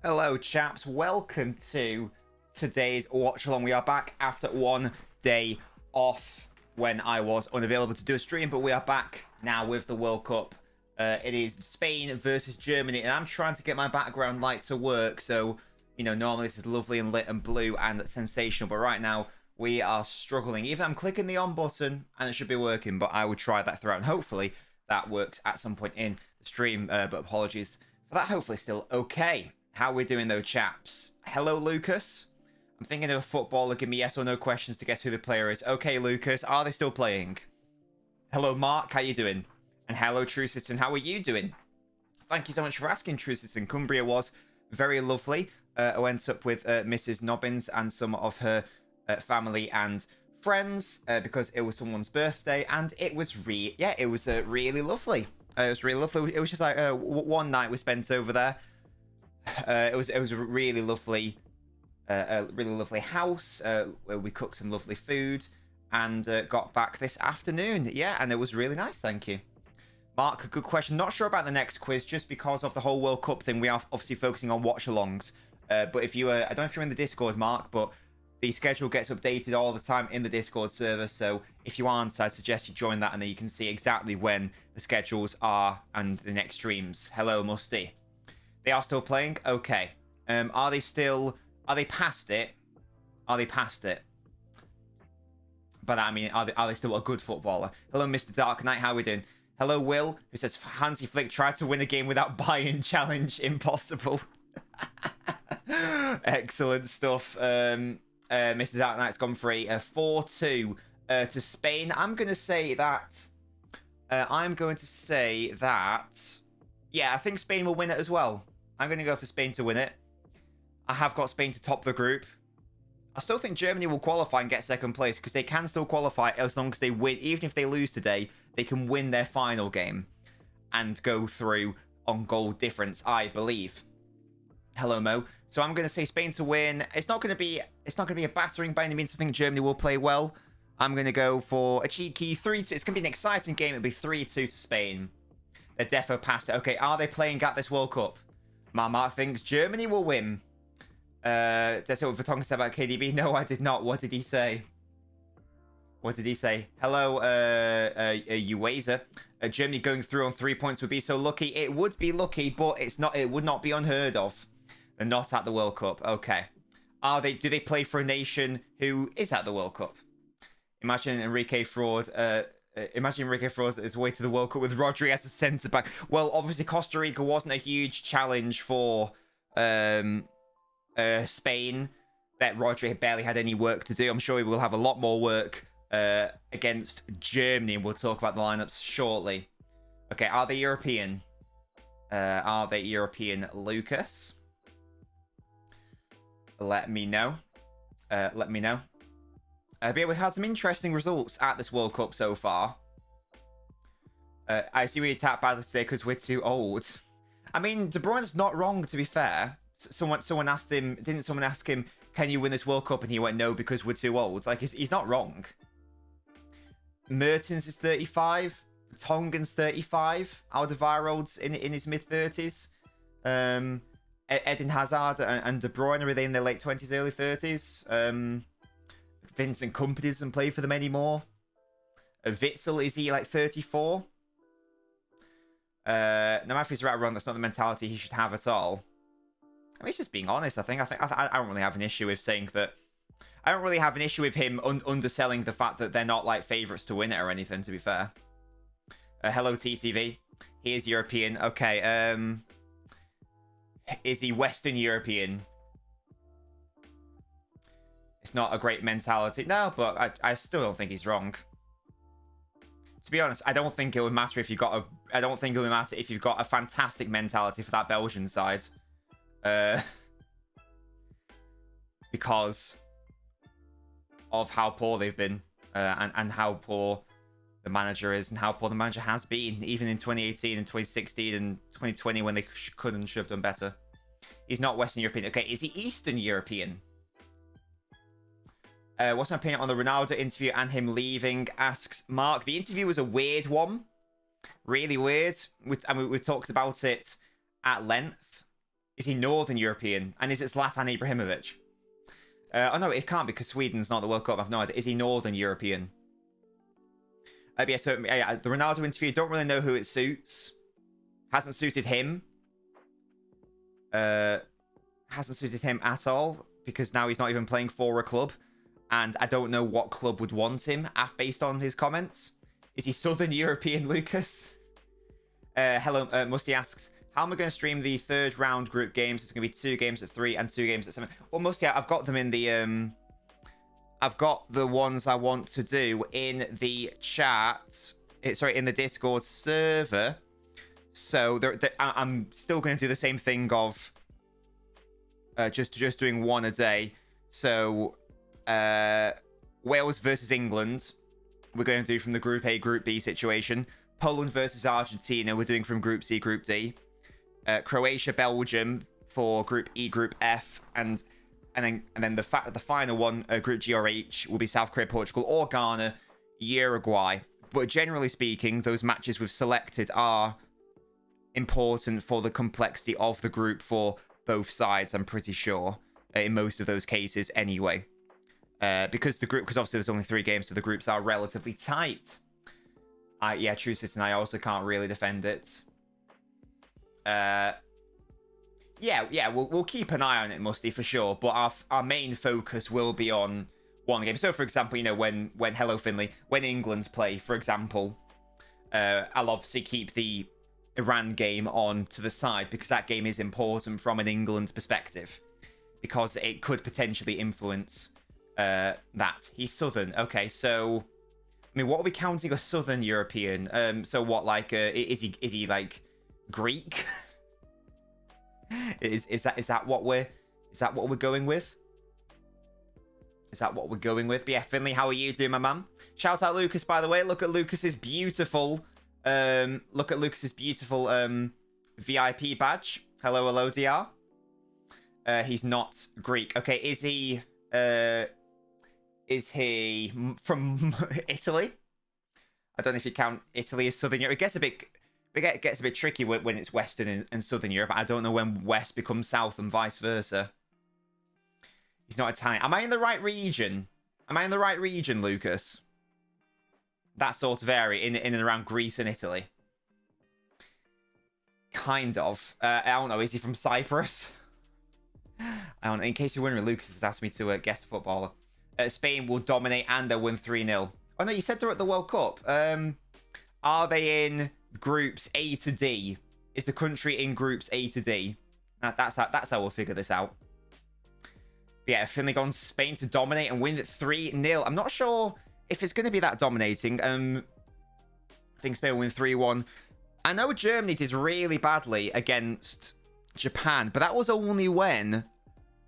Hello, chaps. Welcome to today's Watchalong. We are back after one day off when I was unavailable to do a stream, but we are back now with the World Cup. It is Spain versus Germany, and I'm trying to get my background light to work, so, you know, normally this is lovely and lit and blue and sensational, but right now we are struggling. Even I'm clicking the on button, and it should be working, but I would try that throughout, and hopefully that works at some point in the stream, but apologies for that. Hopefully still okay. How are we doing though, chaps? Hello, Lucas. I'm thinking of a footballer. Give me yes or no questions to guess who the player is. Okay, Lucas. Are they still playing? Hello, Mark. How you doing? And hello, True Citizen. How are you doing? Thank you so much for asking, True Citizen. Cumbria was very lovely. I went up with Mrs. Nobbins and some of her family and friends because it was someone's birthday, and it was really lovely. It was really lovely. It was just like one night we spent over there. It was a really lovely house. Where we cooked some lovely food and got back this afternoon. Yeah, and it was really nice. Thank you, Mark. Good question. Not sure about the next quiz just because of the whole World Cup thing. We are obviously focusing on watch-alongs. But if you, I don't know if you're in the Discord, Mark, but the schedule gets updated all the time in the Discord server. So if you aren't, I'd suggest you join that, and then you can see exactly when the schedules are and the next streams. Hello, Musty. They are still playing? Okay. Are they past it? Are they past it? By that I mean, are they still a good footballer? Hello, Mr. Dark Knight. How are we doing? Hello, Will, who says, Hansi Flick tried to win a game without buy-in challenge. Impossible. Excellent stuff. Mr. Dark Knight's gone for a 4-2 to Spain. I'm going to say that... yeah, I think Spain will win it as well. I'm going to go for Spain to win it. I have got Spain to top the group. I still think Germany will qualify and get second place because they can still qualify as long as they win. Even if they lose today, they can win their final game and go through on goal difference, I believe. Hello, Mo. So I'm going to say Spain to win. It's not going to be a battering by any means. I think Germany will play well. I'm going to go for a cheeky 3-2. It's going to be an exciting game. It'll be 3-2 to Spain. They're defo past it. Okay, are they playing at this World Cup? Mark thinks Germany will win. That's what Vertonghen said about KDB. No, I did not. What did he say? What did he say? Hello, Uwazer. Germany going through on 3 points would be so lucky. It would be lucky, but it's not. It would not be unheard of. They're not at the World Cup. Okay. Are they? Do they play for a nation who is at the World Cup? Imagine Enrique Fraud. Imagine Enrique Fraud his way to the World Cup with Rodri as a centre back. Well, obviously Costa Rica wasn't a huge challenge for Spain. That Rodri barely had any work to do. I'm sure he will have a lot more work against Germany, and we'll talk about the lineups shortly. Okay, are they European? Are they European, Lucas? Let me know. Let me know. But yeah, we've had some interesting results at this World Cup so far. I assume we attacked badly today because we're too old. I mean, De Bruyne's not wrong, to be fair. Someone asked him, didn't someone ask him, can you win this World Cup? And he went, no, because we're too old. Like, he's not wrong. Mertens is 35. Tongan's 35. Alderweireld's in his mid-30s. Eden Hazard and De Bruyne, are they in their late 20s, early 30s? Vincent Kompany doesn't play for them anymore. Witzel, is he like 34? No, Matthew's right around. That's not the mentality he should have at all. I mean, he's just being honest. I don't really have an issue with saying that. I don't really have an issue with him underselling the fact that they're not like favourites to win it or anything, to be fair. Hello, TTV. He is European. Okay. Is he Western European? It's not a great mentality. No, but I still don't think he's wrong. To be honest, I don't think it would matter if you got a... I don't think it would matter if you've got a fantastic mentality for that Belgian side. Because of how poor they've been. And how poor the manager is and how poor the manager has been. Even in 2018 and 2016 and 2020 when they could and should have done better. He's not Western European. Okay, is he Eastern European? What's my opinion on the Ronaldo interview and him leaving? Asks Mark. The interview was a weird one. Really weird. I mean, we've talked about it at length. Is he Northern European? And is it Zlatan Ibrahimovic? Oh no, it can't because Sweden's not the World Cup. I've no idea. Is he Northern European? Yeah, so the Ronaldo interview, don't really know who it suits. Hasn't suited him. Hasn't suited him at all because now he's not even playing for a club. And I don't know what club would want him based on his comments. Is he Southern European, Lucas? Hello, Musty asks, how am I going to stream the third round group games? It's going to be 2 games at 3 and 2 games at 7. Well, Musty, I've got them in the... I've got the ones I want to do in the chat. Sorry, in the Discord server. So I'm still going to do the same thing of just doing 1 a day. So Wales versus England, we're going to do from the Group A, Group B situation. Poland versus Argentina, we're doing from Group C, Group D. Croatia, Belgium for Group E, Group F, and then the final one, Group G or H, will be South Korea, Portugal, or Ghana, Uruguay. But generally speaking, those matches we've selected are important for the complexity of the group for both sides, I'm pretty sure, in most of those cases anyway. Because obviously there's only 3 games, so the groups are relatively tight. Yeah, True Citizen, I also can't really defend it. Yeah, we'll keep an eye on it, Musty, for sure. But our main focus will be on 1 game. So, for example, you know, when Hello Finley, when England play, for example, I'll obviously keep the Iran game on to the side because that game is important from an England perspective because it could potentially influence that. He's Southern. Okay, so I mean, what are we counting a Southern European? So what, like, is he like Greek? is that what we're going with? Is that what we're going with? But yeah, Finley, how are you doing, my man? Shout out Lucas, by the way. Look at Lucas's beautiful VIP badge. Hello, DR. He's not Greek. Okay, is he from Italy? I don't know if you count Italy as Southern Europe. It gets a bit tricky when it's Western and Southern Europe. I don't know when West becomes South and vice versa. He's not Italian. Am I in the right region? Lucas? That sort of area in and around Greece and Italy. Kind of. I don't know. Is he from Cyprus? I don't know. In case you're wondering, Lucas has asked me to guess a footballer. Spain will dominate and they'll win 3-0. Oh, no, you said they're at the World Cup. Are they in groups A to D? Is the country in groups A to D? That's how we'll figure this out. But yeah, Finley gone Spain to dominate and win 3-0. I'm not sure if it's going to be that dominating. I think Spain will win 3-1. I know Germany did really badly against Japan, but that was only when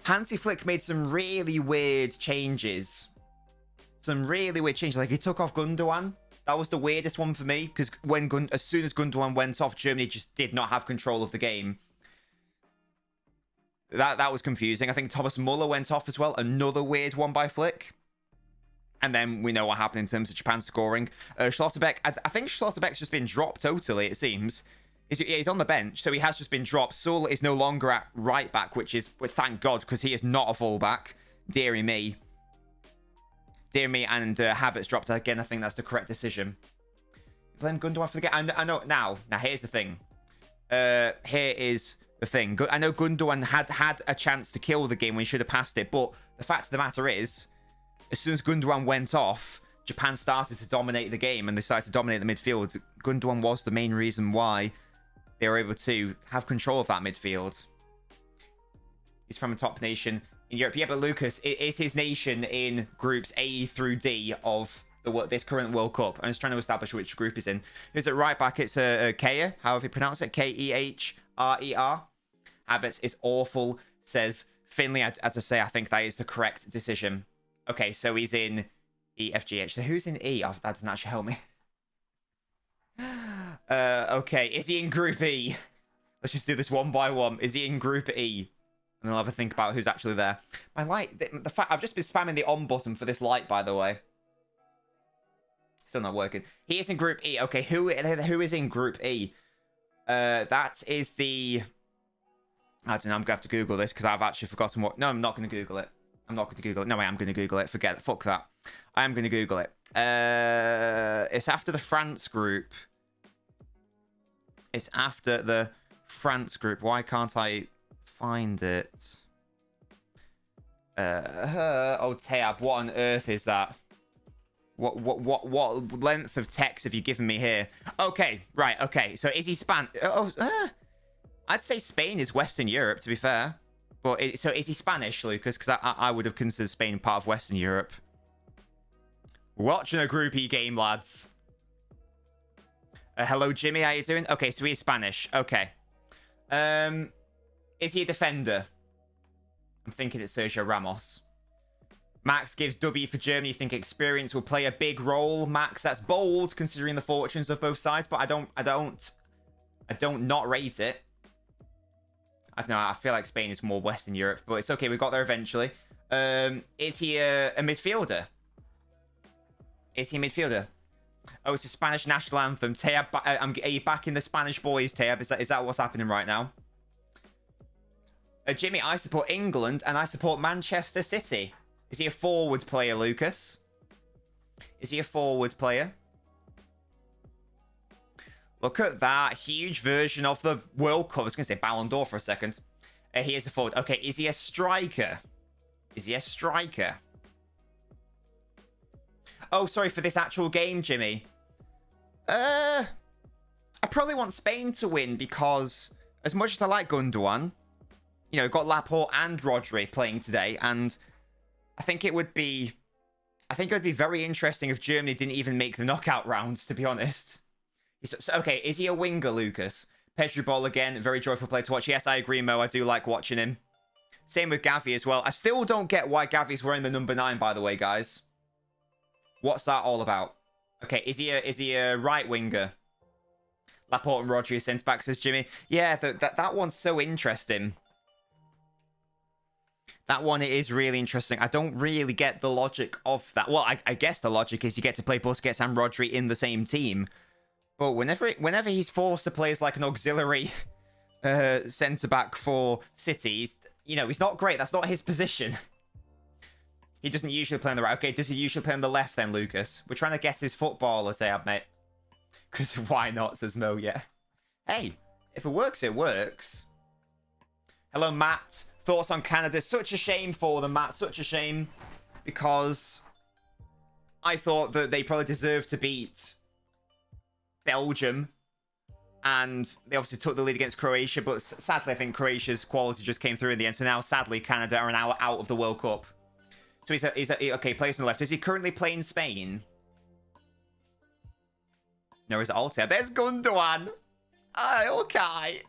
Hansi Flick made some really weird changes. Like he took off Gundogan. That was the weirdest one for me because as soon as Gundogan went off, Germany just did not have control of the game. That was confusing. I think Thomas Muller went off as well. Another weird one by Flick. And then we know what happened in terms of Japan scoring. Schlotterbeck, I think Schlotterbeck's just been dropped totally, it seems. He's on the bench, so he has just been dropped. Sul is no longer at right back, which is, well, thank God, because he is not a fullback. Deary me. And Havertz dropped again. I think that's the correct decision. Blame Gundogan for the game. I know now. Now here's the thing. Here is the thing. I know Gundogan had a chance to kill the game when he should have passed it, but the fact of the matter is, as soon as Gundogan went off, Japan started to dominate the game and they started to dominate the midfield. Gundogan was the main reason why they were able to have control of that midfield. He's from a top nation in Europe. Yeah, but Lucas, it is his nation in groups A through D of this current World Cup. I'm just trying to establish which group he's in. Who's at right back? It's Keher, however you pronounce it. Kehrer. Havertz is awful, says Finley. As I say, I think that is the correct decision. Okay, so he's in EFGH. So who's in E? Oh, that doesn't actually help me. Okay, is he in Group E? Let's just do this one by one. Is he in Group E? And I'll have a think about who's actually there. My light, the fact I've just been spamming the on button for this light, by the way. Still not working. He is in Group E. Okay, who is in Group E? That is the I don't know. I'm going to have to Google this because I've actually forgotten what... No, I'm not going to Google it. I'm not going to Google it. No, I am going to Google it. Forget it. Fuck that. I am going to Google it. It's after the France group. It's after the France group. Why can't I find it? Oh, Teab, what on earth is that? What length of text have you given me here? Okay, right, okay. So is he I'd say Spain is Western Europe, to be fair. But so is he Spanish, Lucas? Because I would have considered Spain part of Western Europe. Watching a groupie game, lads. Hello, Jimmy. How you doing? Okay, so he's Spanish. Okay. Is he a defender? I'm thinking it's Sergio Ramos. Max gives W for Germany. You think experience will play a big role? Max, that's bold considering the fortunes of both sides, but I don't not rate it. I don't know. I feel like Spain is more Western Europe, but it's okay. We got there eventually. Is he a midfielder? Is he a midfielder? Oh, it's a Spanish national anthem. Teab, are you back in the Spanish boys, Teab? Is that what's happening right now? Jimmy, I support England and I support Manchester City. Is he a forward player, Lucas? Is he a forward player? Look at that huge version of the World Cup. I was going to say Ballon d'Or for a second. He is a forward. Okay, is he a striker? Is he a striker? Oh, sorry, for this actual game, Jimmy. I probably want Spain to win because as much as I like Gundogan, you know, got Laporte and Rodri playing today, and I think it would be very interesting if Germany didn't even make the knockout rounds, to be honest. So, okay, is he a winger, Lucas? Pedro Ball again, very joyful player to watch. Yes, I agree, Mo. I do like watching him. Same with Gavi as well. I still don't get why Gavi's wearing the number 9, by the way, guys. What's that all about? Okay, is he a right winger? Laporte and Rodri centre back, says Jimmy. Yeah, that one's so interesting. That one is really interesting. I don't really get the logic of that. Well, I guess the logic is you get to play Busquets and Rodri in the same team. But whenever he's forced to play as like an auxiliary centre-back for City, you know, he's not great. That's not his position. He doesn't usually play on the right. Okay, does he usually play on the left then, Lucas? We're trying to guess his footballer, Teab, mate. Because why not, says Mo, yeah. Hey, if it works, it works. Hello, Matt. Thoughts on Canada? Such a shame for them, Matt. Such a shame. Because I thought that they probably deserved to beat Belgium. And they obviously took the lead against Croatia. But sadly, I think Croatia's quality just came through in the end. So now, sadly, Canada are now out of the World Cup. So okay, plays on the left. Is he currently playing Spain? No, is it Altea? There's Gundogan. Oh, okay.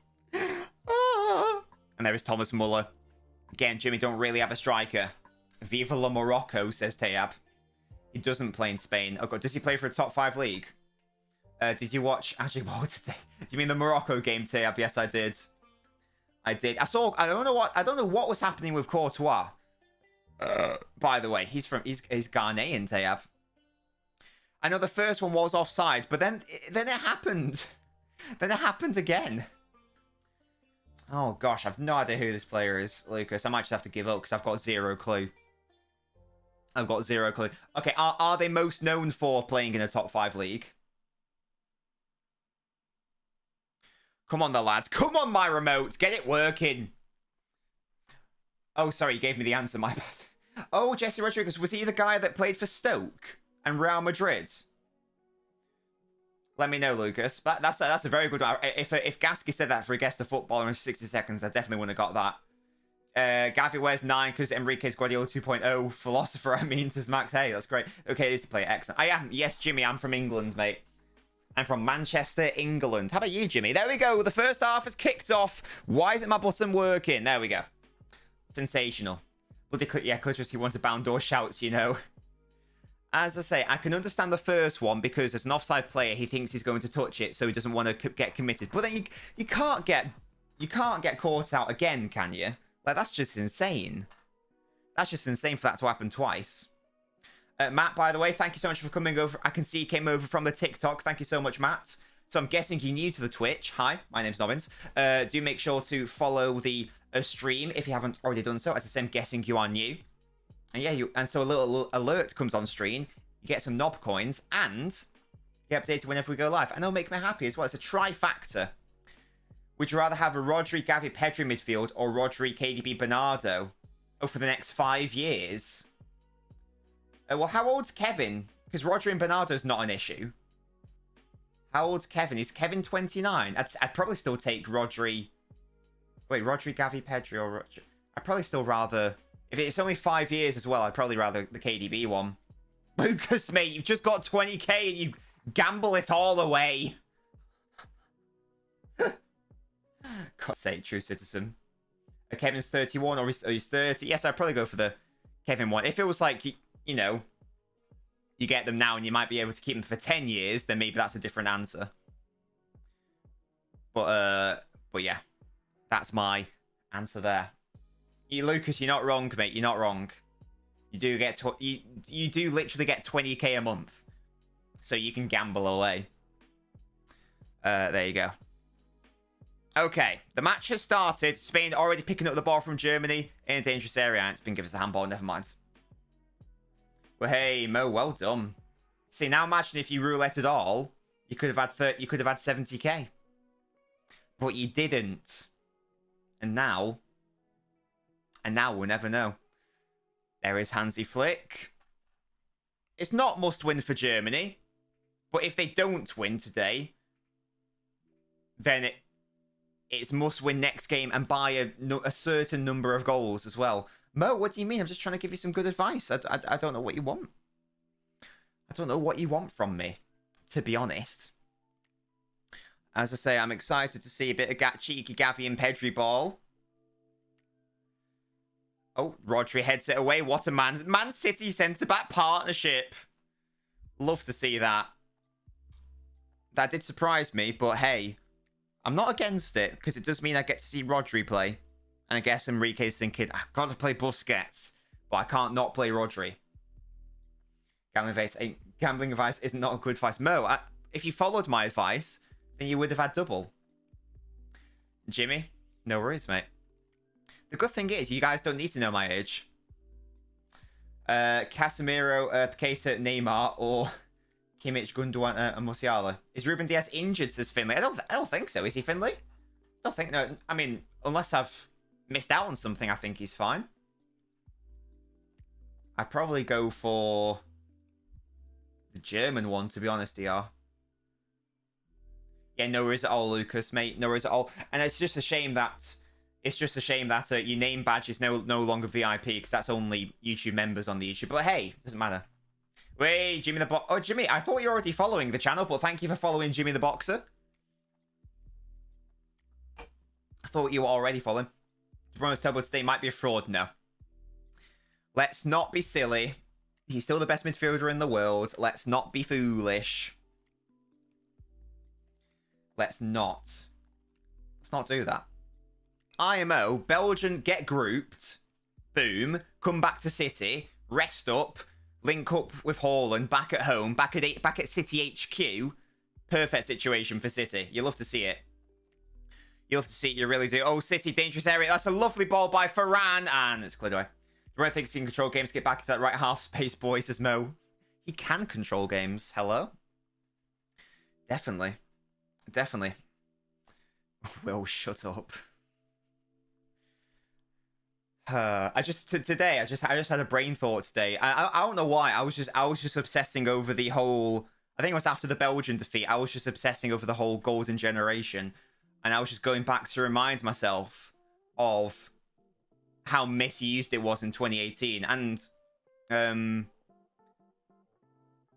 Oh. And there is Thomas Muller. Again, Jimmy don't really have a striker. Viva la Morocco, says Teab. He doesn't play in Spain. Oh god, does he play for a top 5 league? Did you watch... Actually, what today? Do you mean the Morocco game, Teab? Yes, I did. I did. I don't know what was happening with Courtois. By the way, he's Ghanaian, Teab. I know the first one was offside, but then it happened. Then it happened again. Oh gosh, I've no idea who this player is, Lucas. I might just have to give up because I've got zero clue. I've got zero clue. Okay, are they most known for playing in a top 5 league? Come on, the lads. Come on, my remote. Get it working. Oh, sorry, you gave me the answer, my bad. Oh, Jesse Rodriguez. Was he the guy that played for Stoke and Real Madrid? Let me know, Lucas. That's a very good one. If Gasky said that for a guess the footballer in 60 seconds, I definitely wouldn't have got that. Gavi wears 9 because Enrique's Guardiola 2.0 philosopher, I mean, says Max. Hey, that's great. Okay, this is the player. Excellent. I am. Yes, Jimmy, I'm from England, mate. I'm from Manchester, England. How about you, Jimmy? There we go. The first half has kicked off. Why isn't my button working? There we go. Sensational. Bloody yeah, Clitoris, he wants a Ballon d'Or shouts, you know. As I say, I can understand the first one because as an offside player, he thinks he's going to touch it, so he doesn't want to get committed. But then you can't get caught out again, can you? Like, that's just insane. That's just insane for that to happen twice. Matt, by the way, thank you so much for coming over. I can see you came over from the TikTok. Thank you so much, Matt. So I'm guessing you're new to the Twitch. Hi, my name's Nobbins. Do make sure to follow the a stream if you haven't already done so. As I say, I'm guessing you are new. And yeah, and so a little alert comes on screen. You get some knob coins, and you get updated whenever we go live. And it'll make me happy as well. It's a trifactor. Would you rather have a Rodri, Gavi, Pedri midfield, or Rodri, KDB, Bernardo? Oh, for the next 5 years? Well, how old's Kevin? Because Rodri and Bernardo's not an issue. How old's Kevin? Is Kevin 29? I'd probably still take Rodri. Wait, Rodri, Gavi, Pedri, or Rodri? I'd probably still rather... If it's only 5 years as well, I'd probably rather the KDB one. Lucas, mate, you've just got 20k and you gamble it all away. God's sake, true citizen. Kevin's 31 or he's 30. Yes, I'd probably go for the Kevin one. If it was like, you know, you get them now and you might be able to keep them for 10 years, then maybe that's a different answer. But yeah, that's my answer there. Lucas, you're not wrong, mate. You're not wrong. You do get you do literally get 20k a month, so you can gamble away. There you go. Okay, the match has started. Spain already picking up the ball from Germany in a dangerous area. It's been given us a handball. Never mind. Well, hey Mo, well done. See, now imagine if you roulette at all, you could have had 70k, but you didn't, and now we'll never know. There is Hansi Flick. It's not must win for Germany, but if they don't win today, then it's must win next game and by a certain number of goals as well. Mo, what do you mean? I'm just trying to give you some good advice. I don't know what you want. I don't know what you want from me, to be honest. As I say, I'm excited to see a bit of cheeky Gavi and Pedri ball. Oh, Rodri heads it away. What a Man City centre-back partnership. Love to see that. That did surprise me, but hey, I'm not against it, because it does mean I get to see Rodri play. And I guess Enrique's thinking, I've got to play Busquets, but I can't not play Rodri. Gambling advice isn't not a good advice. Mo, if you followed my advice, then you would have had double. Jimmy, no worries, mate. The good thing is, you guys don't need to know my age. Casemiro, Paqueta, Neymar, or Kimmich, Gundogan, and Musiala. Is Ruben Diaz injured, says Finley? I don't think so. Is he, Finley? I don't think... No, I mean, unless I've missed out on something, I think he's fine. I'd probably go for the German one, to be honest, DR. Yeah, no worries at all, Lucas, mate. No worries at all. And it's just a shame that... your name badge is no longer VIP, because that's only YouTube members on the YouTube. But hey, it doesn't matter. Wait, Jimmy the Oh, Jimmy, I thought you were already following the channel, but thank you for following Jimmy the Boxer. I thought you were already following. Bruno's Tubble today might be a fraud. No. Let's not be silly. He's still the best midfielder in the world. Let's not be foolish. Let's not do that. IMO, Belgium get grouped, boom, come back to City, rest up, link up with Haaland, back at home, back at City HQ. Perfect situation for City. You love to see it. You love to see it, you really do. Oh, City, dangerous area. That's a lovely ball by Varane, and it's cleared away. Everyone thinks he can control games, get back to that right half space, boy, says Mo. He can control games. Hello? Definitely. Definitely. Will, shut up. I just had a brain thought today. I don't know why. I was just obsessing over the whole. I think it was after the Belgian defeat. I was just obsessing over the whole golden generation, and I was just going back to remind myself of how misused it was in 2018. And I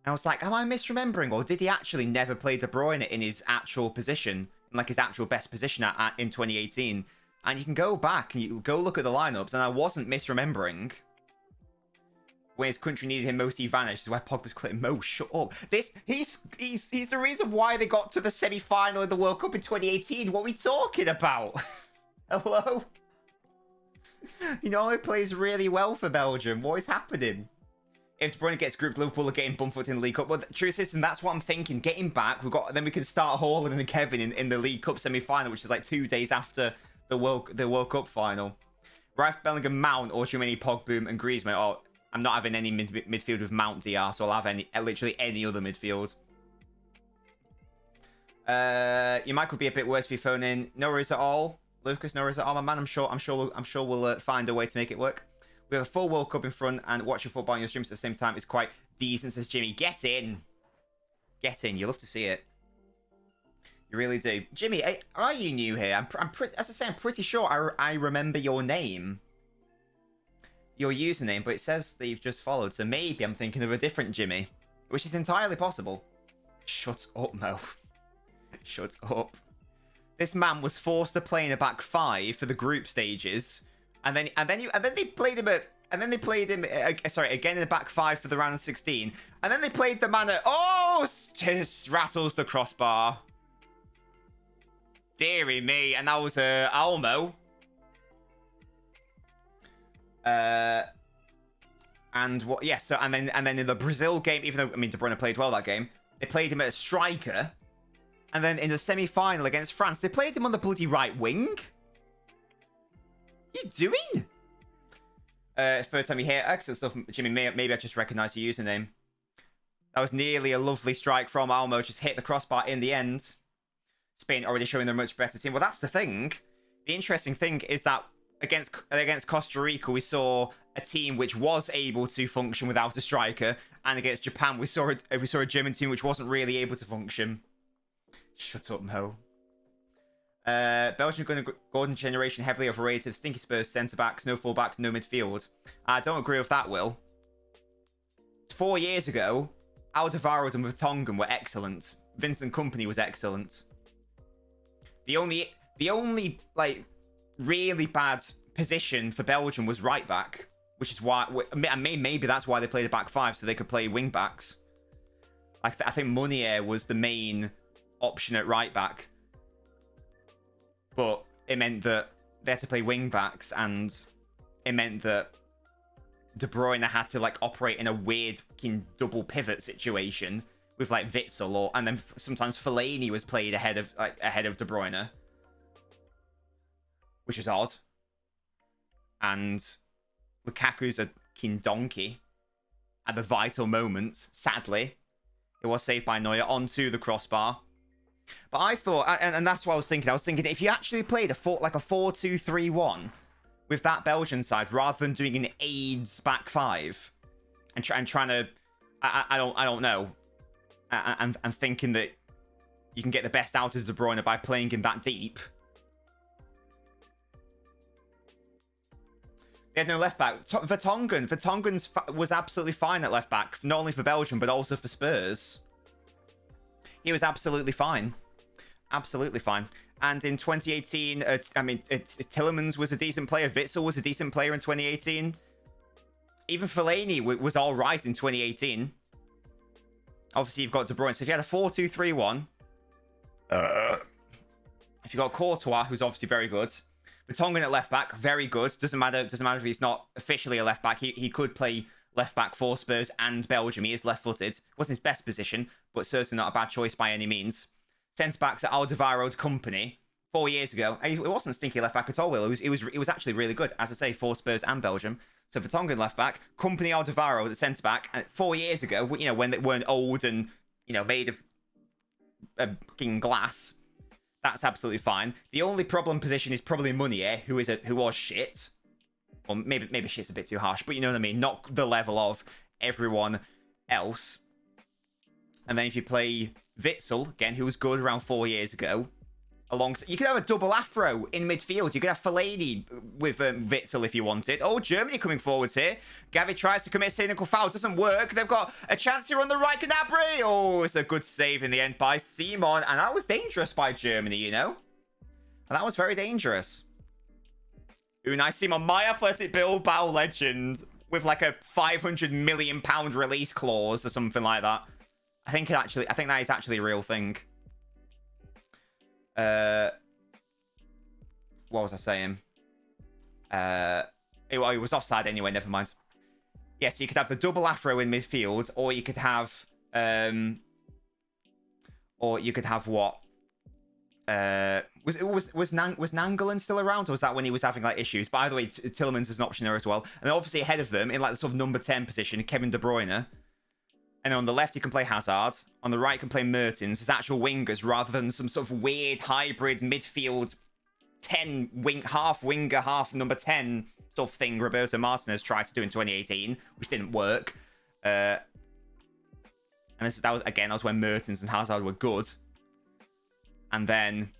was like, am I misremembering, or did he actually never play De Bruyne in his actual position, like his actual best position in 2018? And you can go back and you go look at the lineups, and I wasn't misremembering. When his country needed him most, he vanished. This is where Pogba's clicking. Mo, shut up. He's the reason why they got to the semi-final of the World Cup in 2018. What are we talking about? Hello? He normally plays really well for Belgium. What is happening? If De Bruyne gets grouped, Liverpool are getting bumfoot in the League Cup. Well, true citizen, that's what I'm thinking. Getting back, then we can start Haaland and Kevin in the League Cup semi-final, which is like 2 days after World Cup final. Rice, Bellingham, Mount, or Tchouaméni, Pogba, and Griezmann. Oh, I'm not having any midfield with Mount DR, so I'll have literally any other midfield. Your mic would be a bit worse if you phone in. No worries at all, Lucas. No worries at all, my man. I'm sure we'll find a way to make it work. We have a full World Cup in front, and watching football on your streams at the same time is quite decent, says Jimmy. Get in. Get in. You love to see it. You really do. Jimmy, are you new here? I'm pretty sure I remember your name. Your username, but it says that you've just followed, so maybe I'm thinking of a different Jimmy. Which is entirely possible. Shut up, Mo. Shut up. This man was forced to play in a back five for the group stages, and then they played him again in the back five for the round of 16, and then they played the man at rattles the crossbar. Deary me, and that was Almo. And what? Yeah. So and then in the Brazil game, even though De Bruyne played well that game, they played him at a striker, and then in the semi-final against France, they played him on the bloody right wing. What are you doing? Third time you hear excellent stuff, Jimmy. Maybe I just recognise your username. That was nearly a lovely strike from Almo. Just hit the crossbar in the end. Spain already showing they're a much better team. Well, that's the thing. The interesting thing is that against Costa Rica, we saw a team which was able to function without a striker, and against Japan, we saw a German team which wasn't really able to function. Shut up, Mo. Belgian golden generation heavily overrated. Stinky Spurs centre backs, no full backs, no midfield. I don't agree with that, Will. 4 years ago, Alderweireld and Vertonghen were excellent. Vincent Kompany was excellent. The only like really bad position for Belgium was right back, which is why maybe that's why they played a back five so they could play wing backs. I think Meunier was the main option at right back, but it meant that they had to play wing backs, and it meant that De Bruyne had to like operate in a weird fucking double pivot situation with like Witsel, and then sometimes Fellaini was played ahead of De Bruyne, which is odd. And Lukaku's a fucking donkey at the vital moments. Sadly, it was saved by Neuer onto the crossbar. But I thought, and that's what I was thinking. I was thinking if you actually played a 4-2-3-1 with that Belgian side, rather than doing an AIDS back five, and trying to, I don't know. And thinking that you can get the best out of De Bruyne by playing him that deep. They had no left back. Vertonghen was absolutely fine at left back, not only for Belgium but also for Spurs. He was absolutely fine, absolutely fine. And in 2018, Tielemans was a decent player. Witsel was a decent player in 2018. Even Fellaini was all right in 2018. Obviously, you've got De Bruyne. So if you had a 4-2-3-1, if you got Courtois, who's obviously very good, Vertonghen at left back, very good. Doesn't matter if he's not officially a left back. He could play left back for Spurs and Belgium. He is left-footed. Wasn't his best position, but certainly not a bad choice by any means. Centre backs at Alderweireld Kompany 4 years ago. It wasn't a stinky left back at all, Will. It was actually really good, as I say, for Spurs and Belgium. So Vertonghen left back, Kompany, Alderweireld at centre back. And 4 years ago, when they weren't old and made of fucking glass, that's absolutely fine. The only problem position is probably Meunier, who was shit. Or maybe shit's a bit too harsh, but you know what I mean. Not the level of everyone else. And then if you play Witsel again, who was good around 4 years ago. Alongside, you could have a double afro in midfield. You could have Fellaini with Witsel if you wanted. Oh, Germany coming forwards here. Gavi tries to commit a cynical foul. Doesn't work. They've got a chance here on the right. Gnabry. Oh, it's a good save in the end by Simon. And that was dangerous by Germany, And that was very dangerous. Unai Simon, my Athletic Bilbao legend, with like a £500 million release clause or something like that. I think that is actually a real thing. What was I saying? It was offside anyway, never mind. Yes, so you could have the double afro in midfield, or you could have what? was Nangolan still around, or was that when he was having like issues? But either way, Tielemans is an option there as well. And obviously ahead of them in like the sort of number 10 position, Kevin De Bruyne. And on the left, you can play Hazard. On the right, you can play Mertens as actual wingers rather than some sort of weird hybrid midfield 10 half winger, half number 10 sort of thing Roberto Martinez tried to do in 2018, which didn't work. And that was when Mertens and Hazard were good. And then,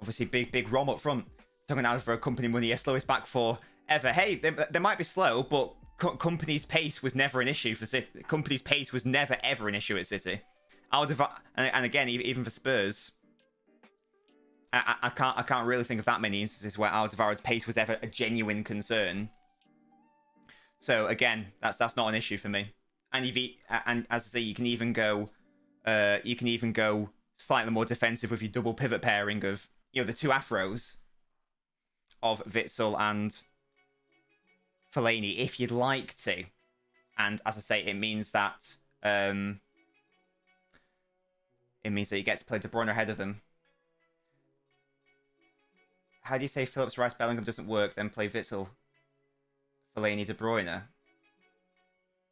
obviously, big Rom up front. Talking out for a company money, slowest back four ever. Hey, they might be slow, but company's pace was never an issue for City. Company's pace was never ever an issue at City. And again, even for Spurs, I can't really think of that many instances where Alderweireld's pace was ever a genuine concern. So again, that's not an issue for me. And and as I say, you can even go slightly more defensive with your double pivot pairing of the two afros of Witsel and Fellaini if you'd like to. And as I say, it means that you get to play De Bruyne ahead of them. How do you say Phillips, Rice, Bellingham doesn't work, then play Witsel, Fellaini, De Bruyne?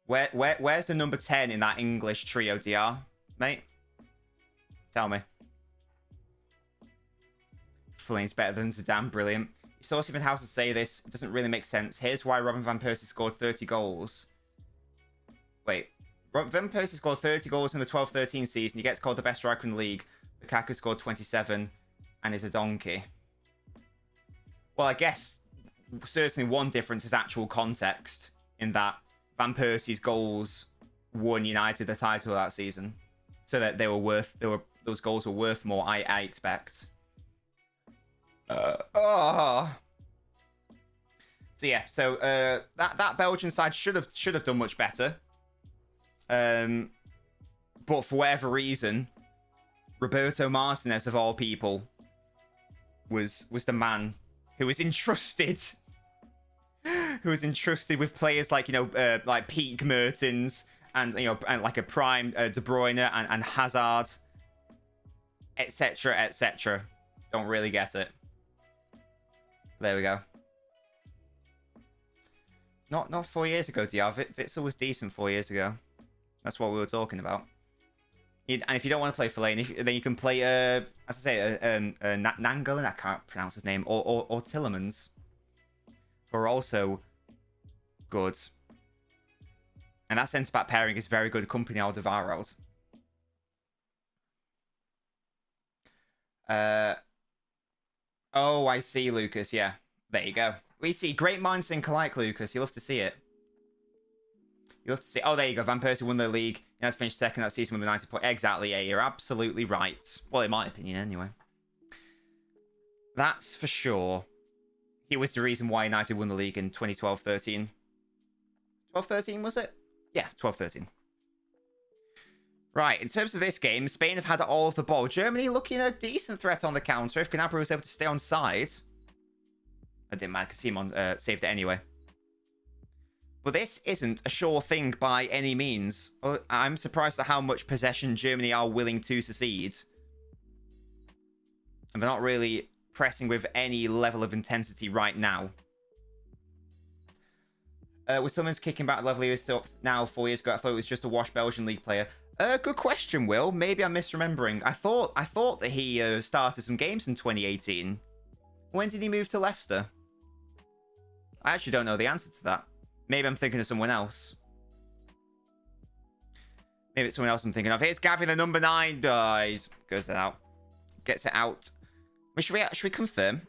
Where's the number 10 in that English trio, DR, mate? Tell me. Fellaini's better than Zidane, brilliant. You still even how to say this. It doesn't really make sense. Here's why Robin van Persie scored 30 goals. Wait. Robin van Persie scored 30 goals in the 12-13 season. He gets called the best striker in the league. Lukaku scored 27 and is a donkey. Well, I guess certainly one difference is actual context in that Van Persie's goals won United the title that season. So that those goals were worth more, I expect. So yeah, that Belgian side should have done much better. But for whatever reason, Roberto Martinez of all people was the man who was entrusted with players like like peak Mertens and and like a prime De Bruyne and Hazard, etc., etc. Don't really get it. There we go. Not 4 years ago, DR. Witsel was decent 4 years ago. That's what we were talking about. And if you don't want to play Fellaini, then you can play, as I say, Nangolan, I can't pronounce his name, or Tielemans, who are also good. And that centre-back pairing is very good company, Alderweireld. Oh, I see, Lucas. Yeah, there you go. We see great minds think alike, Lucas. You love to see it. You love to see. Oh, there you go. Van Persie won the league. He has finished second that season with a 90 point. Exactly. Yeah, you're absolutely right. Well, in my opinion, anyway. That's for sure. He was the reason why United won the league in 2012-13. 12-13 was it? Yeah, 12-13. Right, in terms of this game, Spain have had all of the ball. Germany looking a decent threat on the counter if Gnabry was able to stay on side. I didn't mind because Simon saved it anyway. But this isn't a sure thing by any means. I'm surprised at how much possession Germany are willing to secede. And they're not really pressing with any level of intensity right now. Was Tillman's kicking back level he was still now 4 years ago? I thought it was just a washed Belgian league player. Good question, Will. Maybe I'm misremembering. I thought that he started some games in 2018. When did he move to Leicester? I actually don't know the answer to that. Maybe I'm thinking of someone else. Maybe it's someone else I'm thinking of. Here's Gavin, the number 9. He goes it out. Gets it out. Should we confirm?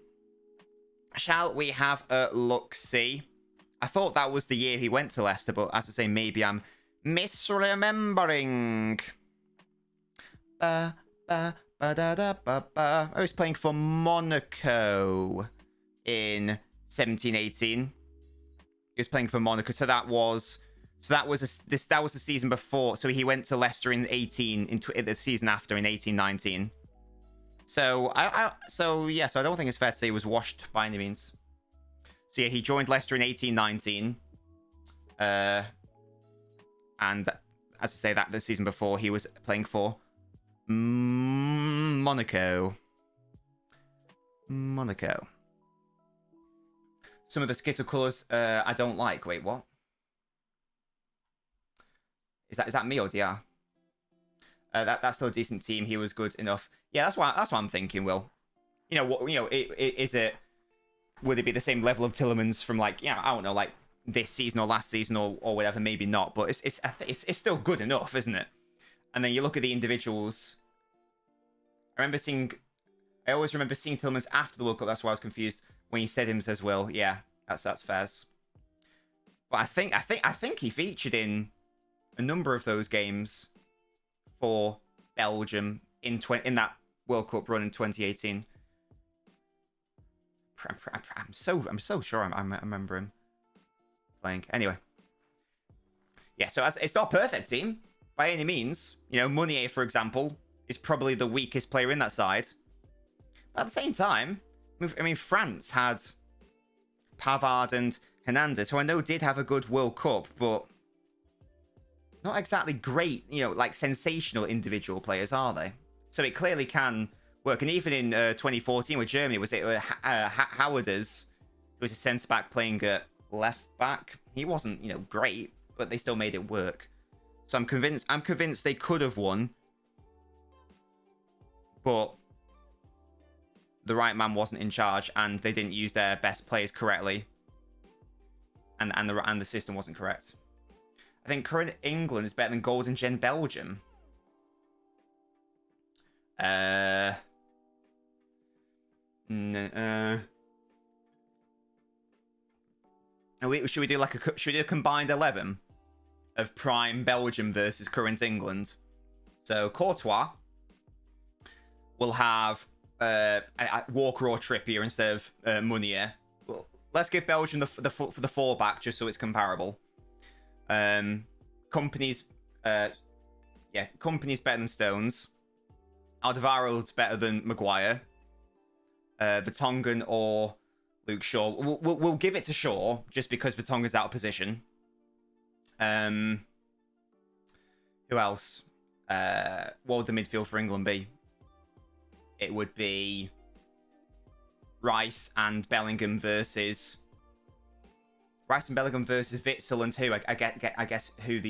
Shall we have a look-see? I thought that was the year he went to Leicester, but as I say, maybe I'm misremembering. I was playing for Monaco in 17-18. He was playing for Monaco, so that was the season before. So he went to Leicester in 18 in the season after in 18-19. So I don't think it's fair to say he was washed by any means. So yeah, he joined Leicester in 18-19. And as I say, that the season before he was playing for Monaco. Monaco. Some of the Skittle colours I don't like. Wait, what? Is that me or DR? That's still a decent team. He was good enough. Yeah, that's what I'm thinking. Will, you know what? You know, is it? Would it be the same level of Tillemans from like, yeah, I don't know, like this season or last season or whatever? Maybe not, but it's still good enough, isn't it? And then you look at the individuals. I always remember seeing Tillemans after the World Cup. That's why I was confused when he said him as well. Yeah, that's fair. But I think he featured in a number of those games for Belgium in that World Cup run in 2018. I'm so sure I remember him playing. Anyway, yeah. So it's not a perfect team by any means. You know, Meunier, for example, is probably the weakest player in that side. But at the same time, I mean, France had Pavard and Hernandez, who I know did have a good World Cup, but not exactly great, you know, like sensational individual players, are they? So it clearly can work. And even in 2014 with Germany, was it Howarders, who was a centre-back playing at left-back? He wasn't, you know, great, but they still made it work. So I'm convinced they could have won, but the right man wasn't in charge, and they didn't use their best players correctly, and the system wasn't correct. I think current England is better than Golden Gen Belgium. Should we do a combined 11 of prime Belgium versus current England? So Courtois will have Walker or Trippier instead of Meunier. Well, let's give Belgium the fallback just so it's comparable. Company's better than Stones. Alderweireld's better than Maguire. Vertonghen or Luke Shaw. We'll give it to Shaw just because Vertonghen's out of position. Who else? What would the midfield for England be? It would be Rice and Bellingham versus Witsel and who? I guess who's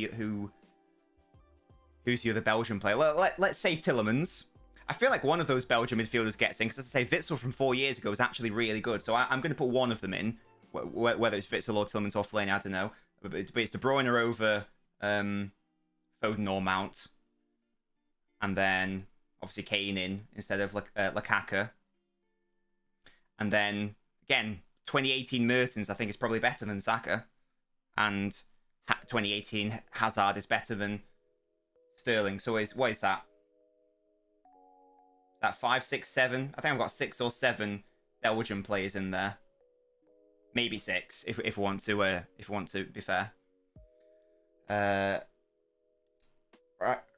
the other Belgian player? Let's say Tillemans. I feel like one of those Belgian midfielders gets in, because as I say, Witsel from 4 years ago was actually really good. So I'm going to put one of them in, whether it's Witsel or Tillemans or Fellaini, I don't know. But it's De Bruyne over Foden or Mount. And then, obviously, Kane in instead of Lukaku. And then, again, 2018 Mertens, I think, is probably better than Saka. And 2018 Hazard is better than Sterling. So what is that? Is that 5, 6, 7? I think I've got 6 or 7 Belgian players in there. Maybe 6, if we want to be fair.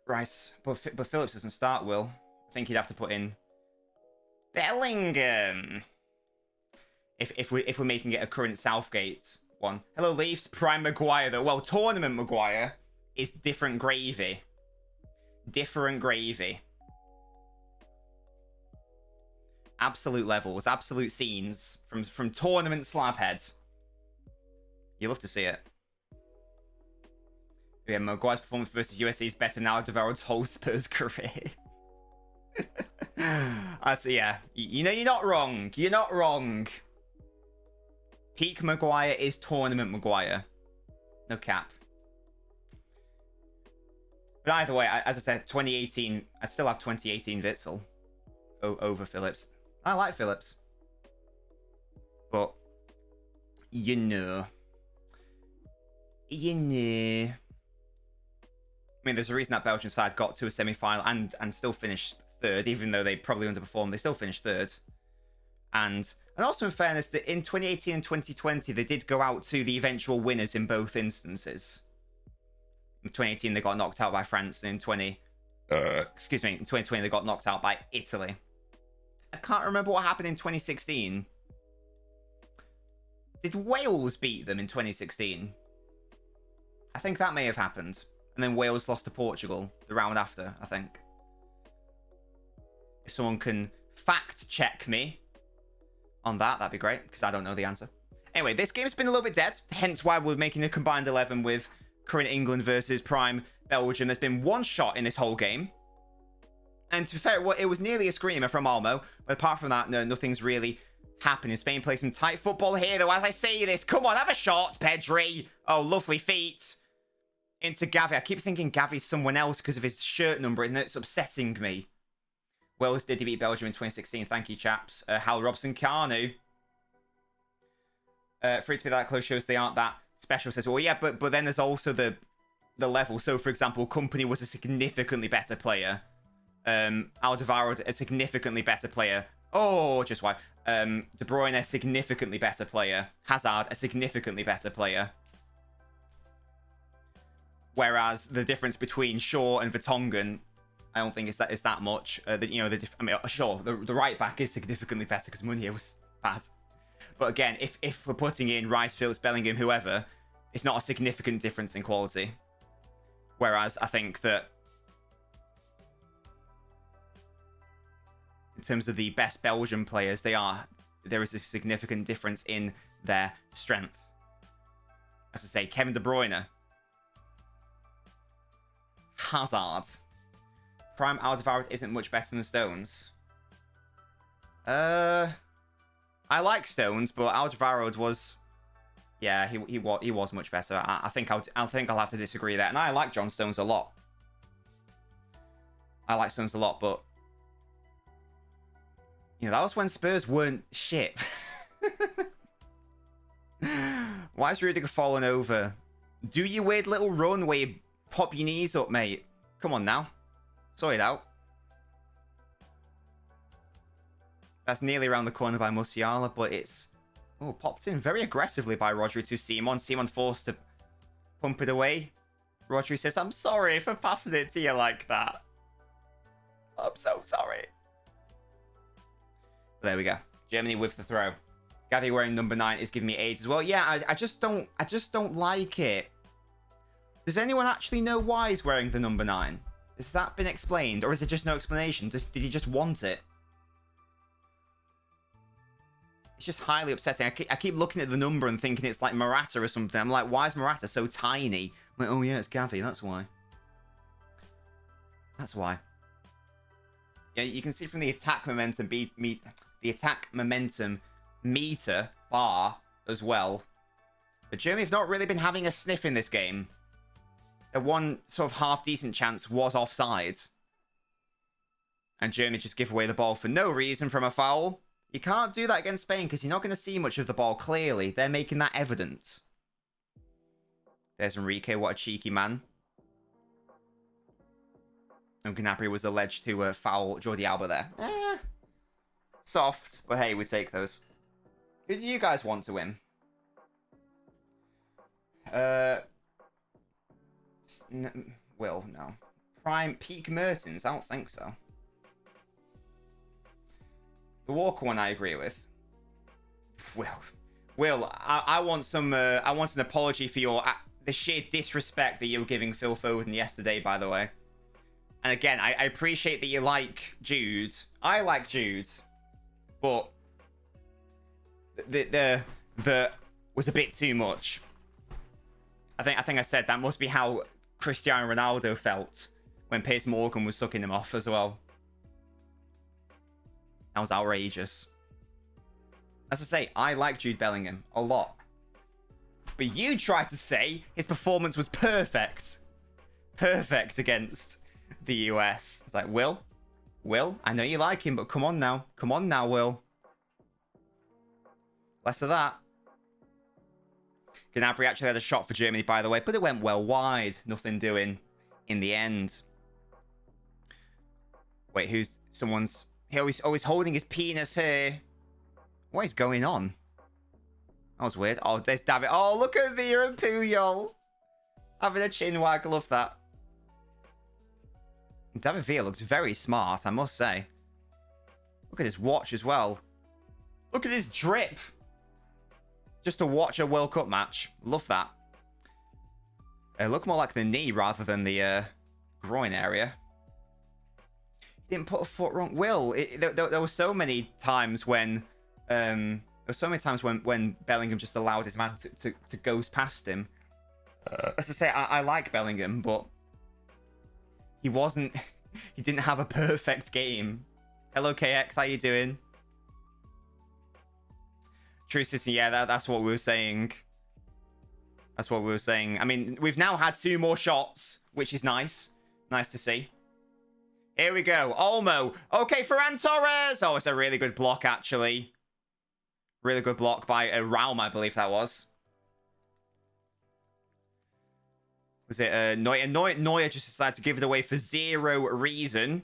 Rice, but Phillips doesn't start. Will, I think he'd have to put in Bellingham. If we're making it a current Southgate one. Hello Leafs, prime Maguire though. Well, tournament Maguire is different gravy. Different gravy. Absolute levels, absolute scenes from tournament slabheads. You love to see it. Yeah, Maguire's performance versus USA is better now. Alderweireld's whole Spurs career. Yeah, you know you're not wrong. You're not wrong. Peak Maguire is tournament Maguire. No cap. But either way, as I said, 2018. I still have 2018 Witsel over Phillips. I like Phillips, but you know. I mean, there's a reason that Belgian side got to a semi-final and still finished third, even though they probably underperformed. They still finished third. And also, in fairness, that in 2018 and 2020, they did go out to the eventual winners in both instances. In 2018, they got knocked out by France, and in 2020, they got knocked out by Italy. I can't remember what happened in 2016. Did Wales beat them in 2016? I think that may have happened. And then Wales lost to Portugal the round after, I think. If someone can fact check me, on that, that'd be great, because I don't know the answer. Anyway, this game's been a little bit dead, hence why we're making a combined 11 with current England versus prime Belgium. There's been one shot in this whole game. And to be fair, it was nearly a screamer from Almo. But apart from that, no, nothing's really happening. Spain plays some tight football here, though. As I say this, come on, have a shot, Pedri. Oh, lovely feet. Into Gavi. I keep thinking Gavi's someone else because of his shirt number, and it's upsetting me. Wales did beat Belgium in 2016. Thank you, chaps. Hal Robson, Carnu. For it to be that close shows they aren't that special. Says, well, yeah, but then there's also the level. So, for example, Company was a significantly better player. Alderweireld, a significantly better player. Oh, just why? De Bruyne, a significantly better player. Hazard, a significantly better player. Whereas the difference between Shaw and Vertonghen, I don't think it's that much. Sure, the right back is significantly better because Meunier was bad. But again, if we're putting in Rice, Phillips, Bellingham, whoever, it's not a significant difference in quality. Whereas I think that in terms of the best Belgian players, there is a significant difference in their strength. As I say, Kevin De Bruyne, Hazard, prime Alderweireld isn't much better than Stones. I like Stones, but Alderweireld was, yeah, he was much better. I think I'll have to disagree there. And I like John Stones a lot. I like Stones a lot, but you know, that was when Spurs weren't shit. Why is Rudiger falling over? Do your weird little run where you pop your knees up, mate. Come on now. Sort it out. That's nearly around the corner by Musiala, but it's popped in very aggressively by Rodri to Simon. Simon forced to pump it away. Rodri says, I'm sorry for passing it to you like that. I'm so sorry. But there we go. Germany with the throw. Gavi wearing number 9 is giving me AIDS as well. Yeah, I just don't like it. Does anyone actually know why he's wearing the number 9? Has that been explained? Or is it just no explanation? Did he just want it? It's just highly upsetting. I keep looking at the number and thinking it's like Morata or something. I'm like, why is Morata so tiny? I'm like, oh yeah, it's Gavi. That's why. That's why. Yeah, you can see from the attack momentum the attack momentum meter bar as well. But Germany have not really been having a sniff in this game. The one sort of half-decent chance was offside. And Germany just give away the ball for no reason from a foul. You can't do that against Spain because you're not going to see much of the ball clearly. They're making that evident. There's Enrique. What a cheeky man. And Gnabry was alleged to foul Jordi Alba there. Soft, but hey, we take those. Who do you guys want to win? Will, no. Prime Peak Mertens? I don't think so. The Walker one I agree with. Will, I want some. I want an apology for the sheer disrespect that you were giving Phil Foden yesterday, by the way. And again, I appreciate that you like Jude. I like Jude, but the was a bit too much. I think I said that must be how Cristiano Ronaldo felt when Piers Morgan was sucking him off as well. That was outrageous. As I say, I like Jude Bellingham a lot. But you tried to say his performance was perfect. Perfect against the US. It's like, Will, I know you like him, but come on now. Come on now, Will. Less of that. Gnabry actually had a shot for Germany, by the way, but it went well wide. Nothing doing in the end. Wait, he always holding his penis here. What is going on? That was weird. Oh, there's David. Oh, look at Vera and Puyol. Having a chin wag. Love that. David Villa looks very smart, I must say. Look at his watch as well. Look at his drip. Just to watch a World Cup match. Love that. Look more like the knee rather than the groin area. Didn't put a foot wrong. Will, there were so many times when There were so many times when Bellingham just allowed his man to ghost past him. As I say, I like Bellingham, but he wasn't... he didn't have a perfect game. Hello, KX. How you doing? True City, yeah, that's what we were saying. That's what we were saying. I mean, we've now had 2 more shots, which is nice. Nice to see. Here we go. Olmo. Okay, Ferran Torres. Oh, it's a really good block, actually. Really good block by Raum, I believe that was. Was it Neuer? Neuer just decided to give it away for 0 reason.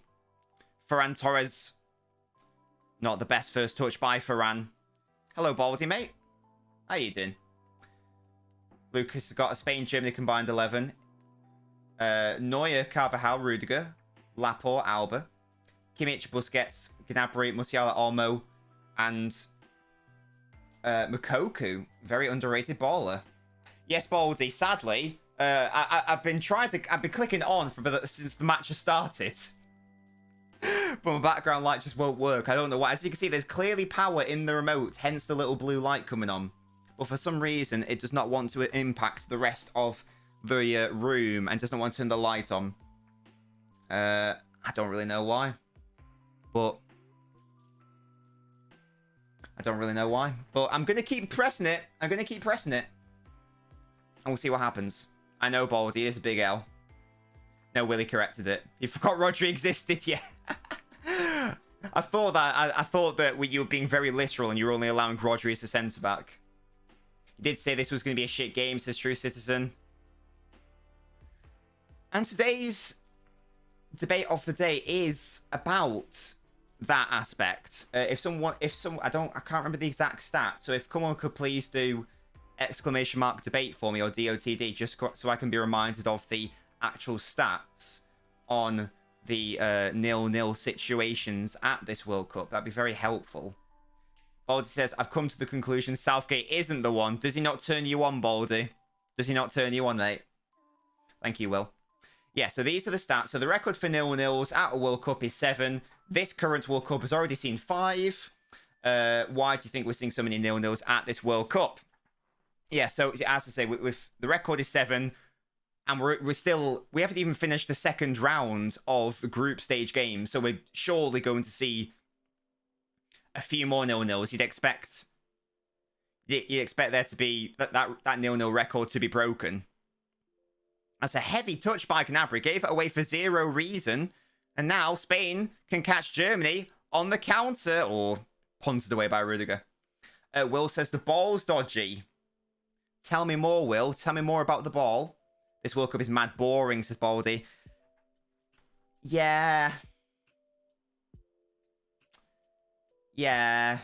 Ferran Torres. Not the best first touch by Ferran. Hello, Baldy, mate. How you doing? Lucas has got a Spain-Germany combined 11. Neuer, Carvajal, Rudiger, Laporte, Alba, Kimmich, Busquets, Gnabry, Musiala, Olmo, and Moukoko. Very underrated baller. Yes, Baldy. Sadly, I've been clicking on since the match has started. But my background light just won't work. I don't know why. As you can see, there's clearly power in the remote, hence the little blue light coming on. But for some reason, it does not want to impact the rest of the room and does not want to turn the light on. I don't really know why. But I don't really know why. But I'm going to keep pressing it. I'm going to keep pressing it. And we'll see what happens. I know, Baldy, it is a big L. No, Willie corrected it. You forgot Rodri existed, yeah. I thought that you were being very literal and you were only allowing Rodri as a centre-back. You did say this was going to be a shit game, says True Citizen. And today's debate of the day is about that aspect. I can't remember the exact stat. So if someone could please do ! Debate for me or DOTD, just so I can be reminded of the actual stats on the 0-0 situations at this World Cup. That'd be very helpful. Baldy says, I've come to the conclusion Southgate isn't the one. Does he not turn you on, Baldy? Does he not turn you on, mate? Thank you, Will. Yeah, so these are the stats. So the record for 0-0s at a World Cup is 7. This current World Cup has already seen 5. Why do you think we're seeing so many 0-0s at this World Cup? Yeah, so as I say, with the record is 7. And we haven't even finished the second round of the group stage games. So we're surely going to see a few more 0-0s. You'd expect there to be that 0-0 record to be broken. That's a heavy touch by Gnabry. Gave it away for 0 reason. And now Spain can catch Germany on the counter. Or punted away by Rudiger. Will says the ball's dodgy. Tell me more, Will. Tell me more about the ball. This World Cup is mad boring, says Baldy. Yeah. Yeah.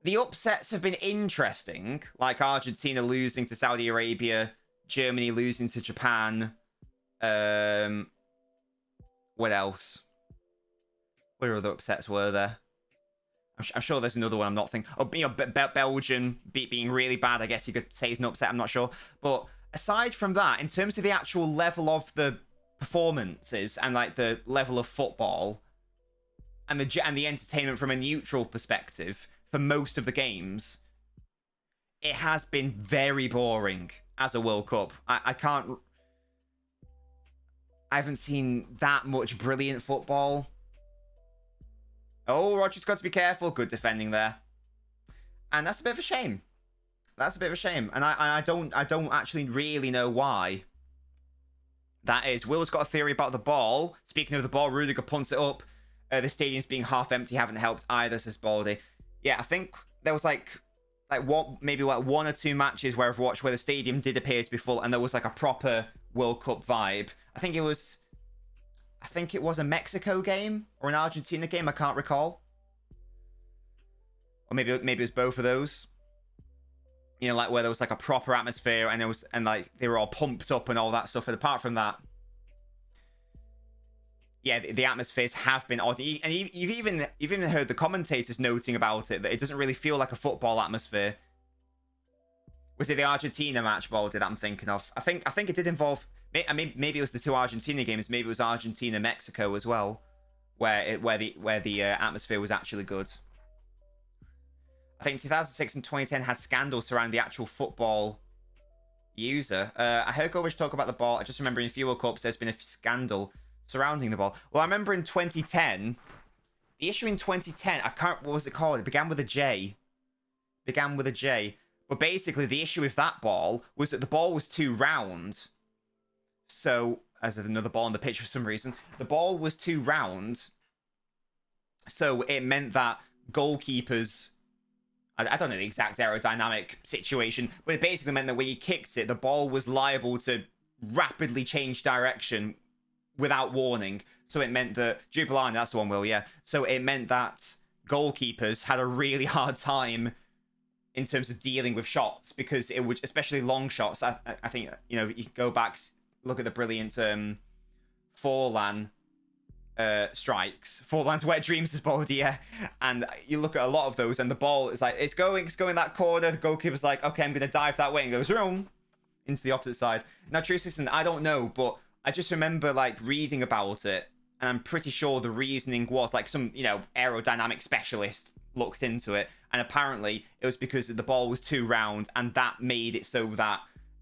The upsets have been interesting. Like Argentina losing to Saudi Arabia. Germany losing to Japan. What else? What other upsets were there? I'm sure there's another one I'm not thinking. Oh, Belgium being really bad, I guess you could say is an upset. I'm not sure. But aside from that, in terms of the actual level of the performances and like the level of football and the entertainment from a neutral perspective for most of the games, it has been very boring as a World Cup. I haven't seen that much brilliant football. Oh, Roger's got to be careful. Good defending there. And that's a bit of a shame. That's a bit of a shame. And I don't actually really know why that is. Will's got a theory about the ball. Speaking of the ball, Rudiger punts it up. The stadium's being half empty. Haven't helped either, says Baldy. Yeah, I think there was maybe 1 or 2 matches where I've watched where the stadium did appear to be full and there was like a proper World Cup vibe. I think it was a Mexico game or an Argentina game. I can't recall. Or maybe it was both of those. You know, like where there was like a proper atmosphere and like they were all pumped up and all that stuff. And apart from that, yeah, the atmospheres have been odd. And you've even heard the commentators noting about it, that it doesn't really feel like a football atmosphere. Was it the Argentina match, Baldy, that I'm thinking of? I think it did involve. I mean, maybe it was the 2 Argentina games. Maybe it was Argentina, Mexico as well, where the atmosphere was actually good. I think 2006 and 2010 had scandals surrounding the actual football user. I heard Govish talk about the ball. I just remember in a few World Cups there's been a scandal surrounding the ball. Well, I remember in 2010, the issue in 2010, I can't, what was it called? It began with a J. But basically, the issue with that ball was that the ball was too round. So, as there's another ball on the pitch for some reason, the ball was too round. So, it meant that goalkeepers, I don't know the exact aerodynamic situation, but it basically meant that when you kicked it, the ball was liable to rapidly change direction without warning. So, it meant that, Jubilani, that's the one, Will, yeah. So, it meant that goalkeepers had a really hard time in terms of dealing with shots, because it would, especially long shots. I think, you know, you can go back, look at the brilliant Forlan strikes. Forlan's Wet Dreams is balled, yeah. And you look at a lot of those, and the ball is like, it's going that corner. The goalkeeper's like, okay, I'm going to dive that way, and goes wrong into the opposite side. Now, true citizen, I don't know, but I just remember like reading about it, and I'm pretty sure the reasoning was like some, you know, aerodynamic specialist looked into it, and apparently it was because the ball was too round, and that made it so that,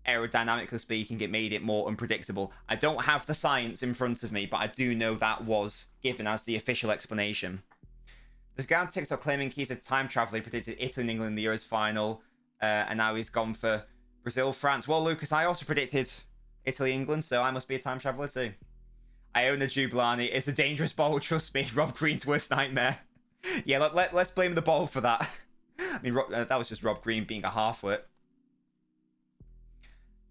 aerodynamically speaking, it made it more unpredictable. I don't have the science in front of me, but I do know that was given as the official explanation. There's a guy on TikTok claiming he's a time traveler. He predicted Italy and England in the Euros final, and now he's gone for Brazil, France. Well, Lucas, I also predicted Italy, England, so I must be a time traveler too. I own a Jubilani. It's a dangerous ball, trust me. Rob Green's worst nightmare. Yeah, let's blame the ball for that. I mean, that was just Rob Green being a half-wit.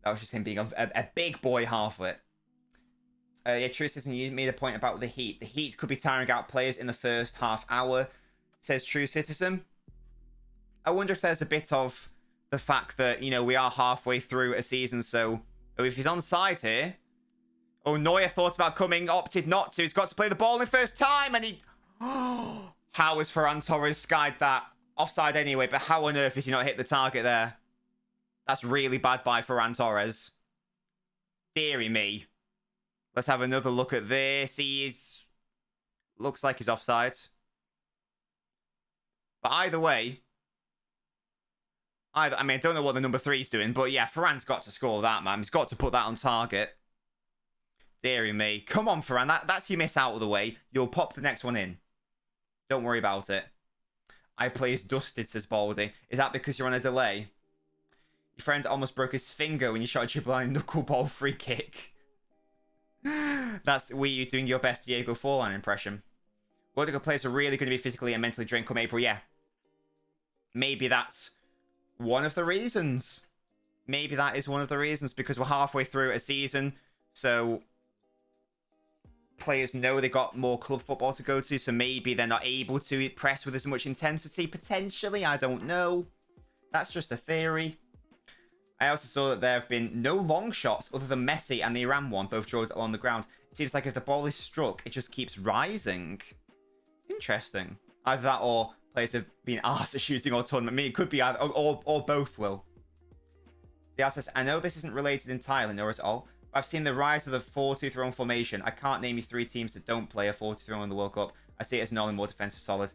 That was just him being a big boy half-wit. Yeah, True Citizen, you made a point about the heat. The heat could be tiring out players in the first half hour, says True Citizen. I wonder if there's a bit of the fact that, you know, we are halfway through a season, so if he's on side here... Oh, Neuer thought about coming, opted not to. He's got to play the ball in the first time, and he... How has Ferran Torres skied that? Offside anyway, but how on earth has he not hit the target there? That's really bad by Ferran Torres. Deary me. Let's have another look at this. Looks like he's offside. But either way... I mean, I don't know what the number 3's doing, but yeah, Ferran's got to score that, man. He's got to put that on target. Deary me. Come on, Ferran. That's your miss out of the way. You'll pop the next one in. Don't worry about it. I play as dusted, says Baldy. Is that because you're on a delay? Your friend almost broke his finger when you shot a Jubilani knuckleball free kick. That's you doing your best Diego Forlan impression. World Cup players are really going to be physically and mentally drained come April. Yeah. Maybe that's one of the reasons. Maybe that is one of the reasons, because we're halfway through a season. So... players know they got more club football to go to, so maybe they're not able to press with as much intensity. Potentially, I don't know. That's just a theory. I also saw that there have been no long shots other than Messi and the Iran one, both draws on the ground. It seems like if the ball is struck, it just keeps rising. Interesting. Either that or players have been asked at shooting or tournament. I mean, it could be either, or both, Will. The says, I know this isn't related entirely, nor at all. I've seen the rise of the 4-2-3-1 formation. I can't name you 3 teams that don't play a 4-2-3-1 in the World Cup. I see it as an only more defensive solid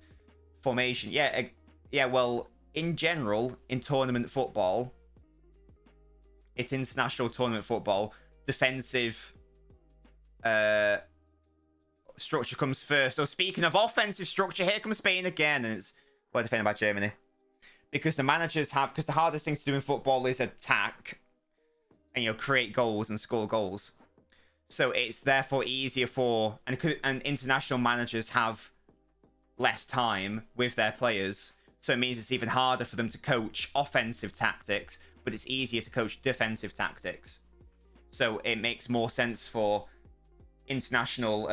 formation. Yeah, well, in general, in tournament football, it's international tournament football, defensive structure comes first. So speaking of offensive structure, here comes Spain again, and it's well defended by Germany. Because the managers have, because the hardest thing to do in football is attack, and, you know, create goals and score goals. So it's therefore easier for, and international managers have less time with their players. So it means it's even harder for them to coach offensive tactics, but it's easier to coach defensive tactics. So it makes more sense for international,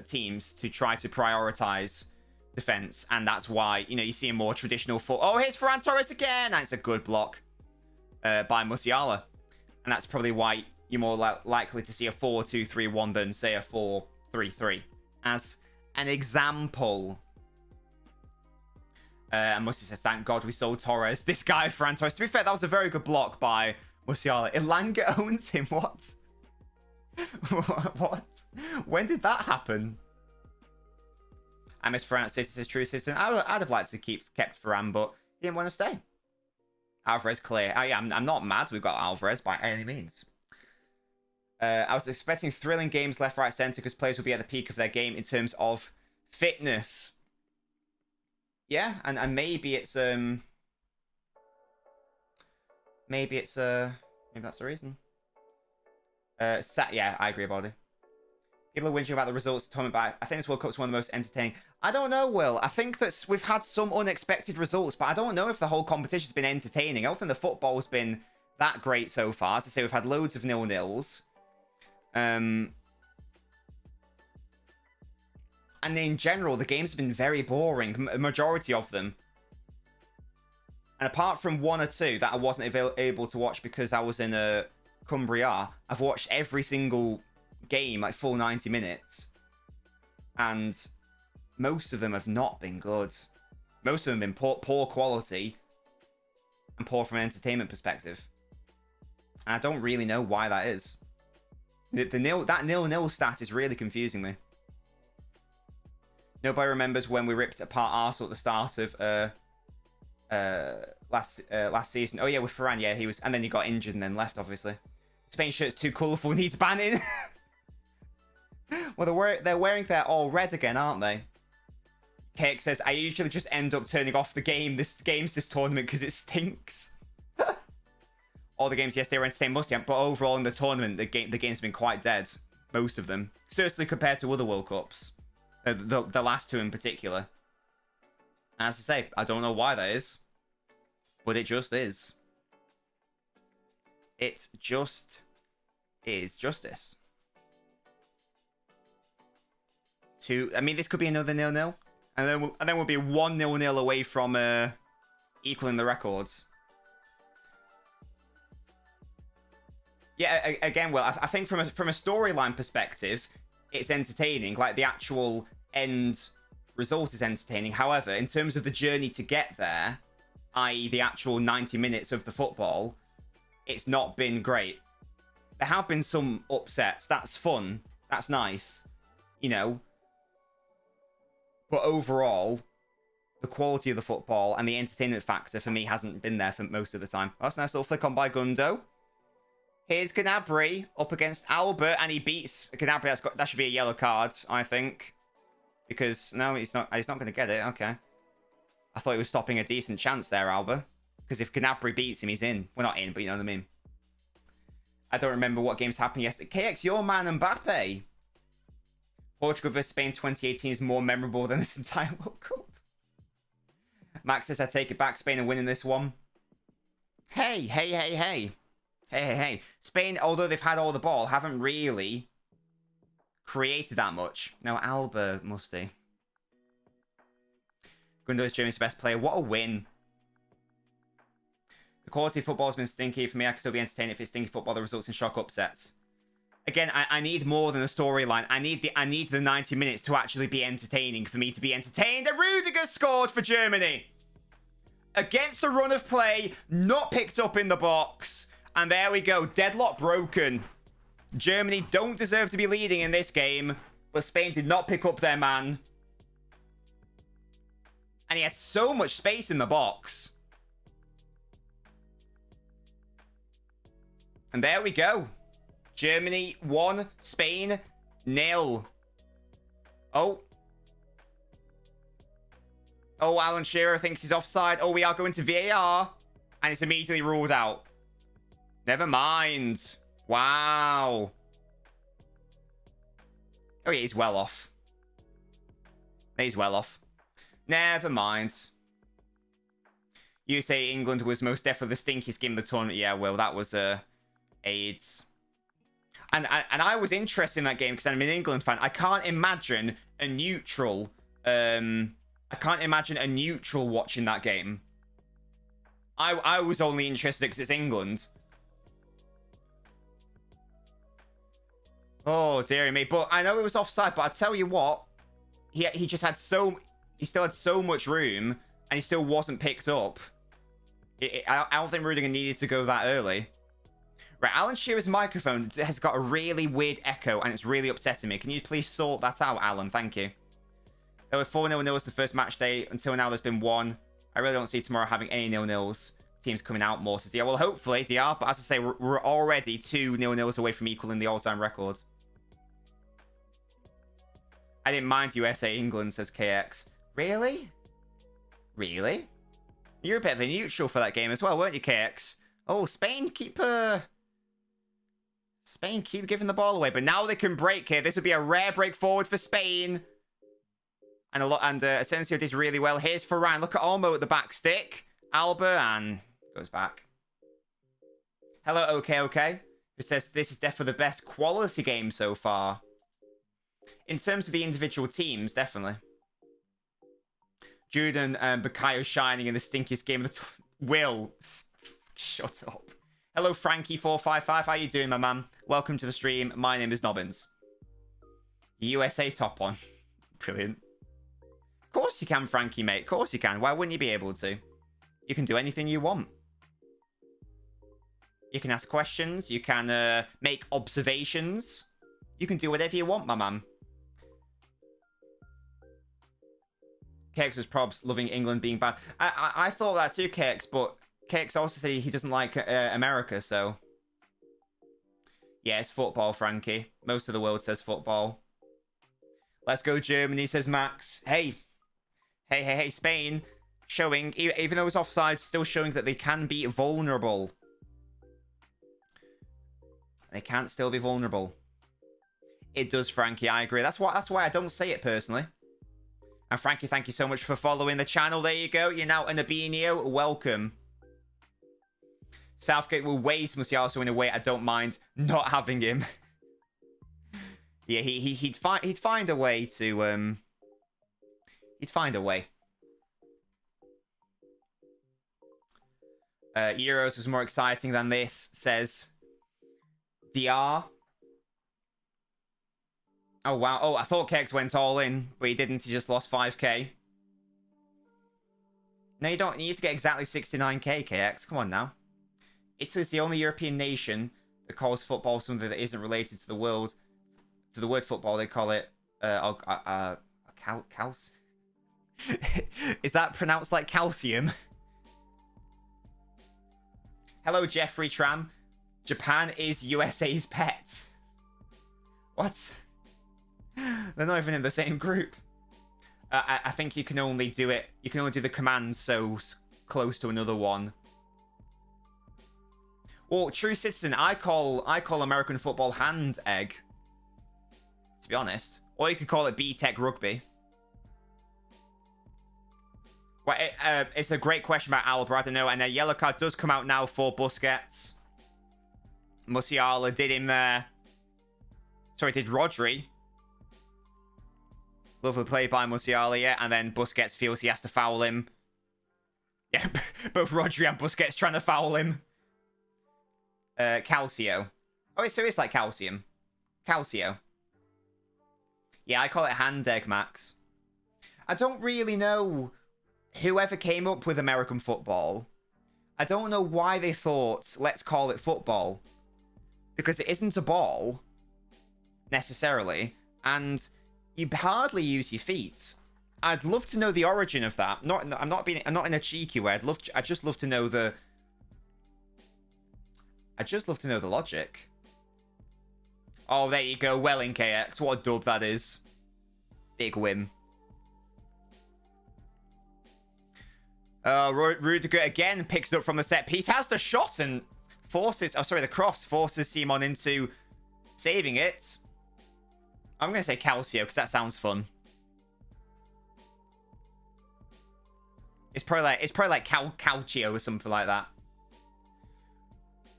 teams to try to prioritize defense, and that's why, you know, you see a more traditional oh, here's Ferran Torres again, and it's a good block by Musiala, and that's probably why you're more likely to see a 4-2-3-1 than say a 4-3-3 as an example. And Musi says, thank God we sold Torres. This guy, Ferran Torres. To be fair, that was a very good block by Musiala. Ilanga owns him. What? What? When did that happen? I miss Ferran at City as true citizen. I'd have liked to kept Ferran, but he didn't want to stay. Alvarez clear. I'm not mad we've got Alvarez by any means. I was expecting thrilling games left, right, centre because players will be at the peak of their game in terms of fitness. Yeah, and maybe it's maybe that's the reason. Yeah, I agree about it. People are whinging about the results of the tournament, but I think this World Cup's one of the most entertaining. I don't know, Will. I think that we've had some unexpected results, but I don't know if the whole competition's been entertaining. I don't think the football's been that great so far. As I say, we've had loads of 0-0s. And in general, the games have been very boring, a majority of them. And apart from 1 or 2 that I wasn't able to watch because I was in a Cumbria, I've watched every single game, like full 90 minutes. And most of them have not been good. Most of them have been poor quality and poor from an entertainment perspective. And I don't really know why that is. That 0-0 stat is really confusing me. Nobody remembers when we ripped apart Arsenal at the start of last season. Oh yeah, with Ferran, yeah, he was, and then he got injured and then left, obviously. Spain shirt's too colourful, needs banning. Well, they're wearing their all red again, aren't they? Cake says, I usually just end up turning off the game. This tournament because it stinks. All the games yesterday were entertaining, mostly, but overall in the tournament, the game's been quite dead. Most of them, certainly compared to other World Cups, the last 2 in particular. And as I say, I don't know why that is, but it just is. It just is justice. I mean, this could be another 0-0, and then we'll be 1-0 away from equaling the records. Yeah, again, well, I think from a storyline perspective, it's entertaining. Like, the actual end result is entertaining. However, in terms of the journey to get there, i.e. the actual 90 minutes of the football, it's not been great. There have been some upsets. That's fun. That's nice. You know. But overall, the quality of the football and the entertainment factor for me hasn't been there for most of the time. Oh, that's a nice little flick on by Gundo. Here's Gnabry up against Albert, and he beats Gnabry. That should be a yellow card, I think. Because, no, he's not going to get it. Okay. I thought he was stopping a decent chance there, Albert. Because if Gnabry beats him, he's in. We're not in, but you know what I mean. I don't remember what games happened yesterday. KX, your man Mbappe. Portugal vs Spain 2018 is more memorable than this entire World Cup. Max says, I take it back. Spain are winning this one. Hey. Spain, although they've had all the ball, haven't really created that much. No, Alba, musty. Gundo is Germany's best player. What a win. The quality of football has been stinky. For me, I can still be entertained if it's stinky football that results in shock upsets. Again, I need more than a storyline. I need the 90 minutes to actually be entertaining for me to be entertained. And Rudiger scored for Germany. Against the run of play, not picked up in the box. And there we go. Deadlock broken. Germany don't deserve to be leading in this game. But Spain did not pick up their man. And he had so much space in the box. And there we go. Germany 1, Spain 0. Oh, Alan Shearer thinks he's offside. Oh, we are going to VAR. And it's immediately ruled out. Never mind. Wow. Oh, yeah, he's well off. He's well off. Never mind. You say England was most definitely the stinkiest game of the tournament. Yeah, well, that was AIDS. And I was interested in that game because I'm an England fan. I can't imagine a neutral. I can't imagine a neutral watching that game. I was only interested because it's England. Oh, dearie me. But I know it was offside, but I tell you what, he just had he still had so much room, and he still wasn't picked up. I don't think Rudiger needed to go that early. Right, Alan Shearer's microphone has got a really weird echo, and it's really upsetting me. Can you please sort that out, Alan? Thank you. There were 4 0-0s the first match day. Until now, there's been 1. I really don't see tomorrow having any 0-0s. Teams coming out more. Says, yeah, well, hopefully they are. But as I say, we're already 2 0-0s away from equaling the all-time record. I didn't mind USA England, says KX. Really? Really? You're a bit of a neutral for that game as well, weren't you, KX? Oh, Spain keep giving the ball away, but now they can break here. This would be a rare break forward for Spain. And Asensio did really well. Here's Varane. Look at Olmo at the back stick. Alba and goes back. Hello, okay. Who says this is definitely the best quality game so far. In terms of the individual teams, definitely. Juden and Bakayo shining in the stinkiest game of the... Will. Shut up. Hello, Frankie455. How you doing, my man? Welcome to the stream. My name is Nobbins. USA top on. Brilliant. Of course you can, Frankie, mate. Of course you can. Why wouldn't you be able to? You can do anything you want. You can ask questions. You can make observations. You can do whatever you want, my man. KX was probs loving England being bad. I thought that too, KX, but KX also said he doesn't like America, so... Yeah, it's football, Frankie. Most of the world says football. Let's go Germany, says Max. Hey, Spain. Showing, even though it's offside, still showing that they can be vulnerable. They can't still be vulnerable. It does, Frankie, I agree. That's why I don't say it personally. And Frankie, thank you so much for following the channel. There you go. You're now an Albinio. Welcome. Southgate will waste Musiala, so in a way, I don't mind not having him. Yeah, he'd find a way to he'd find a way. Euros was more exciting than this, says DR. Oh, wow. Oh, I thought Kegs went all in, but he didn't. He just lost 5k. No, you don't need to get exactly 69k, KX. Come on now. Italy's the only European nation that calls football something that isn't related to the world. To the word football, they call it... Is that pronounced like calcium? Hello, Jeffrey Tram. Japan is USA's pet. What? They're not even in the same group. I think you can only do it. You can only do the commands so close to another one. Well, True Citizen, I call American football hand egg. To be honest, or you could call it B-Tech rugby. Well, it's a great question about Alba. I don't know, and a yellow card does come out now for Busquets. Musiala did him there. Sorry, did Rodri. Lovely play by Musiala, yeah, and then Busquets feels he has to foul him. Yeah, both Rodri and Busquets trying to foul him. Calcio. Oh, so it's like calcium. Calcio. Yeah, I call it hand egg, Max. I don't really know whoever came up with American football. I don't know why they thought, let's call it football. Because it isn't a ball, necessarily, and you hardly use your feet. I'd love to know the origin of that. I'm not in a cheeky way. I'd just love to know the logic. Oh, there you go. Well in KX. What a dub that is. Big win. Rudiger again picks it up from the set piece. Has the shot and forces... Oh, sorry, the cross forces Simon into saving it. I'm going to say Calcio because that sounds fun. It's probably like Calcio or something like that.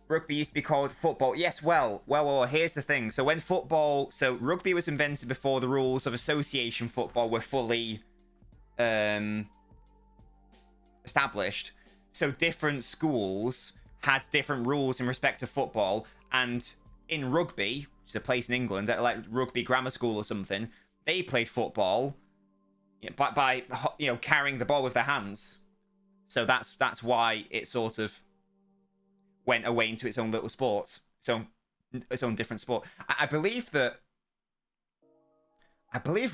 Rugby used to be called football. Yes, well, here's the thing. So when football... So rugby was invented before the rules of association football were fully established. So different schools had different rules in respect to football. And in rugby, which is a place in England, like Rugby Grammar School or something, they played football by carrying the ball with their hands. So that's why it sort of went away into its own little sport, its own different sport. I believe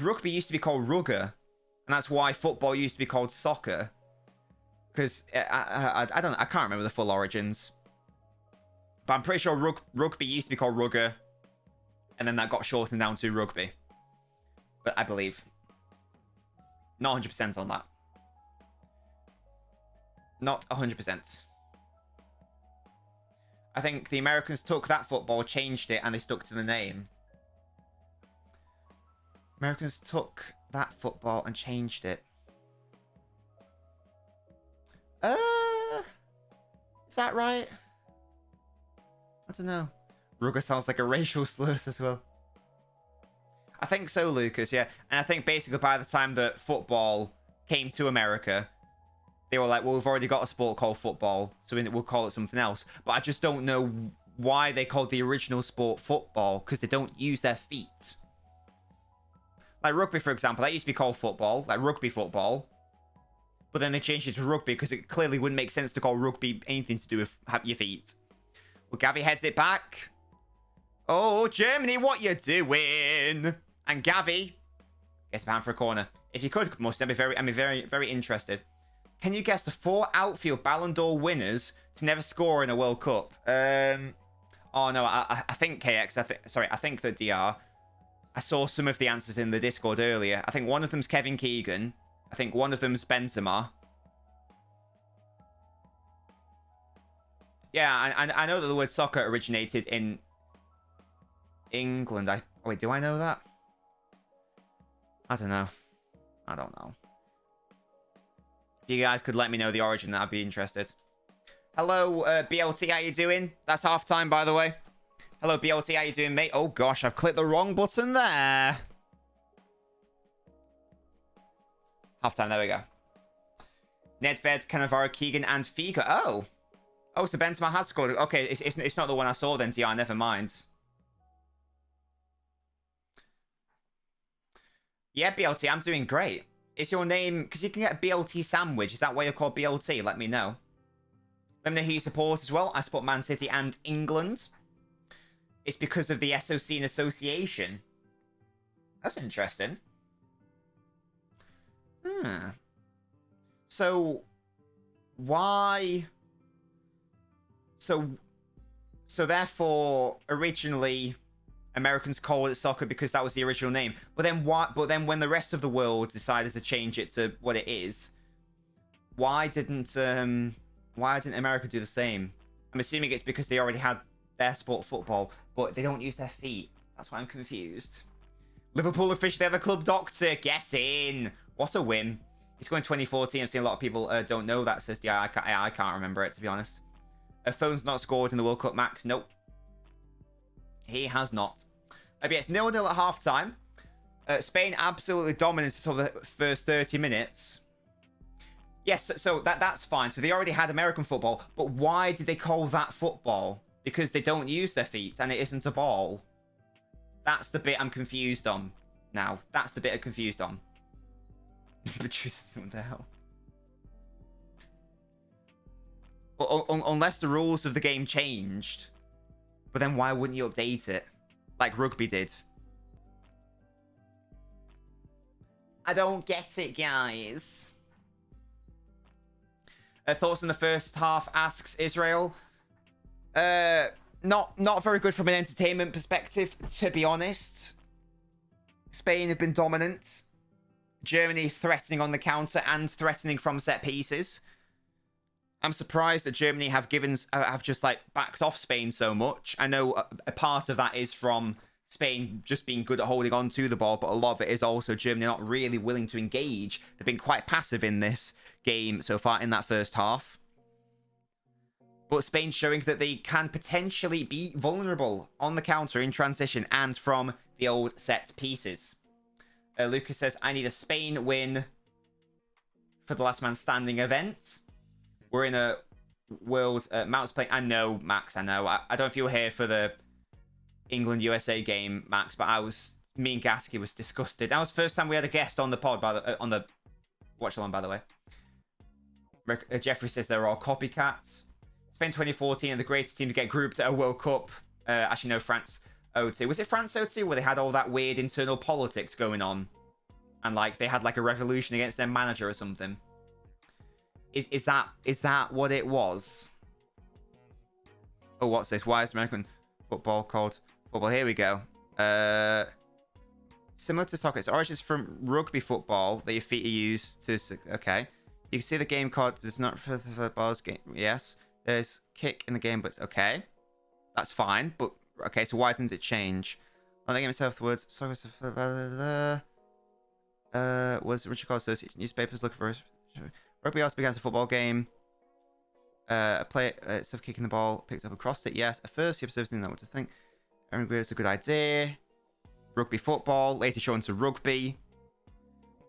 rugby used to be called rugger And that's why football used to be called soccer. Because I don't know, I can't remember the full origins. But I'm pretty sure rugby used to be called rugger. And then that got shortened down to rugby. But I believe. Not 100% on that. Not 100%. I think the Americans took that football, changed it, and they stuck to the name. Americans took that football and changed it. Is that right? I don't know. Rugger sounds like a racial slur as well. I think so, Lucas, yeah. And I think basically by the time that football came to America, they were like, well, we've already got a sport called football, so we'll call it something else. But I just don't know why they called the original sport football, because they don't use their feet. Like rugby, for example, that used to be called football, like rugby football. But then they changed it to rugby, because it clearly wouldn't make sense to call rugby anything to do with your feet. Well, Gavi heads it back. Oh, Germany, what you doing? And Gavi gets behind for a corner. If you could, Must, I'd be very interested. Can you guess the 4 outfield Ballon d'Or winners to never score in a World Cup? Oh no, I think KX. I think the DR. I saw some of the answers in the Discord earlier. I think one of them's Kevin Keegan. I think one of them's Benzema. Yeah, I know that the word soccer originated in England. Wait, do I know that? I don't know. If you guys could let me know the origin, I'd be interested. Hello, BLT, how you doing? That's halftime, by the way. Hello, BLT, how you doing, mate? Oh, gosh, I've clicked the wrong button there. Halftime, there we go. Nedved, Cannavaro, Keegan, and Figo. Oh, so Benzema has scored. Okay, it's not the one I saw then, DR, never mind. Yeah, BLT, I'm doing great. Is your name... Because you can get a BLT sandwich. Is that why you're called BLT? Let me know. Let me know who you support as well. I support Man City and England. It's because of the SOC and association. That's interesting. So... Why... So therefore, originally... Americans call it soccer because that was the original name. But then when the rest of the world decided to change it to what it is, why didn't America do the same? I'm assuming it's because they already had their sport, football, but they don't use their feet. That's why I'm confused. Liverpool officially have a club doctor. Get in. What a win. He's going 2014. I've seen a lot of people don't know that. Says yeah, I can't remember it, to be honest. Phone's not scored in the World Cup, Max. Nope. He has not. But it's 0-0 at half-time. Spain absolutely dominated until the first 30 minutes. Yes, so that's fine. So they already had American football. But why did they call that football? Because they don't use their feet and it isn't a ball. That's the bit I'm confused on now. That's the bit I'm confused on. What the hell? Unless the rules of the game changed. But then why wouldn't you update it? Like rugby did. I don't get it, guys. Thoughts on the first half, asks Israel. Not very good from an entertainment perspective, to be honest. Spain have been dominant. Germany threatening on the counter and threatening from set pieces. I'm surprised that Germany have just like backed off Spain so much. I know a part of that is from Spain just being good at holding on to the ball, but a lot of it is also Germany not really willing to engage. They've been quite passive in this game so far in that first half. But Spain showing that they can potentially be vulnerable on the counter in transition and from the old set pieces. Lucas says, I need a Spain win for the last man standing event. We're in a world Mounts playing. I know, Max. I know. I don't know if you were here for the England-USA game, Max, but me and Gasky was disgusted. That was the first time we had a guest on the pod, on the Watchalong, by the way. Jeffrey says they're all copycats. Spain 2014 are the greatest team to get grouped at a World Cup. Actually, no, France 02. Was it France 02 where they had all that weird internal politics going on? and like they had like a revolution against their manager or something. Is that what it was? Oh, what's this? Why is American football called football? Here we go. Similar to soccer, its origins from rugby football that your feet are used to. Okay, you can see the game card does not for the football's game. Yes, there's kick in the game, but okay, that's fine. But okay, so why didn't it change? On the game itself, the words soccer was Richard Call Association newspapers looking for rugby also began as a football game. A player instead of kicking the ball picked up and crossed it. Yes, at first the observers didn't know what to think. Aaron Greer was a good idea. Rugby football, later shown to rugby.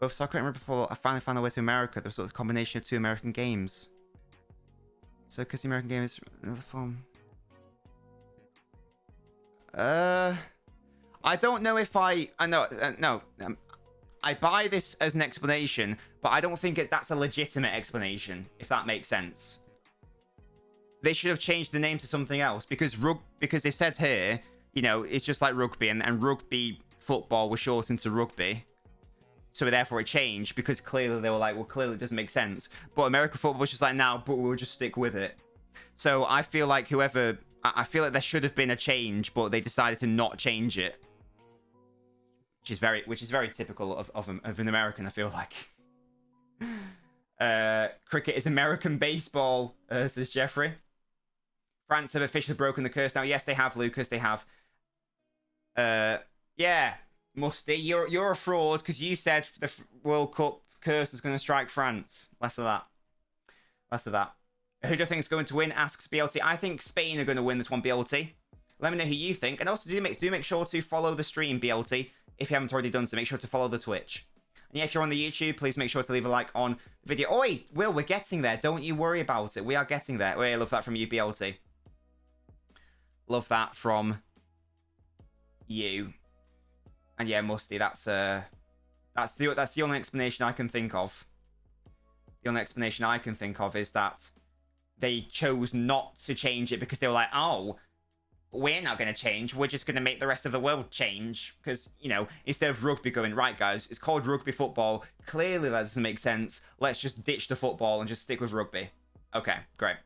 Both soccer and rugby football I finally found their way to America. There was sort of a combination of two American games. So, because the American game is another form. I don't know if I know. No. I buy this as an explanation, but I don't think that's a legitimate explanation, if that makes sense. They should have changed the name to something else, because they said here, you know, it's just like rugby, and rugby football was shortened to rugby. So therefore it changed, because clearly they were like, well, clearly it doesn't make sense. But American football was just like, no, but we'll just stick with it. So I feel like I feel like there should have been a change, but they decided to not change it. Which is very typical of an American, I feel like. Cricket is American baseball, says Jeffrey. France have officially broken the curse now. Yes, they have, Lucas. They have. Yeah, Musty, you're a fraud because you said the World Cup curse is going to strike France. Less of that. Less of that. Who do you think is going to win? Asks BLT. I think Spain are going to win this one, BLT. Let me know who you think, and also do make sure to follow the stream, BLT. If you haven't already done so, make sure to follow the Twitch. And yeah, if you're on the YouTube, please make sure to leave a like on the video. Oi, Will, we're getting there. Don't you worry about it. We are getting there. I love that from you, BLT. Love that from you. And yeah, Musty, that's the only explanation I can think of. The only explanation I can think of is that they chose not to change it because they were like, oh, we're not going to change. We're just going to make the rest of the world change. Because, you know, instead of rugby going, right, guys, it's called rugby football. Clearly that doesn't make sense. Let's just ditch the football and just stick with rugby. Okay, great.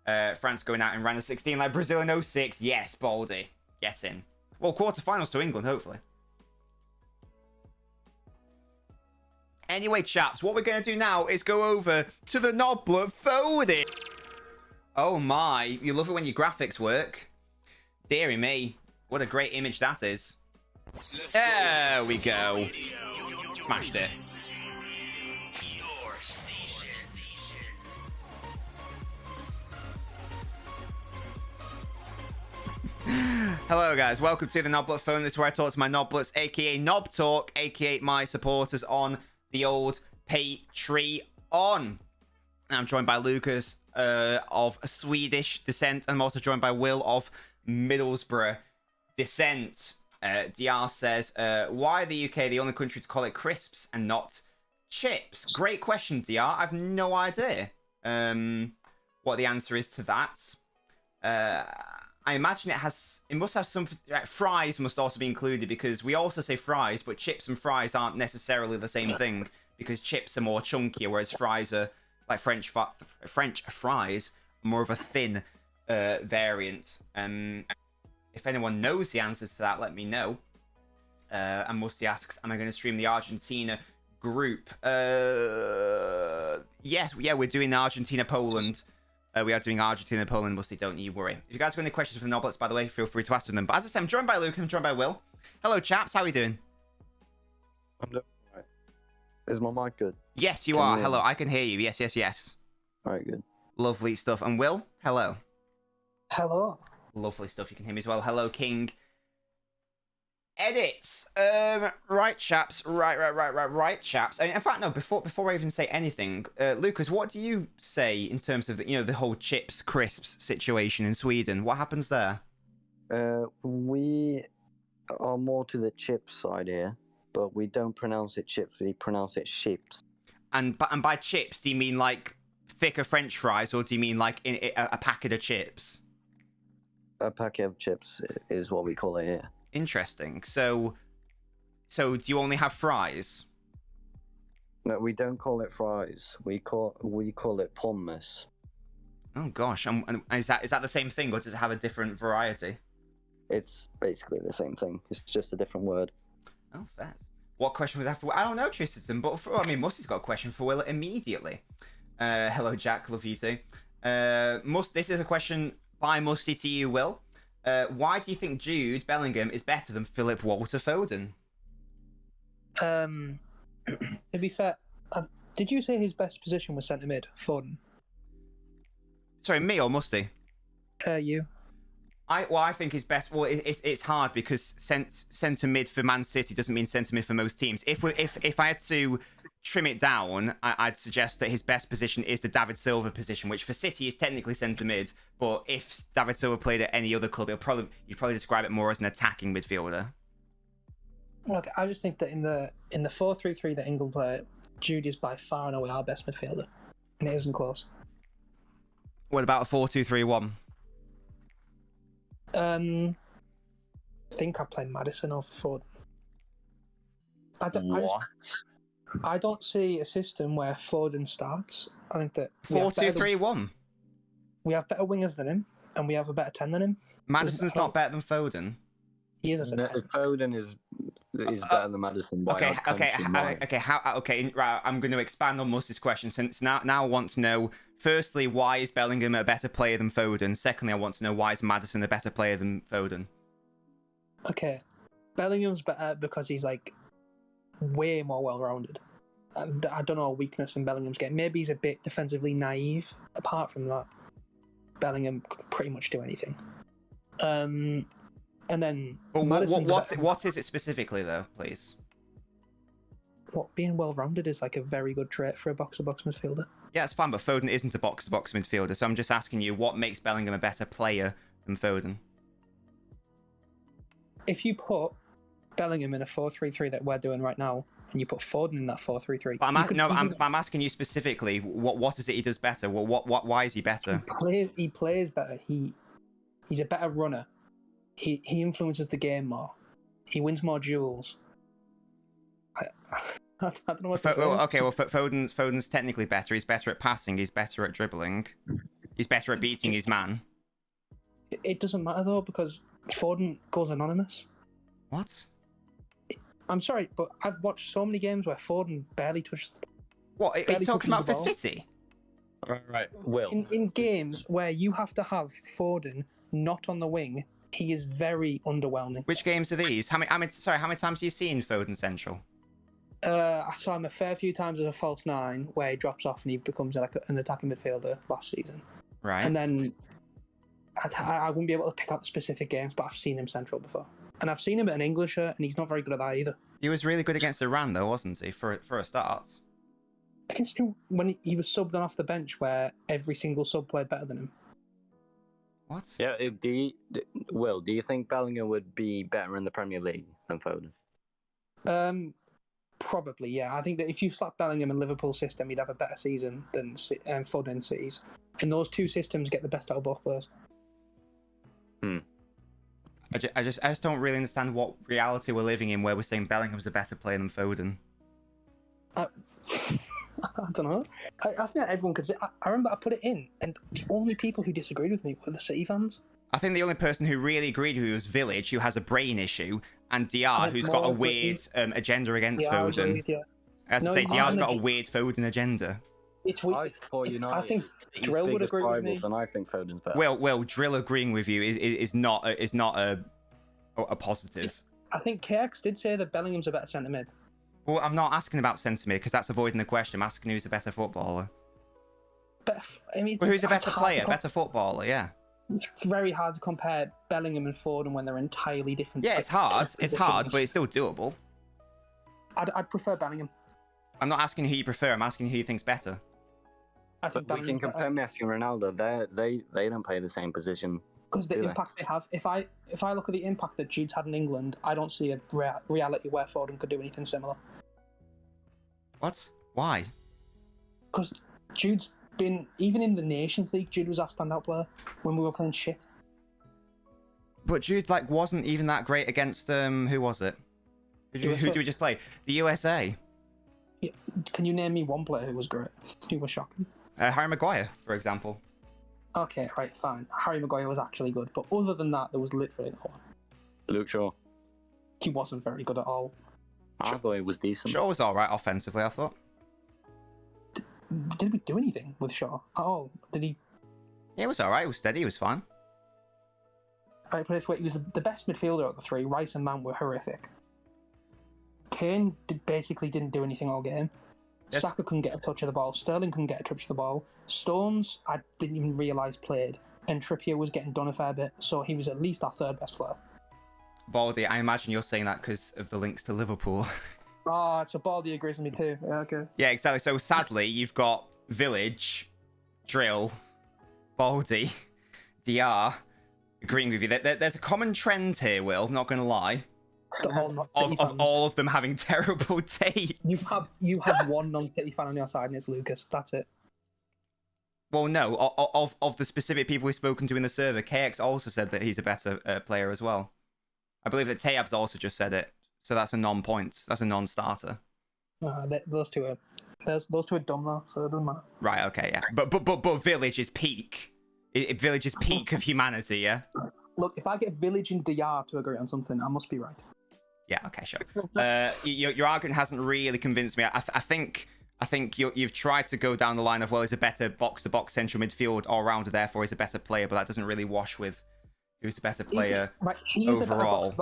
France going out in round of 16 like Brazil in 06. Yes, Baldy. Get in. Well, quarterfinals to England, hopefully. Anyway, chaps, what we're going to do now is go over to the Nobbler phone. Oh my, you love it when your graphics work. Deary me, what a great image that is. There we go. Smashed it. Hello guys, welcome to the Nobbler phone. This is where I talk to my Nobblers, aka Nob Talk, aka my supporters on the old Patreon. I'm joined by Lucas of Swedish descent, and I'm also joined by Will of Middlesbrough descent. DR says, why are the UK the only country to call it crisps and not chips? Great question, DR. I've no idea what the answer is to that. I imagine it must have some, fries must also be included, because we also say fries, but chips and fries aren't necessarily the same thing, because chips are more chunkier, whereas fries are, like French fries, more of a thin variant. If anyone knows the answers to that, let me know. And Musty asks, am I going to stream the Argentina group? Yes, yeah, we're doing Argentina-Poland. We are doing Argentina-Poland, Musty, don't you worry. If you guys have any questions for the Nobblets, by the way, feel free to ask them. But as I said, I'm joined by Luke and I'm joined by Will. Hello, chaps. How are we doing? I'm doing all right. Is my mic good? Yes, you are. Hello, I can hear you. Yes, yes, yes. All right, good. Lovely stuff. And Will, hello. Hello. Lovely stuff. You can hear me as well. Hello, King. Edits. Right, chaps. Right, chaps. In fact, no. Before I even say anything, Lucas, what do you say in terms of the whole chips crisps situation in Sweden? What happens there? We are more to the chip side here, but we don't pronounce it chips. We pronounce it chips. And by chips, do you mean like thicker French fries, or do you mean like a packet of chips? A packet of chips is what we call it here. Interesting. So So do you only have fries? No, we don't call it fries. We call it pommes. Oh gosh, and is that the same thing, or does it have a different variety? It's basically the same thing. It's just a different word. Oh, fair. What question was after? I don't know, Tristan, but Musty's got a question for Will immediately. Hello, Jack. Love you too. This is a question by Musty to you, Will. Why do you think Jude Bellingham is better than Philip Walter Foden? To be fair, did you say his best position was centre mid, Foden? Sorry, me or Musty? You. I think his best. Well, it's hard because centre mid for Man City doesn't mean centre mid for most teams. If I had to trim it down, I'd suggest that his best position is the David Silva position, which for City is technically centre mid. But if David Silva played at any other club, you'd probably describe it more as an attacking midfielder. Look, I just think that in the 4-3-3 that England play, Jude is by far and away our best midfielder, and it isn't close. What about a 4-2-3-1? I think I play Maddison over Foden. I don't see a system where Foden starts. I think that 4-2-3-1. We have better wingers than him, and we have a better 10 than him. Madison's not better than Foden. He is a 10. Foden is better than Madison by Right, I'm going to expand on Musty's question. Since now I want to know, firstly, why is Bellingham a better player than Foden? Secondly, I want to know, why is Maddison a better player than Foden? Okay, Bellingham's better because he's like way more well-rounded. And I don't know a weakness in Bellingham's game. Maybe he's a bit defensively naive. Apart from that, Bellingham can pretty much do anything. And then, what is it specifically, though, please? What, being well-rounded is like a very good trait for a box-to-box midfielder. Yeah, it's fine, but Foden isn't a box-to-box midfielder, so I'm just asking you, what makes Bellingham a better player than Foden? If you put Bellingham in a 4-3-3 that we're doing right now, and you put Foden in that 4-3-3... I'm asking you specifically, what is it he does better? Why is he better? He plays better. He's a better runner. He influences the game more. He wins more duels. I don't know what to say. Okay, well, Foden's technically better. He's better at passing. He's better at dribbling. He's better at beating his man. It doesn't matter, though, because Foden goes anonymous. What? I'm sorry, but I've watched so many games where Foden barely touches the ball. What, are you talking about for City? Right, Will. In games where you have to have Foden not on the wing, he is very underwhelming. Which games are these? How many times have you seen Foden central? I saw him a fair few times as a false 9, where he drops off and he becomes like an attacking midfielder last season. Right. And then I wouldn't be able to pick out the specific games, but I've seen him central before. And I've seen him at an England shirt, and he's not very good at that either. He was really good against Iran, though, wasn't he, for a start? Against him, when he was subbed on off the bench, where every single sub played better than him. What? Yeah, do you think Bellingham would be better in the Premier League than Foden? Probably, yeah. I think that if you slap Bellingham in Liverpool's system, he'd have a better season than Foden in City's. And those two systems get the best out of both players. I just don't really understand what reality we're living in where we're saying Bellingham's a better player than Foden. I don't know. I think that everyone could say... I remember I put it in, and the only people who disagreed with me were the City fans. I think the only person who really agreed with me was Village, who has a brain issue, and DR, who's got a weird agenda against Foden. As I say, DR's got a weird Foden agenda. It's weird. I think Drill would agree with me. And I think Foden's better. Well, Drill agreeing with you is not a positive. I think KX did say that Bellingham's a better centre mid. Well, I'm not asking about centre mid because that's avoiding the question. I'm asking who's a better footballer. But who's a better player, better footballer? Yeah. It's very hard to compare Bellingham and Foden when they're entirely different. Yeah, it's hard. It's hard, but it's still doable. I'd prefer Bellingham. I'm not asking who you prefer. I'm asking who you think's better. I think we can compare Messi and Ronaldo. They don't play the same position. Because the impact they have. If I look at the impact that Jude's had in England, I don't see a reality where Foden could do anything similar. What? Why? Because Jude's been, even in the Nations League, Jude was our standout player when we were playing shit. But Jude wasn't even that great against who was it? Who do we just play? The USA. Yeah. Can you name me one player who was great? Who was shocking? Harry Maguire, for example. Okay, right, fine. Harry Maguire was actually good, but other than that, there was literally no one. Luke Shaw. He wasn't very good at all. I thought he was decent. Shaw was all right offensively, I thought. Did we do anything with Shaw? Oh, did he? Yeah, it was all right. It was steady. It was fine. Right, put it this way, he was the best midfielder of the three. Rice and Mount were horrific. Kane basically didn't do anything all game. Yes. Saka couldn't get a touch of the ball. Sterling couldn't get a touch of the ball. Stones, I didn't even realise played. And Trippier was getting done a fair bit, so he was at least our third best player. Baldy, I imagine you're saying that because of the links to Liverpool. Oh, so Baldy agrees with me too. Yeah, okay. Yeah, exactly. So sadly, you've got Village, Drill, Baldy, DR agreeing with you. There's a common trend here, Will, not going to lie. Of all of them having terrible takes. You have one non-City fan on your side, and it's Lucas. That's it. Well, no. Of the specific people we've spoken to in the server, KX also said that he's a better player as well. I believe that Tayab's also just said it. So that's a non-point. That's a non-starter. Those two are dumb though, so it doesn't matter. Right. Okay. Yeah. But Village is peak. Village is peak of humanity. Yeah. Look, if I get Village and DR to agree on something, I must be right. Yeah. Okay. Sure. Your argument hasn't really convinced me. I think you've tried to go down the line of, well, he's a better box-to-box central midfield all-rounder, therefore he's a better player, but that doesn't really wash with who's a better player overall.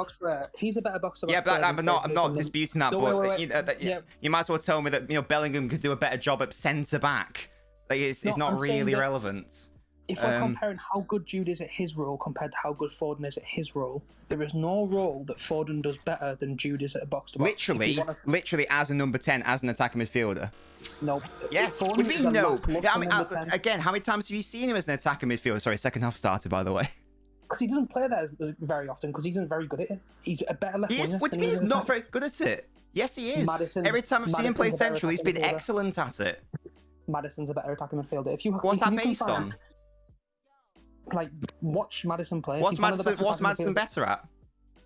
He's a better box-to-box yeah, player. But I'm not disputing that. You might as well tell me that Bellingham could do a better job at centre-back. Like, it's not really relevant. If we're comparing how good Jude is at his role compared to how good Foden is at his role, there is no role that Foden does better than Jude is at a box-to-box. Literally as a number 10, as an attacking midfielder. Nope. Yes, what do you mean nope? Again, how many times have you seen him as an attacking midfielder? Sorry, second half started, by the way. Because he doesn't play that very often, because he's not very good at it. He's a better left winger. What do you mean he's not very good at it? Yes, he is. Every time I've seen him play central, he's been excellent at it. Madison's a better attacking midfielder. What's that based on? Like, watch Maddison play. What's Maddison better at?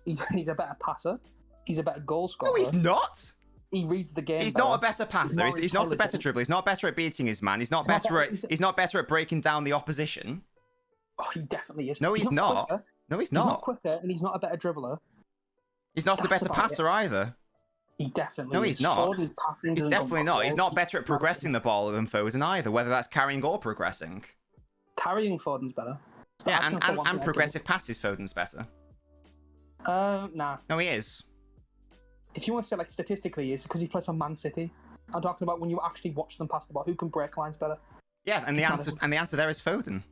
He's a better passer. He's a better goal scorer. No, he's not. He reads the game. He's not a better passer. He's not a better dribbler. He's not better at beating his man. He's not better at breaking down the opposition. Oh, he definitely is. No, he's not. No, he's not. He's not quicker, and he's not a better dribbler. He's not the better passer either. He definitely. No, he's not. He's definitely not. He's not better at progressing the ball than Foden either, whether that's carrying or progressing. Carrying Foden's better. Yeah, and progressive passes Foden's better. Nah. No, he is. If you want to say, like, statistically, it's because he plays for Man City. I'm talking about when you actually watch them pass the ball. Who can break lines better? Yeah, and the answer there is Foden.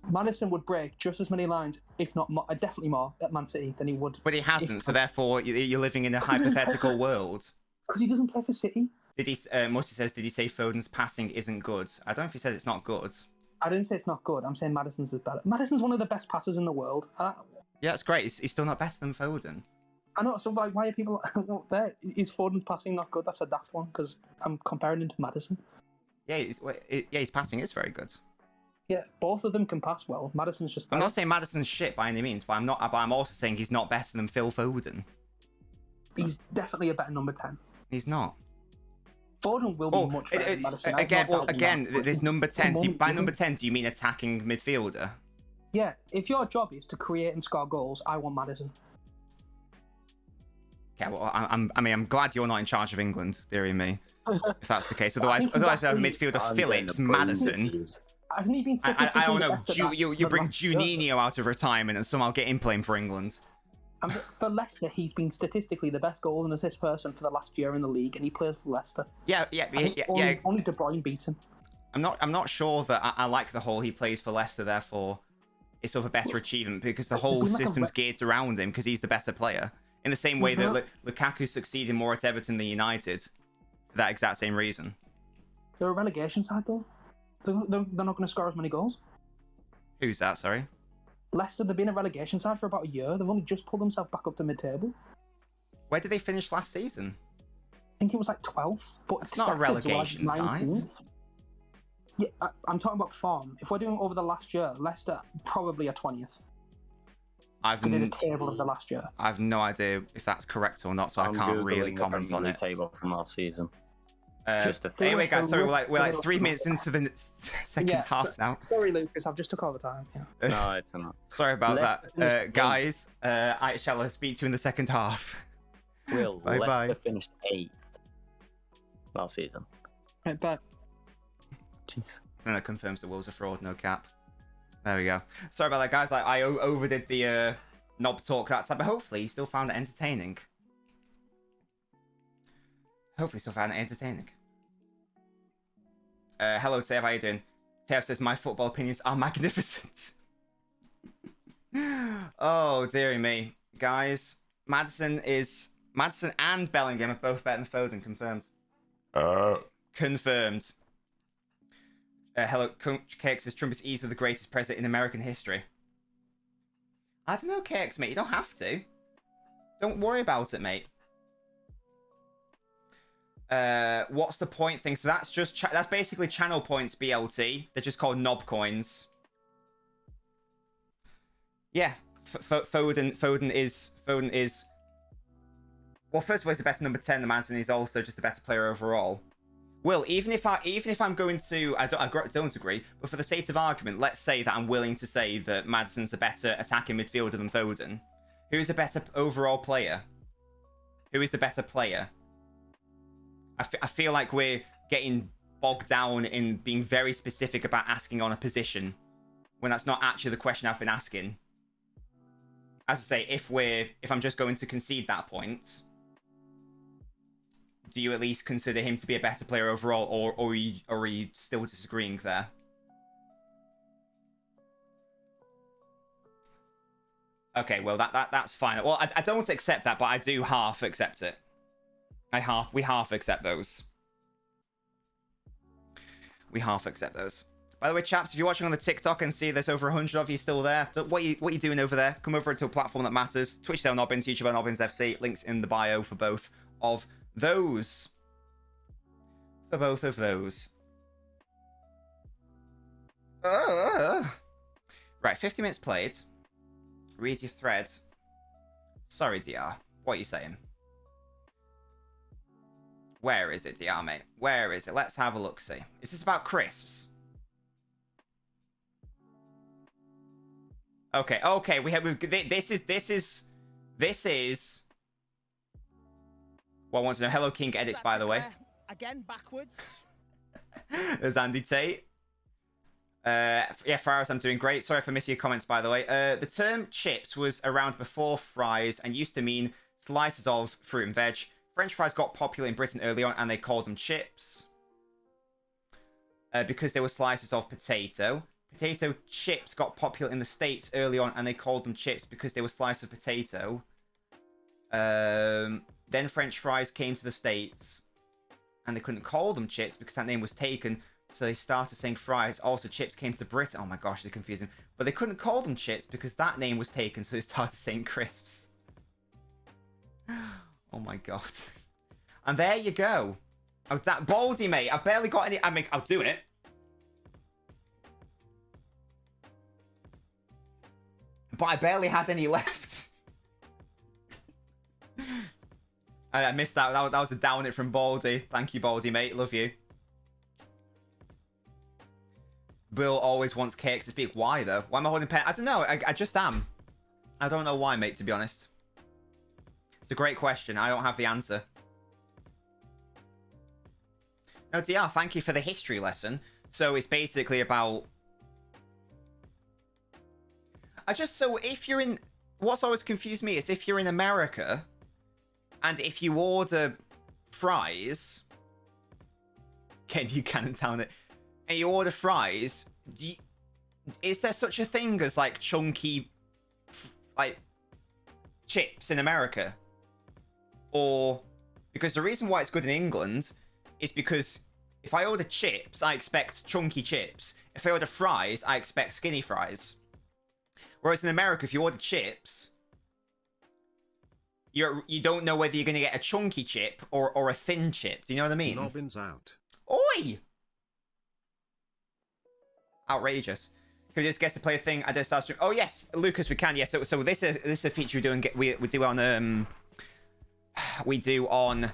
Maddison would break just as many lines, if not more, definitely more, at Man City than he would. But he hasn't, so therefore you're living in a hypothetical world. Because he doesn't play for City. Did he? Musty says, did he say Foden's passing isn't good? I don't know if he said it's not good. I didn't say it's not good. I'm saying Maddison's is better. Maddison's one of the best passers in the world. Yeah, that's great. He's still not better than Foden. I know. So, like, why are people there? Is Foden's passing not good? That's a daft one because I'm comparing him to Maddison. Yeah, his passing is very good. Yeah, both of them can pass well. Maddison's just better. I'm not saying Maddison's shit by any means, but I'm also saying he's not better than Phil Foden. He's definitely a better number 10. He's not. Foden will be much better than Maddison. Again, there's number 10. By number 10, do you mean attacking midfielder? Yeah, if your job is to create and score goals, I want Maddison. Okay, well, I'm glad you're not in charge of England, dearie me, if that's the case. Otherwise we have midfielder Phillips, Maddison. Hasn't he been I don't know. You bring Juninho out of retirement and somehow get him playing for England. For Leicester, he's been statistically the best goal and assist person for the last year in the league, and he plays for Leicester. Yeah. Only De Bruyne beats him. I'm not sure that I like the whole he plays for Leicester. Therefore, it's sort of a better achievement because the whole system's geared around him because he's the better player. In the same way that Lukaku succeeded more at Everton than United, for that exact same reason. They're a relegation side though. They're not going to score as many goals. Who's that? Sorry. Leicester, they've been a relegation side for about a year. They've only just pulled themselves back up to mid-table. Where did they finish last season? I think it was like 12th. But it's not a relegation side. Yeah, I'm talking about form. If we're doing over the last year, Leicester probably are 20th. I did a table of the last year. I've no idea if that's correct or not, so I can't really comment on it. Table from last season. Anyway, guys, sorry, we're like 3 minutes into the second half now. Sorry, Lucas, I've just took all the time. Yeah. No, it's not. Sorry about that, guys. I shall speak to you in the second half. Will bye Leicester finished 8th last season. Right, bye. Jeez. And that confirms the Wolves are fraud, no cap. There we go. Sorry about that, guys. I overdid the knob talk that time, but hopefully you still found it entertaining. Hopefully you still found it entertaining. Hello, Tev. How you doing? Tev says, my football opinions are magnificent. Oh, dearie me. Guys, Maddison and Bellingham are both better than Foden, confirmed. Confirmed. Hello, KX says Trump is easily the greatest president in American history. I don't know, KX, mate. You don't have to. Don't worry about it, mate. What's the point thing? So that's just that's basically channel points, BLT. They're just called knob coins. Yeah, Foden is. Well, first of all, he's the best number 10. The man, and he's also just a better player overall. Will, even if I'm going to, I don't agree, but for the sake of argument, let's say that I'm willing to say that Maddison's a better attacking midfielder than Foden. Who's a better overall player? Who is the better player? I feel like we're getting bogged down in being very specific about asking on a position when that's not actually the question I've been asking. As I say, if I'm just going to concede that point, do you at least consider him to be a better player overall, or are you still disagreeing there? Okay, well that's fine. Well, I don't accept that, but I do half accept it. We half accept those. We half accept those. By the way, chaps, if you're watching on the TikTok and see there's over 100 of you still there, what are you doing over there? Come over to a platform that matters. Twitch LNobbins, YouTube LNobbins FC. Links in the bio for both of those. For both of those. Right, 50 minutes played. Read your thread. Sorry, DR. What are you saying? Where is it, DR, mate? Where is it? Let's have a look-see. Is this about crisps? Okay, this is... Well, I want to know. Hello, King Edits, by the way. Again, backwards. There's Andy Tate. Yeah, Faraz, I'm doing great. Sorry for missing your comments, by the way. The term chips was around before fries and used to mean slices of fruit and veg. French fries got popular in Britain early on and they called them chips. Because they were slices of potato. Potato chips got popular in the States early on and they called them chips because they were slices of potato. Then French fries came to the States and they couldn't call them chips because that name was taken. So they started saying fries. Also, chips came to Britain. Oh my gosh, they're confusing. But they couldn't call them chips because that name was taken. So they started saying crisps. Oh my god. And there you go. Oh, Baldy, mate. I've barely got any... I'm doing it. But I barely had any left. I missed that. That was a down it from Baldy. Thank you, Baldy, mate. Love you. Bill always wants cakes to speak. Why, though? Why am I holding pen? I don't know. I just am. I don't know why, mate, to be honest. It's a great question. I don't have the answer. No, DR, thank you for the history lesson. So it's basically about... So if you're in... What's always confused me is if you're in America and if you order fries... Can you cannon down it? And you order fries, is there such a thing as, like, chunky, like, chips in America? Or... Because the reason why it's good in England is because if I order chips, I expect chunky chips. If I order fries, I expect skinny fries. Whereas in America, if you order chips, you don't know whether you're going to get a chunky chip or a thin chip. Do you know what I mean? LNobbins out. Oi! Outrageous. Can we just guess the player thing? I don't start stream. Oh yes, Lucas, we can. Yes. So this is a feature we do on we do on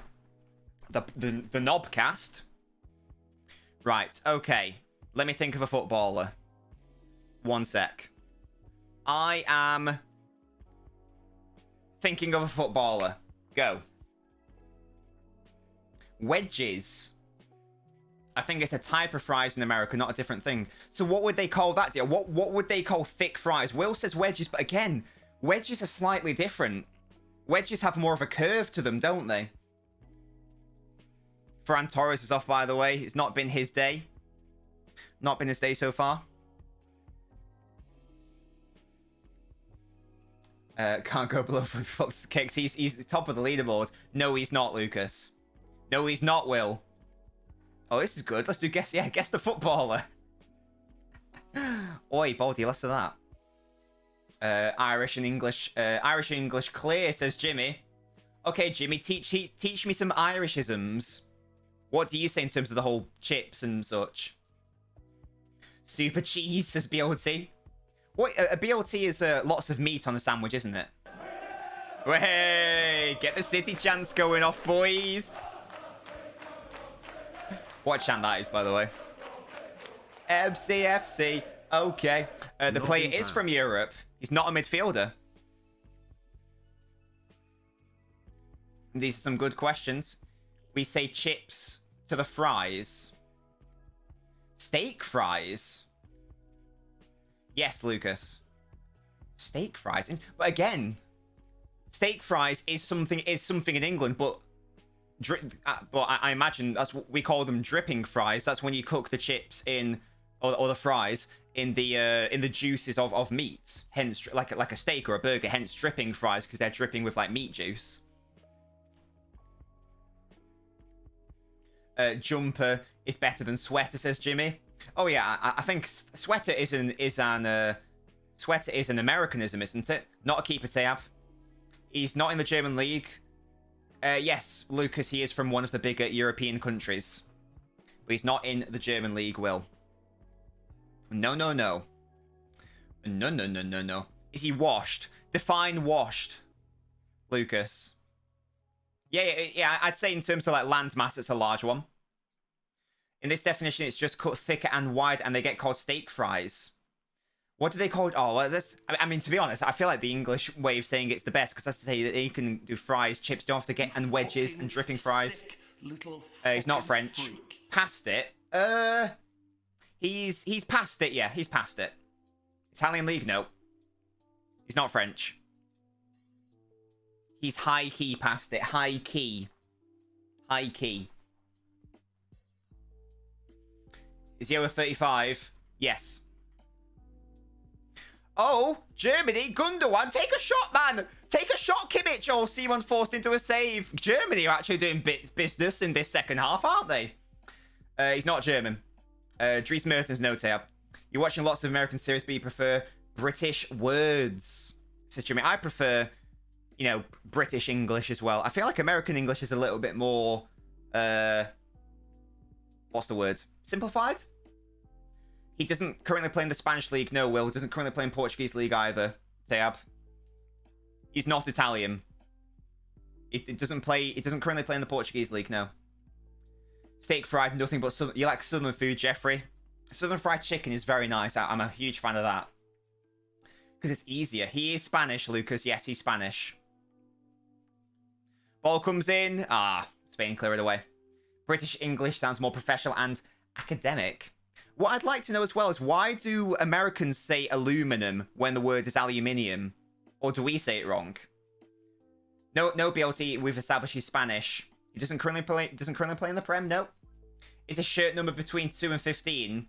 the Knobcast. Right. Okay. Let me think of a footballer. One sec. I am thinking of a footballer. Go. Wedges. I think it's a type of fries in America, not a different thing. So what would they call that, dear? What would they call thick fries? Will says wedges, but again, wedges are slightly different. Wedges have more of a curve to them, don't they? Ferran Torres is off, by the way. It's not been his day. Not been his day so far. Can't go below Fox's kicks. He's top of the leaderboard. No, he's not, Lucas. No, he's not, Will. Oh, this is good. Let's do guess. Yeah, guess the footballer. Oi, Baldy, less of that. Irish and English. Irish and English clear, says Jimmy. Okay, Jimmy, teach me some Irishisms. What do you say in terms of the whole chips and such? Super cheese, says BLT. What? A BLT is lots of meat on a sandwich, isn't it? Hey, get the city chants going off, boys. What chant that is, by the way. FCFC. Okay. The player is from Europe. He's not a midfielder. These are some good questions. We say chips to the fries. Steak fries. Yes, Lucas. Steak fries. But again, steak fries is something in England, but I imagine that's what we call them, dripping fries. That's when you cook the chips in, or the fries in the juices of meat. Hence, like a steak or a burger. Hence, dripping fries, because they're dripping with like meat juice. Jumper is better than sweater, says Jimmy. Oh yeah, I think sweater is an Americanism, isn't it? Not a keeper tab. He's not in the German league. Yes, Lucas, he is from one of the bigger European countries. But he's not in the German league, Will. No. No. Is he washed? Define washed, Lucas. Yeah, I'd say in terms of like land mass, it's a large one. In this definition, it's just cut thicker and wide, and they get called steak fries. What do they call? Oh, well, that's. I mean, to be honest, I feel like the English way of saying it's the best, because that's to say that you can do fries, chips, don't have to get, and wedges and dripping fries. He's not French. Freak. Past it. He's past it. Yeah, he's past it. Italian league, no. He's not French. He's high key past it. High key. High key. Is he over 35? Yes. Oh, Germany, Gundogan, take a shot, man. Take a shot, Kimmich. Oh, Simon forced into a save. Germany are actually doing business in this second half, aren't they? He's not German. Dries Mertens, no tab. You're watching lots of American series, but you prefer British words, says Jimmy. I prefer, British English as well. I feel like American English is a little bit more, what's the word? Simplified? He doesn't currently play in the Spanish league. No, Will. Doesn't currently play in Portuguese league either. Tab. He's not Italian. He doesn't currently play in the Portuguese league. No. Steak fried, nothing but you like southern food, Jeffrey. Southern fried chicken is very nice. I'm a huge fan of that because it's easier. He is Spanish, Lucas. Yes, he's Spanish. Ball comes in. Spain clear it away. British English sounds more professional and academic. What I'd like to know as well is, why do Americans say aluminum when the word is aluminium? Or do we say it wrong? No, BLT, we've established he's Spanish. He doesn't currently play in the Prem, no. Is his shirt number between 2 and 15?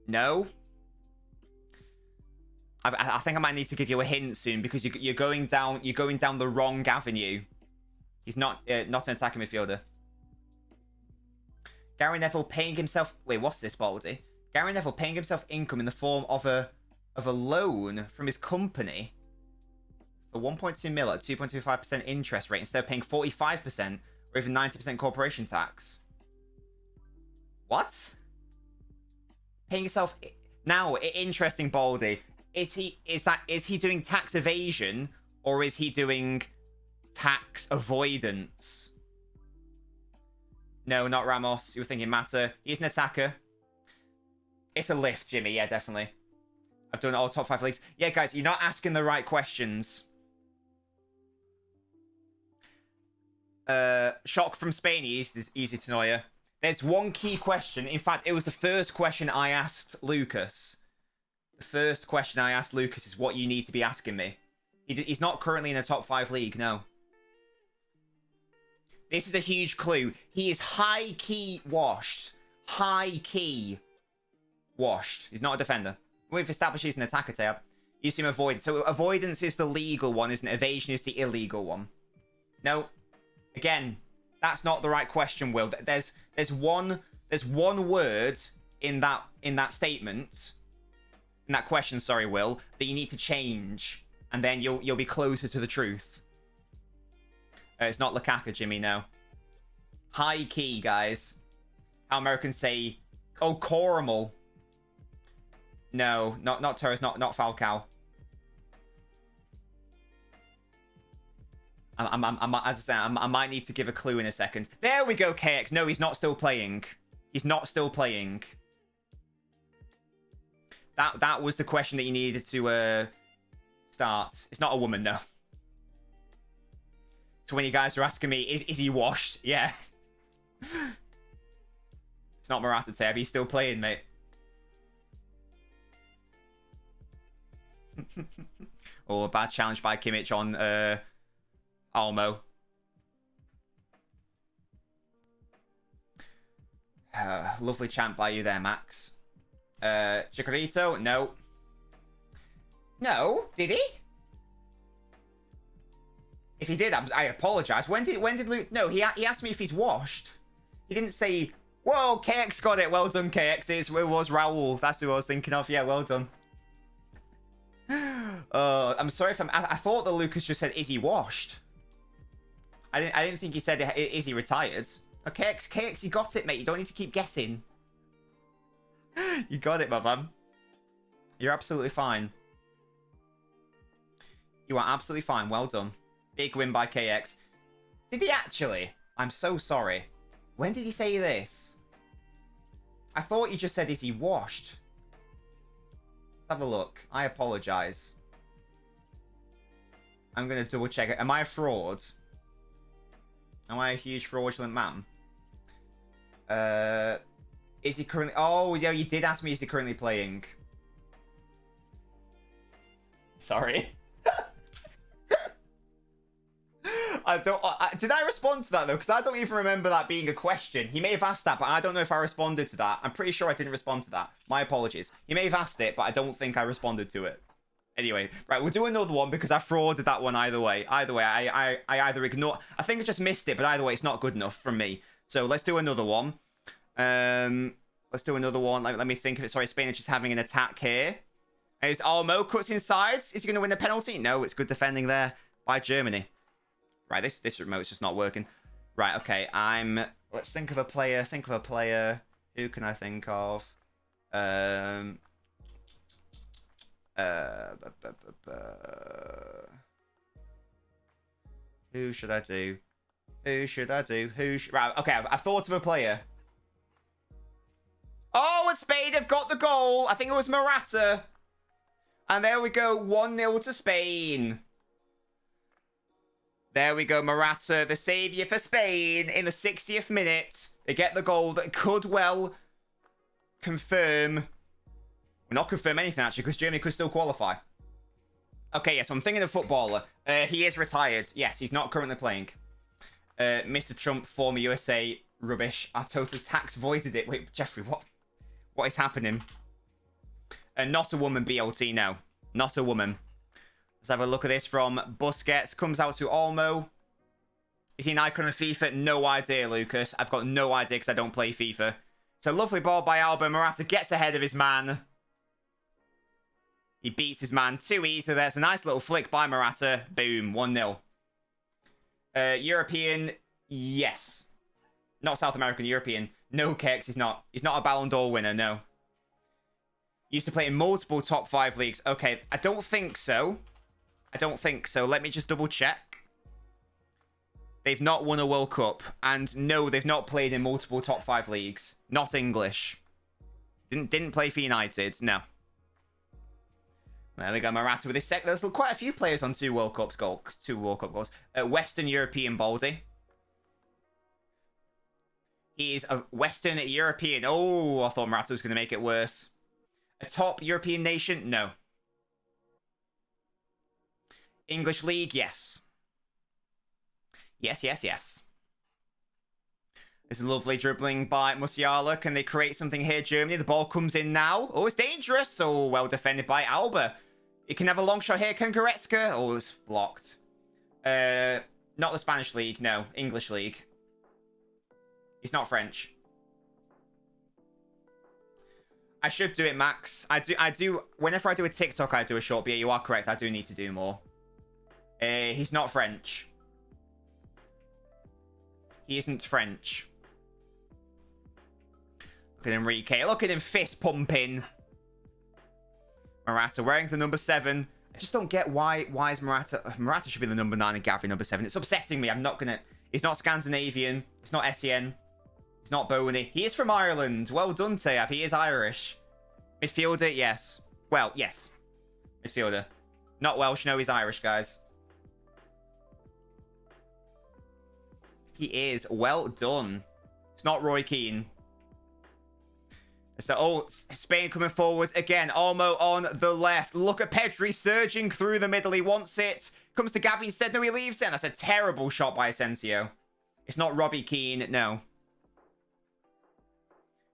No. I think I might need to give you a hint soon, because you're going down the wrong avenue. He's not an attacking midfielder. Gary Neville paying himself... Wait, what's this, Baldy? Gary Neville paying himself income in the form of a loan from his company for 1.2 mil at 2.25% interest rate instead of paying 45% or even 90% corporation tax. What? Paying yourself... Now, interesting, Baldy. Is he doing tax evasion, or is he doing tax avoidance? No, not Ramos. You were thinking Mata. He's an attacker. It's a lift, Jimmy. Yeah, definitely. I've done all top 5 leagues. Yeah, guys, you're not asking the right questions. Shock from Spain. Easy to know you. There's one key question. In fact, it was the first question I asked Lucas. The first question I asked Lucas is what you need to be asking me. He's not currently in a top 5 league, no. This is a huge clue. He is high-key washed. High-key washed. He's not a defender. We've established he's an attacker tab. You see him avoid. So avoidance is the legal one, isn't it? Evasion is the illegal one. No. Again, that's not the right question, Will. There's one word in that statement, in that question, sorry, Will, that you need to change, and then you'll be closer to the truth. It's not Lukaku, Jimmy, no. High key, guys. How Americans say, oh, Coramal. No, not Torres, not Falcao. As I say, I might need to give a clue in a second. There we go, KX. No, he's not still playing. He's not still playing. That was the question that you needed to start. It's not a woman, no. So when you guys are asking me, is he washed? Yeah. It's not Morata Tab. He's still playing, mate. Oh, a bad challenge by Kimmich on Almo. Lovely chant by you there, Max. Chikorito? No. No? Did he? If he did, I apologize. When did Luke... No, he asked me if he's washed. He didn't say, whoa, KX got it. Well done, KX. It was Raul. That's who I was thinking of. Yeah, well done. I'm sorry if I thought that Lucas just said, is he washed? I didn't think he said, is he retired? Oh, KX, you got it, mate. You don't need to keep guessing. You got it, my man. You're absolutely fine. You are absolutely fine. Well done. Big win by KX. Did he actually? I'm so sorry. When did he say this? I thought you just said, is he washed? Let's have a look. I apologize. I'm going to double check it. Am I a fraud? Am I a huge fraudulent man? Is he currently... Oh, yeah, you did ask me, is he currently playing? Sorry. Did I respond to that, though? Because I don't even remember that being a question. He may have asked that, but I don't know if I responded to that. I'm pretty sure I didn't respond to that. My apologies. He may have asked it, but I don't think I responded to it. Anyway, right, we'll do another one because I frauded that one either way. Either way, I either ignore... I think I just missed it, but either way, it's not good enough from me. So let's do another one. Let's do another one. Let me think of it. Sorry, Spain is just having an attack here. Is Almo cuts inside? Is he going to win the penalty? No, it's good defending there by Germany. Right, this remote's just not working. Right, okay, let's think of a player. Who can I think of? Who should I do? Right, okay, I've thought of a player. Oh, and Spain have got the goal. I think it was Morata. And there we go, 1-0 to Spain. There we go, Morata, the saviour for Spain in the 60th minute. They get the goal that could well confirm... Well, not confirm anything, actually, because Germany could still qualify. Okay, yes, I'm thinking of footballer. He is retired. Yes, he's not currently playing. Mr. Trump, former USA, rubbish. I totally tax voided it. Wait, Jeffrey, what is happening? Not a woman, BLT, no. Not a woman. Let's have a look at this from Busquets. Comes out to Olmo. Is he an icon of FIFA? No idea, Lucas. I've got no idea because I don't play FIFA. So lovely ball by Alba. Morata gets ahead of his man. He beats his man too easily. There's a nice little flick by Morata. Boom, 1-0. European, yes. Not South American, European. No, Kex, he's not. He's not a Ballon d'Or winner, no. He used to play in multiple top 5 leagues. Okay, I don't think so. I don't think so. Let me just double check. They've not won a World Cup. And no, they've not played in multiple top 5 leagues. Not English. Didn't play for United, no. There we go, Morata with his second. There's quite a few players on 2 World Cup goals. Western European Baldy. He is a Western European. Oh, I thought Morata was going to make it worse. A top European nation? No. English League? Yes. Yes, yes, yes. There's a lovely dribbling by Musiala. Can they create something here, Germany? The ball comes in now. Oh, it's dangerous. Oh, well defended by Alba. You can have a long shot here. Can Goretzka? Oh, it's blocked. Not the Spanish League. No, English League. He's not French. I should do it, Max. I do. Whenever I do a TikTok, I do a short. But yeah, you are correct. I do need to do more. He's not French. He isn't French. Look at Enrique. Look at him fist pumping. Morata wearing the number 7. I just don't get why is Morata... Morata should be the number 9 and Gavi number 7. It's upsetting me. I'm not going to... He's not Scandinavian. It's not Sen. He's not Boney. He is from Ireland. Well done, Tayab. He is Irish. Midfielder, yes. Well, yes. Midfielder. Not Welsh. No, he's Irish, guys. He is. Well done. It's not Roy Keane. So, oh, Spain coming forwards again. Olmo on the left. Look at Pedri surging through the middle. He wants it. Comes to Gavi instead. No, he leaves it. And that's a terrible shot by Asensio. It's not Robbie Keane. No.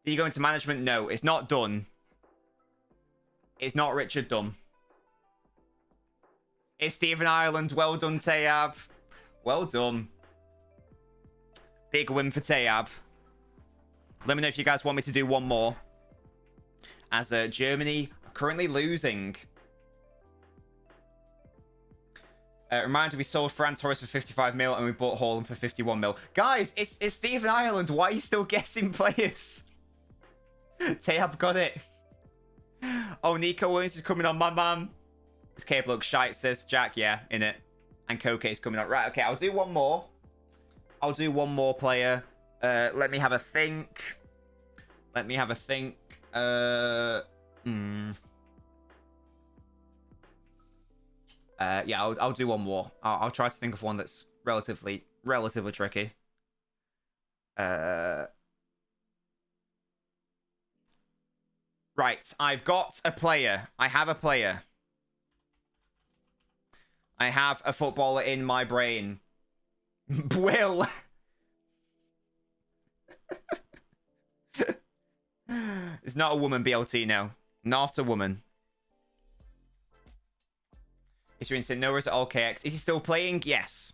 Did you go into management? No, it's not Dunn. It's not Richard Dunn. It's Stephen Ireland. Well done, Tayab. Well done. Big win for Tayab. Let me know if you guys want me to do one more. As Germany are currently losing. Reminder, we sold Ferran Torres for 55 mil and we bought Haaland for 51 mil. Guys, it's Stephen Ireland. Why are you still guessing players? Tayab got it. Oh, Nico Williams is coming on, my man. This cape looks shite, says Jack. Yeah, in it. And Koke's coming up. Right, okay, I'll do one more. I'll do one more player. Let me have a think. Let me have a think. Yeah, I'll do one more. I'll try to think of one that's relatively tricky. Right, I've got a player. I have a player. I have a footballer in my brain. Will. It's not a woman, BLT, no. Not a woman. Is your instant no, or is it all KX? Is he still playing? Yes.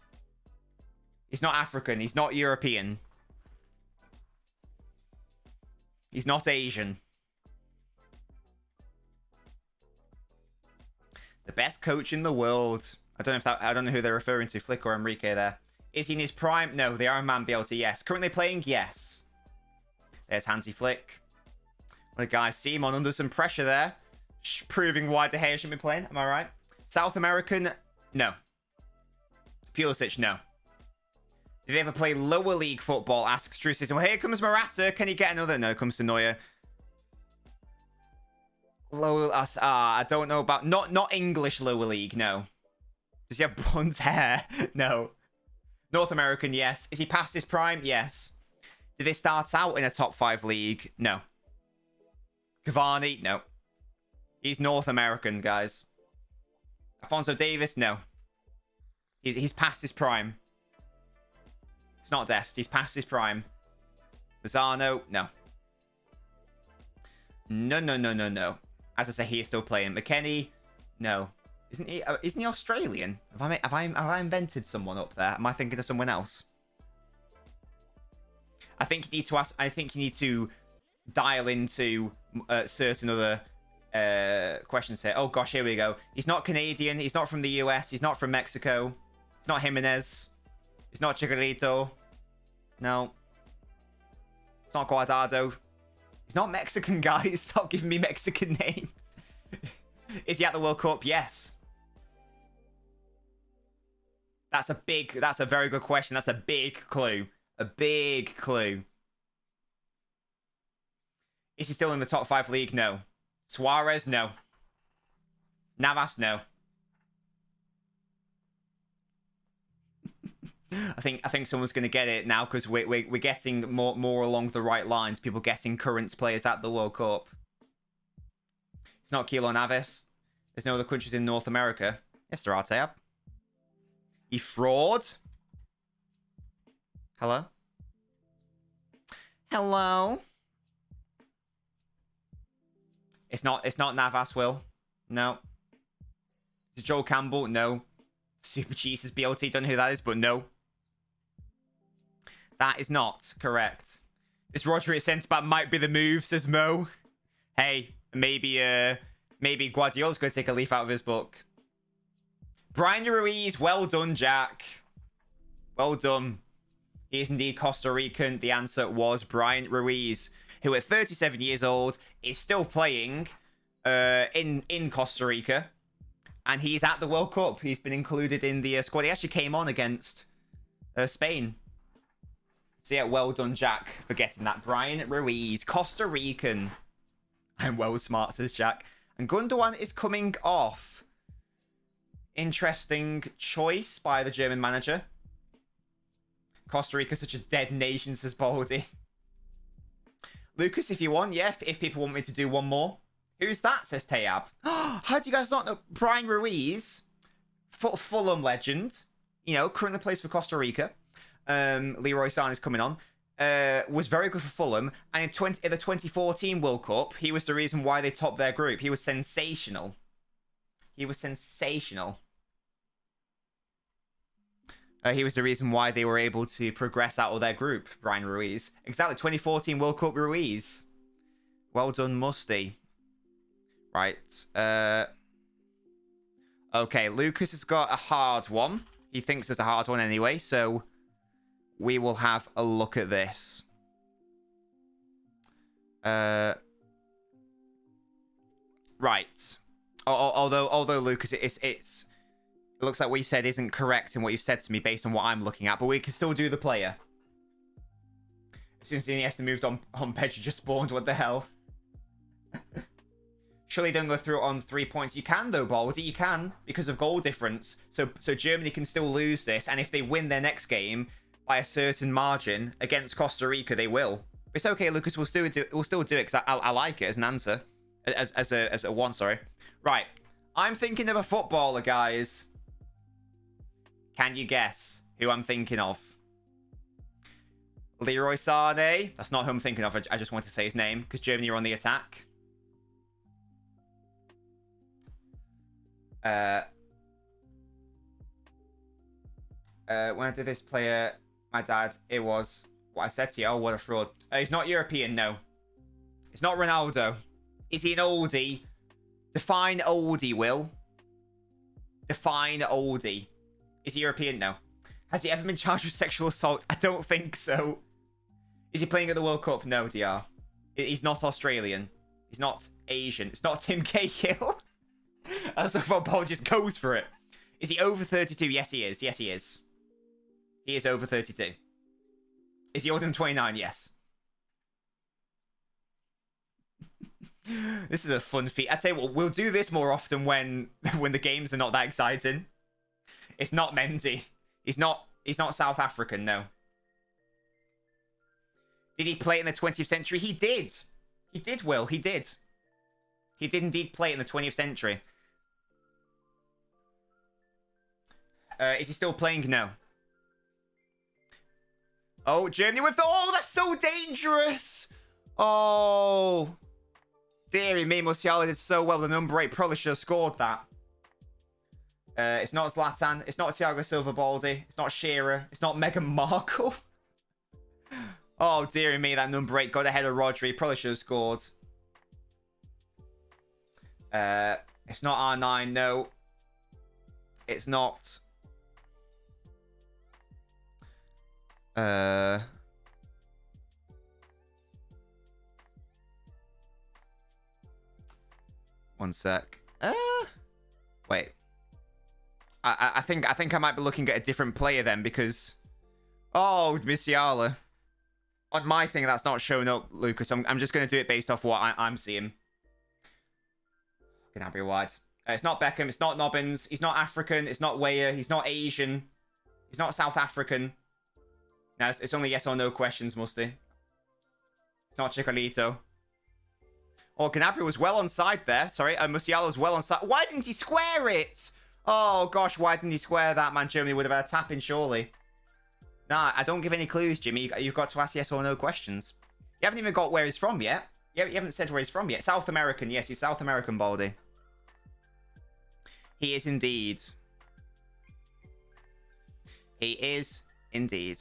He's not African. He's not European. He's not Asian. The best coach in the world. I don't know who they're referring to, Flick or Enrique there. Is he in his prime? No, they are a man BLT, yes. Currently playing? Yes. There's Hansi Flick. Well, guys, Simon under some pressure there. Proving why De Gea shouldn't be playing. Am I right? South American? No. Pulisic? No. Did they ever play lower league football? Asks True Citizen. Well, here comes Morata. Can he get another? No, comes to Neuer. Lower... I don't know about... Not English lower league, no. Does he have blonde hair? No. North American, yes. Is he past his prime? Yes. Did they start out in a top 5 league? No. Cavani? No. He's North American, guys. Alphonso Davis? No. He's past his prime. It's not Dest. He's past his prime. Lozano? No. No. As I say, he is still playing. McKennie? No. Isn't he Australian? Have I invented someone up there? Am I thinking of someone else? I think you need to ask. I think you need to dial into certain other questions here. Oh gosh, here we go. He's not Canadian. He's not from the US. He's not from Mexico. It's not Jimenez. It's not Chicharito. No. It's not Guardado. He's not Mexican, guys. Stop giving me Mexican names. Is he at the World Cup? Yes. That's a very good question. That's a big clue. A big clue. Is he still in the top 5 league? No. Suarez? No. Navas? No. I think someone's going to get it now because we're getting more along the right lines. People guessing current players at the World Cup. It's not Keylor Navas. There's no other countries in North America. Yes, there are, Tab. You fraud. Hello? Hello? It's not Navas, Will. No. Is it Joel Campbell? No. Super Jesus BLT, don't know who that is, but no. That is not correct. This Rodri at centre-back might be the move, says Mo. Hey, maybe Guardiola's going to take a leaf out of his book. Brian Ruiz, well done, Jack. Well done. He is indeed Costa Rican. The answer was Brian Ruiz, who at 37 years old is still playing in Costa Rica. And he's at the World Cup. He's been included in the squad. He actually came on against Spain. So yeah, well done, Jack, for getting that. Brian Ruiz, Costa Rican. I'm well smart, says Jack. And Gundogan is coming off. Interesting choice by the German manager. Costa Rica, such a dead nation, says Baldy. Lucas, if you want, yeah, if people want me to do one more. Who's that, says Tayab. How do you guys not know? Brian Ruiz, Fulham legend, you know, currently plays for Costa Rica. Leroy Sane is coming on. Was very good for Fulham. And in the 2014 World Cup, he was the reason why they topped their group. He was sensational. He was sensational. He was the reason why they were able to progress out of their group, Brian Ruiz. Exactly, 2014 World Cup Ruiz. Well done, Musty. Right. Okay, Lucas has got a hard one. He thinks there's a hard one anyway, so we will have a look at this. Right. Although Lucas, it looks like what you said isn't correct in what you've said to me based on what I'm looking at, but we can still do the player. As soon as the Iniesta moved on, Pedro just spawned. What the hell? Surely don't go through it on 3 points. You can though, Baldy. You can because of goal difference. So Germany can still lose this, and if they win their next game by a certain margin against Costa Rica, they will. It's okay, Lucas. We'll still do it because I like it as an answer, as a one. Sorry. Right. I'm thinking of a footballer, guys. Can you guess who I'm thinking of? Leroy Sane. That's not who I'm thinking of. I just want to say his name because Germany are on the attack. When I did this player, my dad, it was what I said to you. Oh, what a fraud. He's not European, no. It's not Ronaldo. Is he an oldie? Define oldie, Will. Define oldie. Is he European? No. Has he ever been charged with sexual assault? I don't think so. Is he playing at the World Cup? No, DR. He's not Australian. He's not Asian. It's not Tim Cahill. As the football just goes for it. Is he over 32? Yes, he is. Yes, he is. He is over 32. Is he older than 29? Yes. This is a fun feat. I tell you what, we'll do this more often when the games are not that exciting. It's not Mendy. He's not South African, no. Did he play in the 20th century? He did. He did, Will. He did. He did indeed play in the 20th century. Is he still playing? No. Oh, Germany with the... Oh, that's so dangerous. Oh. Deary me, Musiala did so well. The number 8 probably should have scored that. It's not Zlatan. It's not Thiago Silva Baldi. It's not Shearer. It's not Meghan Markle. Oh, dearie me, that number 8 got ahead of Rodri. Probably should have scored. It's not R9, no. It's not... 1 sec. Wait. I think I might be looking at a different player then because... Oh, Musiala. On my thing, that's not showing up, Lucas. I'm just going to do it based off what I'm seeing. Gnabry wide. It's not Beckham. It's not Nobbins. He's not African. It's not Weyer. He's not Asian. He's not South African. No, it's only yes or no questions, Musty. It's not Chicolito. Oh, Gnabry was well onside there. Sorry, Musiala was well onside. Why didn't he square it? Oh, gosh, why didn't he square that, man? Germany would have had a tap-in, surely. Nah, I don't give any clues, Jimmy. You've got to ask yes or no questions. You haven't even got where he's from yet. You haven't said where he's from yet. South American. Yes, he's South American, Baldy. He is indeed. He is indeed.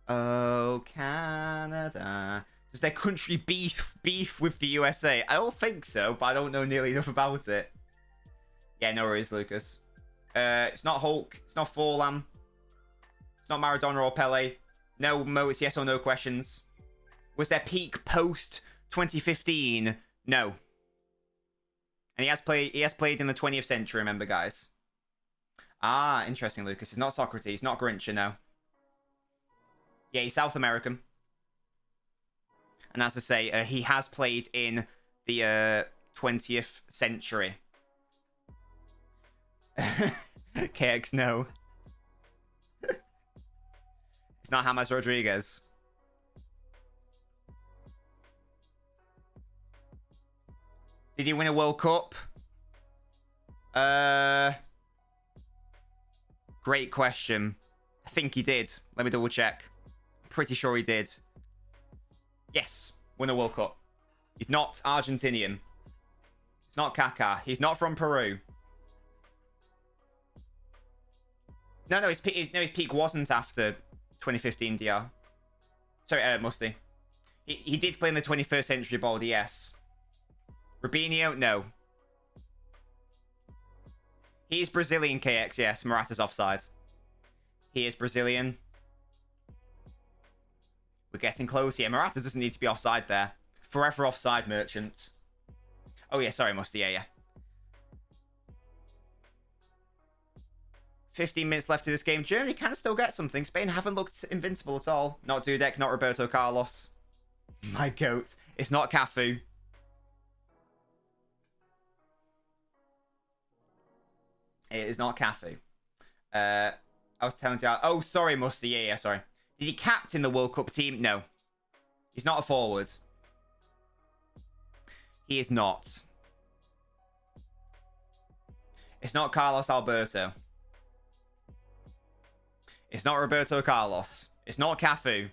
Oh, Canada. Does their country beef with the USA? I don't think so, but I don't know nearly enough about it. Yeah, no worries, Lucas. It's not Hulk. It's not Forlan. It's not Maradona or Pele. No, Mo, it's yes or no questions. Was their peak post 2015? No. And he has played in the 20th century, remember, guys. Ah, interesting, Lucas. It's not Socrates, not Grinch, no. Yeah, he's South American. And as I say, he has played in the 20th century. KX, no. It's not James Rodriguez. Did he win a World Cup? Great question. I think he did. Let me double check. Pretty sure he did. Yes, won a World Cup. He's not Argentinian. He's not Kaká. He's not from Peru. No, his peak wasn't after 2015 DR. Sorry, Musty. He did play in the 21st century, Baldy, yes. Rubinho, no. He is Brazilian, KX, yes. Morata's offside. He is Brazilian. We're getting close here. Morata doesn't need to be offside there. Forever offside, Merchant. Oh, yeah, sorry, Musty, yeah. 15 minutes left of this game. Germany can still get something. Spain haven't looked invincible at all. Not Dudek, not Roberto Carlos. My goat. It's not Cafu. It is not Cafu. I was telling you... Oh, sorry, Musty. Yeah, sorry. Did he captain the World Cup team? No. He's not a forward. He is not. It's not Carlos Alberto. It's not Roberto Carlos. It's not Cafu.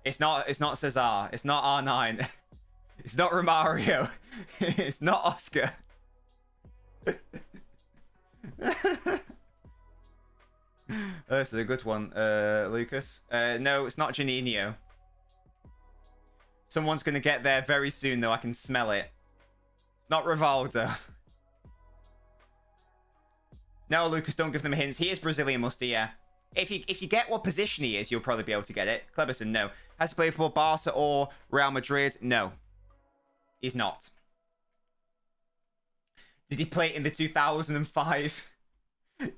It's not Cesar. It's not R9. It's not Romario. It's not Oscar. This is a good one, Lucas. No, it's not Juninho. Someone's going to get there very soon, though. I can smell it. It's not Rivaldo. No, Lucas, don't give them hints. He is Brazilian, Musty, yeah. If you get what position he is, you'll probably be able to get it. Cleberson, no. Has he played for Barca or Real Madrid? No. He's not. Did he play in the 2005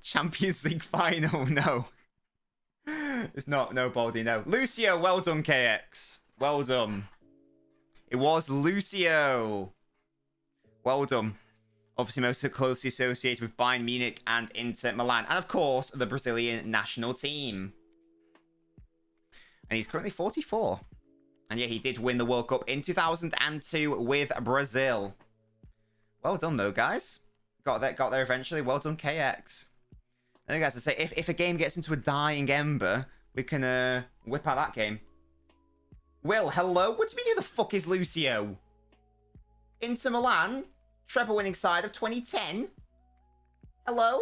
Champions League final? No. It's not. No, Baldy, no. Lucio, well done, KX. Well done. It was Lucio. Well done. Obviously most closely associated with Bayern Munich and Inter Milan. And of course, the Brazilian national team. And he's currently 44. And yeah, he did win the World Cup in 2002 with Brazil. Well done, though, guys. Got there eventually. Well done, KX. And guys, I say, if a game gets into a dying ember, we can whip out that game. Will, hello? What do you mean who the fuck is Lucio? Inter Milan? Treble winning side of 2010? Hello?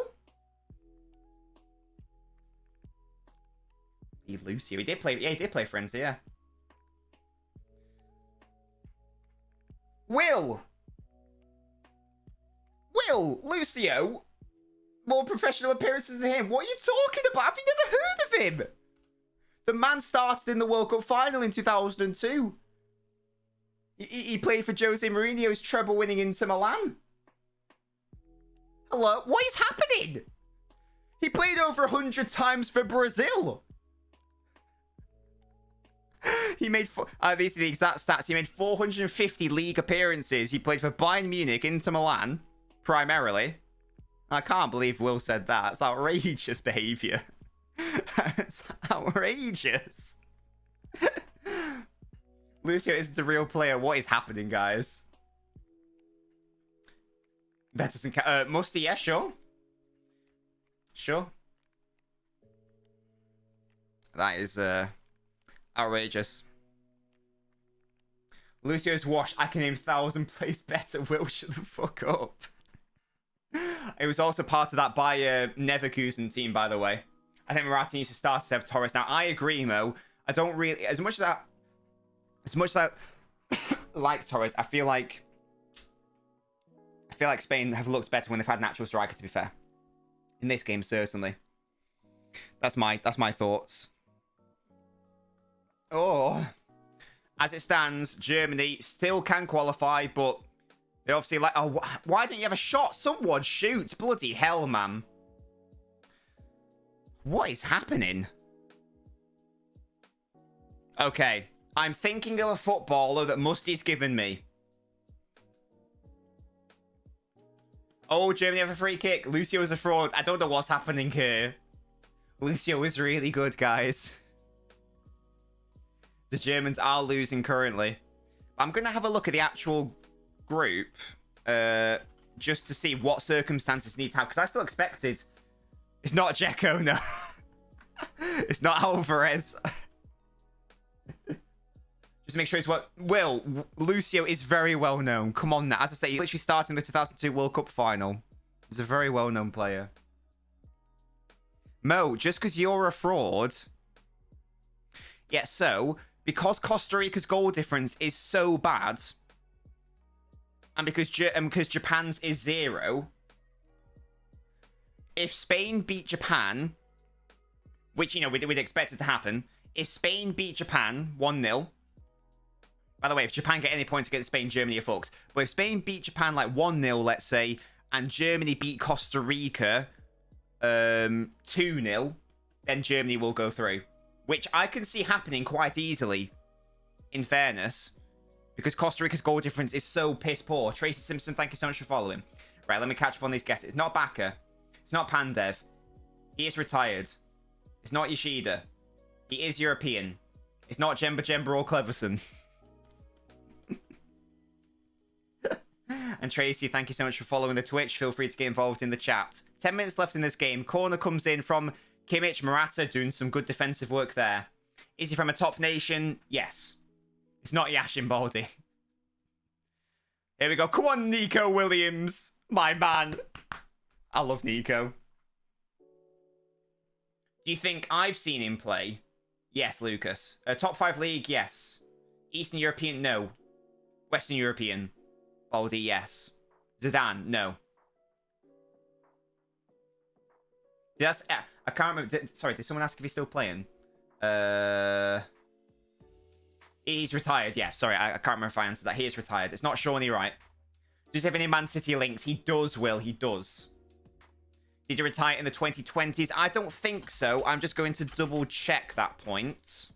Lucio. He did play. Yeah, he did play for Inter, yeah. Will, Lucio, more professional appearances than him. What are you talking about? Have you never heard of him? The man started in the World Cup final in 2002. He played for Jose Mourinho's treble-winning Inter Milan. Hello? What is happening? He played over 100 times for Brazil. He made... these are the exact stats. He made 450 league appearances. He played for Bayern Munich, Inter Milan, primarily. I can't believe Will said that. It's outrageous behaviour. It's outrageous. Lucio isn't a real player. What is happening, guys? That doesn't count. Musty, yeah, sure. Sure. That is outrageous. Lucio's washed. I can name 1,000 plays better. Will, shut the fuck up. It was also part of that by Neverkusen team, by the way. I think Marathi needs to start to have Torres. Now, I agree, Mo. I don't really... As much as I like Torres, I feel like Spain have looked better when they've had natural striker, to be fair. In this game, certainly. That's my thoughts. Oh. As it stands, Germany still can qualify, but they obviously like... Oh, why don't you have a shot? Someone shoot. Bloody hell, man. What is happening? Okay. I'm thinking of a footballer that Musty's given me. Oh, Germany have a free kick. Lucio is a fraud. I don't know what's happening here. Lucio is really good, guys. The Germans are losing currently. I'm going to have a look at the actual group just to see what circumstances need to have. Because I still expected... It's not Dzeko, no. It's not Alvarez. Just make sure it's what... Will, Lucio is very well known. Come on now. As I say, he literally started in the 2002 World Cup final. He's a very well-known player. Mo, just because you're a fraud... Yeah, so... Because Costa Rica's goal difference is so bad... And because Japan's is 0... If Spain beat Japan... Which, you know, we'd expect it to happen. If Spain beat Japan 1-0... By the way, if Japan get any points against Spain, Germany are fucked. But if Spain beat Japan like 1-0, let's say, and Germany beat Costa Rica 2-0, then Germany will go through. Which I can see happening quite easily, in fairness. Because Costa Rica's goal difference is so piss poor. Tracy Simpson, thank you so much for following. Right, let me catch up on these guesses. It's not Baka. It's not Pandev. He is retired. It's not Yoshida. He is European. It's not Jemba or Cleverson. And Tracy, thank you so much for following the Twitch. Feel free to get involved in the chat. 10 minutes left in this game. Corner comes in from Kimmich. Morata doing some good defensive work there. Is he from a top nation? Yes. It's not Yashin Baldi. Here we go. Come on, Nico Williams. My man. I love Nico. Do you think I've seen him play? Yes, Lucas. Top 5 league? Yes. Eastern European? No. Western European? Baldi, yes. Zidane, no. I can't remember. Sorry, did someone ask if he's still playing? He's retired, yeah. Sorry, I can't remember if I answered that. He is retired. It's not Shawnee Wright. Does he have any Man City links? He does, Will. He does. Did he retire in the 2020s? I don't think so. I'm just going to double check that point.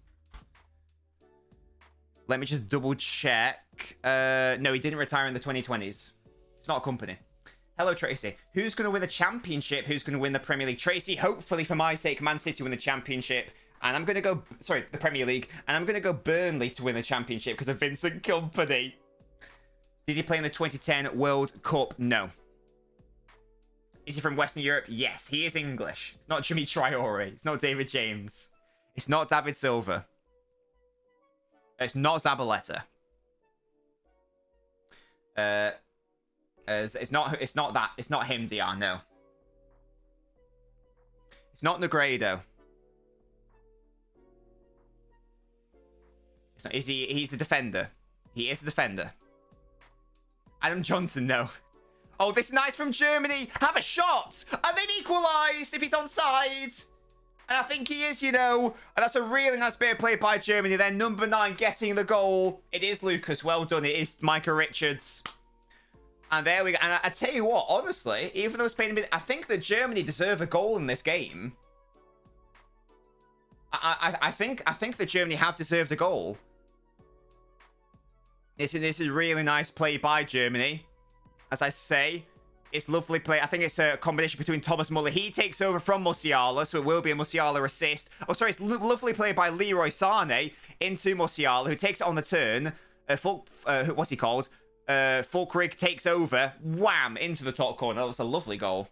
Let me just double check. No, he didn't retire in the 2020s. It's not a company. Hello, Tracy. Who's going to win the championship? Who's going to win the Premier League? Tracy, hopefully for my sake, Man City win the championship. And I'm going to go... Sorry, the Premier League. And I'm going to go Burnley to win the championship because of Vincent Kompany. Did he play in the 2010 World Cup? No. Is he from Western Europe? Yes. He is English. It's not Jimmy Traore. It's not David James. It's not David Silva. It's not Zabaleta. It's not that. It's not him, DR. No. It's not Negredo. It's not, is he? He's a defender. He is a defender. Adam Johnson, no. Oh, this is nice from Germany. Have a shot, and they've equalised. If he's onside, And I think he is, you know. And that's a really nice bit of play by Germany. Then number 9 getting the goal. It is Lucas. Well done. It is Micah Richards. And there we go. And I tell you what, honestly, even though Spain, I think that Germany deserve a goal in this game. I think that Germany have deserved a goal. This is really nice play by Germany. As I say, it's lovely play. I think it's a combination between Thomas Muller. He takes over from Musiala, so it will be a Musiala assist. Oh, sorry, it's lovely play by Leroy Sané into Musiala, who takes it on the turn. What's he called? Fulkrig takes over. Wham! Into the top corner. That's a lovely goal.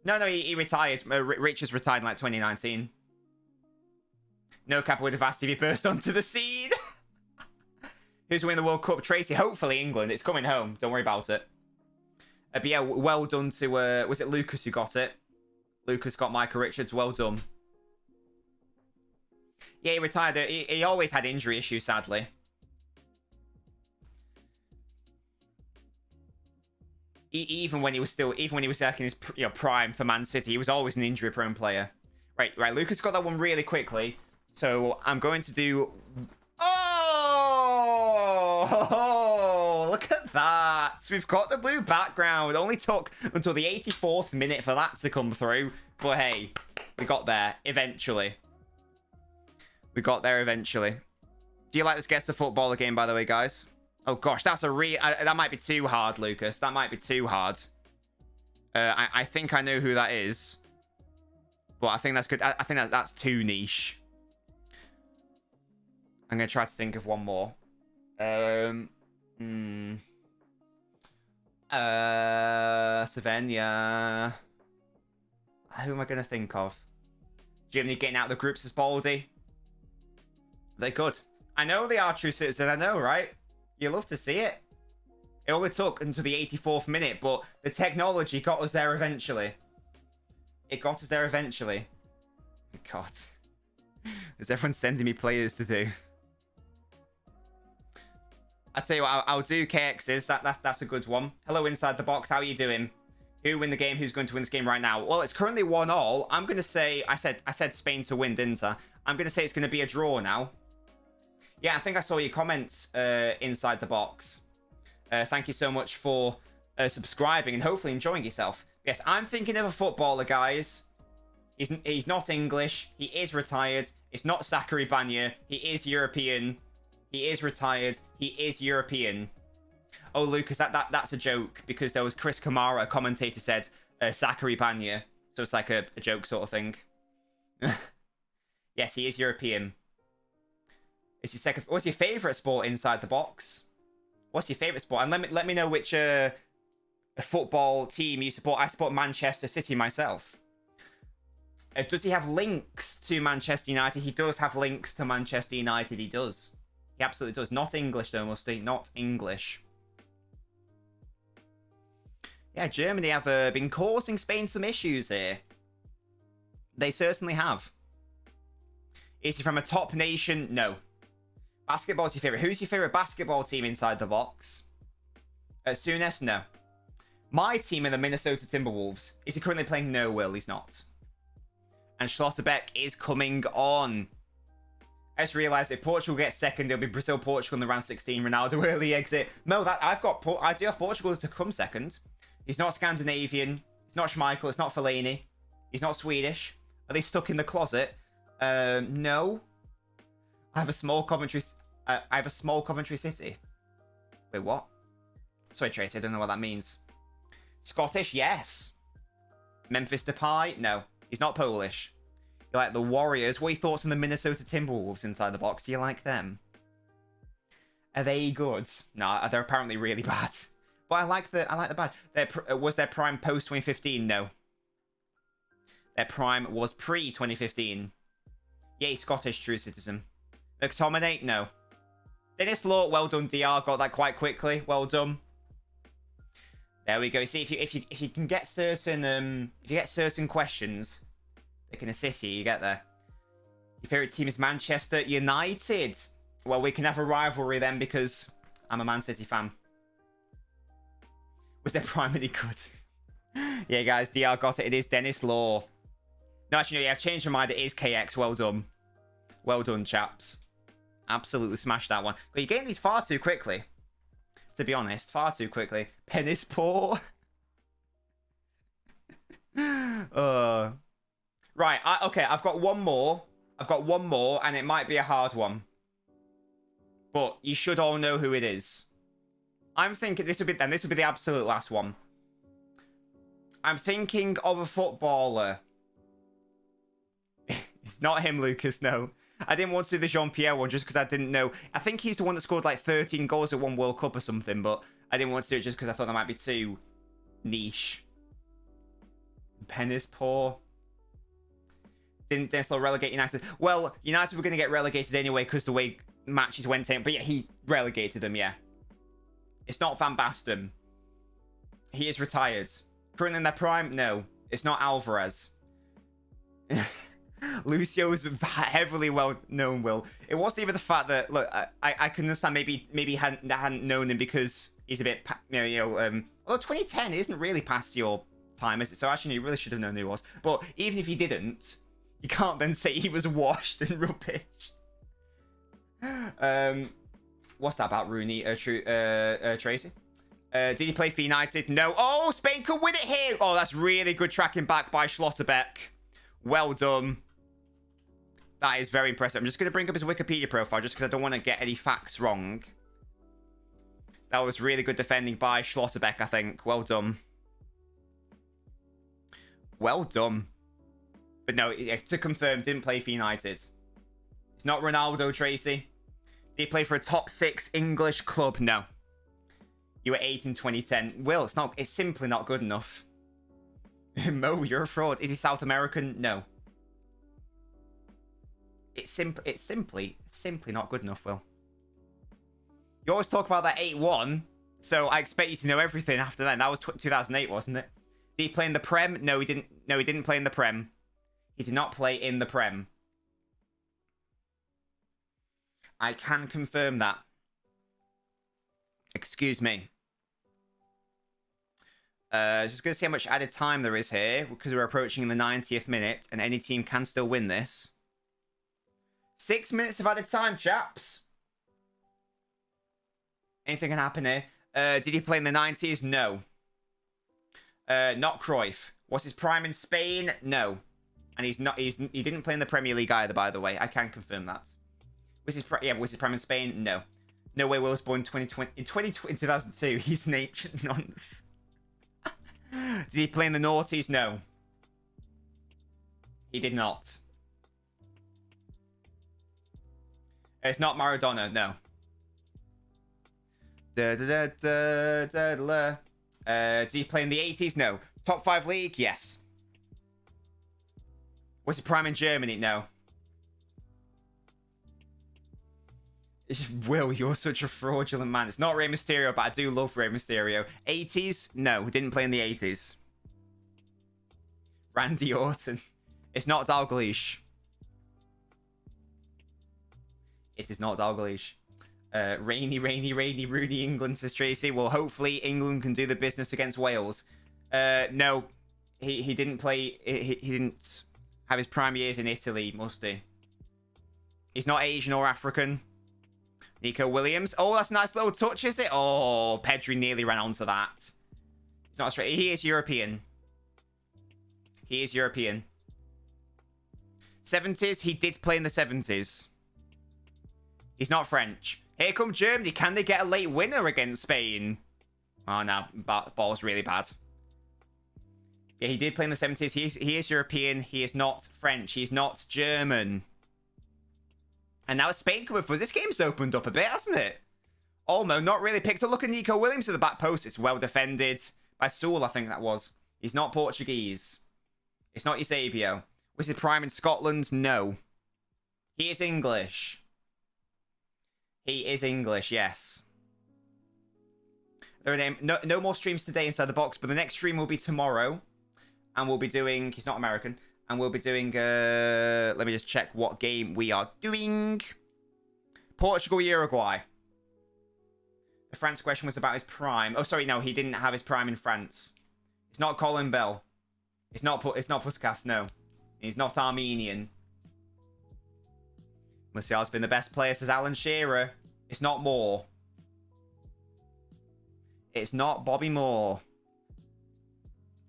No, he retired. Richards retired in like 2019. No cap would have asked if he burst onto the scene. Who's winning the World Cup? Tracy. Hopefully England. It's coming home. Don't worry about it. But yeah, well done to... was it Lucas who got it? Lucas got Micah Richards. Well done. Yeah, he retired. He always had injury issues, sadly. Even when he was like in his prime for Man City, he was always an injury-prone player. Right. Lucas got that one really quickly. So I'm going to do... Oh, look at that. We've got the blue background. It only took until the 84th minute for that to come through. But hey, we got there eventually. We got there eventually. Do you like this Guess the Footballer game, by the way, guys? Oh, gosh, that's a that might be too hard, Lucas. That might be too hard. I think I know who that is. But I think that's good. I think that's too niche. I'm going to try to think of one more. Savannah. Who am I going to think of? Germany getting out of the groups as Baldy. They're good. I know they are true citizens. I know, right? You love to see it. It only took until the 84th minute, but the technology got us there eventually. It got us there eventually. God. Is everyone sending me players to do? I tell you what, I'll do KX's. That's a good one. Hello, Inside the Box. How are you doing? Who win the game? Who's going to win this game right now? Well, it's currently 1-1. I'm going to say... I said Spain to win, didn't I? I'm going to say it's going to be a draw now. Yeah, I think I saw your comments Inside the Box. Thank you so much for subscribing and hopefully enjoying yourself. Yes, I'm thinking of a footballer, guys. He's not English. He is retired. It's not Zachary Banya. He is European. He is retired. He is European. Oh, Lucas, that's a joke because there was Chris Kamara, a commentator, said Zachary Banya. So it's like a joke sort of thing. Yes, he is European. It's your second. What's your favourite sport Inside the Box? What's your favourite sport? And let me know which football team you support. I support Manchester City myself. Does he have links to Manchester United? He does have links to Manchester United. He does. He absolutely does. Not English, though, Musty. Not English. Yeah, Germany have been causing Spain some issues here. They certainly have. Is he from a top nation? No. Basketball's your favourite. Who's your favourite basketball team Inside the Box? Souness? No. My team are the Minnesota Timberwolves. Is he currently playing? No, Will. He's not. And Schlotterbeck is coming on. I just realised if Portugal gets second, it'll be Brazil-Portugal in the round 16. Ronaldo early exit. No, I do have Portugal to come second. He's not Scandinavian. It's not Schmeichel. It's not Fellaini. He's not Swedish. Are they stuck in the closet? No. I have a small Coventry City. Wait, what? Sorry, Tracy. I don't know what that means. Scottish? Yes. Memphis Depay? No. He's not Polish. You like the Warriors? What are your thoughts on the Minnesota Timberwolves Inside the Box? Do you like them? Are they good? No, they're apparently really bad. But I like the bad. Was their prime post 2015? No. Their prime was pre 2015. Yay, Scottish true citizen. McTominay? No. Dennis Law? Well done, DR. Got that quite quickly. Well done. There we go. See, if you can get certain questions that can assist you, you get there. Your favourite team is Manchester United. Well, we can have a rivalry then because I'm a Man City fan. Was their prime any good? Yeah, guys, DR got it. It is Dennis Law. No, actually, no, yeah, I've changed my mind. It is KX. Well done. Well done, chaps. Absolutely smashed that one. But you're getting these far too quickly. To be honest, far too quickly. Penis poor. Right, okay, I've got one more. And it might be a hard one. But you should all know who it is. I'm thinking this will be the absolute last one. I'm thinking of a footballer. It's not him, Lucas, no. I didn't want to do the Jean-Pierre one just because I didn't know. I think he's the one that scored like 13 goals at one World Cup or something, but I didn't want to do it just because I thought that might be too niche. Penis poor. Didn't still relegate United. Well, United were going to get relegated anyway because the way matches went in, but yeah, he relegated them, yeah. It's not Van Basten. He is retired. Currently in their prime? No. It's not Alvarez. Lucio's heavily well known, Will. It wasn't even the fact that, look, I can understand maybe hadn't known him because he's a bit, although 2010 isn't really past your time, is it? So actually, you really should have known who he was. But even if he didn't, you can't then say he was washed and rubbish. What's that about Rooney, Tracy? Did he play for United? No. Oh, Spain could win it here. Oh, that's really good tracking back by Schlotterbeck. Well done. That is very impressive. I'm just going to bring up his Wikipedia profile just because I don't want to get any facts wrong. That was really good defending by Schlotterbeck, I think. Well done. Well done. But no, to confirm, didn't play for United. It's not Ronaldo, Tracy. Did he play for a top 6 English club? No. You were 8 in 2010. Will, it's simply not good enough. Mo, you're a fraud. Is he South American? No. It's simply not good enough, Will. You always talk about that 8-1, so I expect you to know everything after that. That was 2008, wasn't it? Did he play in the Prem? No, he didn't. No, he didn't play in the Prem. He did not play in the Prem. I can confirm that. Excuse me. Just going to see how much added time there is here, because we're approaching the 90th minute, and any team can still win this. 6 minutes of added time, chaps. Anything can happen here. Did he play in the 90s? No. Not Cruyff. Was his prime in Spain? No. And he didn't play in the Premier League either, by the way. I can confirm that. Was his prime in Spain? No. No way Will was born in 2002. He's an ancient nonce. Did he play in the noughties? No. He did not. It's not Maradona, no. Did he play in the 80s? No. Top 5 league? Yes. Was he prime in Germany? No. Will, you're such a fraudulent man. It's not Rey Mysterio, but I do love Rey Mysterio. 80s? No, didn't play in the 80s. Randy Orton. It's not Dalglish. It is not Dalglish. Rainy, Rudy England, says Tracy. Well, hopefully England can do the business against Wales. No, he didn't play. He didn't have his prime years in Italy, must he? He's not Asian or African. Nico Williams. Oh, that's a nice little touch, is it? Oh, Pedri nearly ran onto that. He's not straight. He is European. He is European. 70s. He did play in the 70s. He's not French. Here come Germany. Can they get a late winner against Spain? Oh, no. Ball's really bad. Yeah, he did play in the 70s. He is European. He is not French. He's not German. And now Spain coming for us. This game's opened up a bit, hasn't it? Olmo not really picked up. Look at Nico Williams to the back post. It's well defended by Sewell, I think that was. He's not Portuguese. It's not Eusebio. Was he prime in Scotland? No. He is English. He is English, yes. No more streams today inside the box, but the next stream will be tomorrow. And we'll be doing... He's not American. And we'll be doing... let me just check what game we are doing. Portugal, Uruguay. The France question was about his prime. Oh, sorry, no, he didn't have his prime in France. It's not Colin Bell. It's not Puskas, no. He's not Armenian. Musial's been the best player, says Alan Shearer. It's not Moore. It's not Bobby Moore.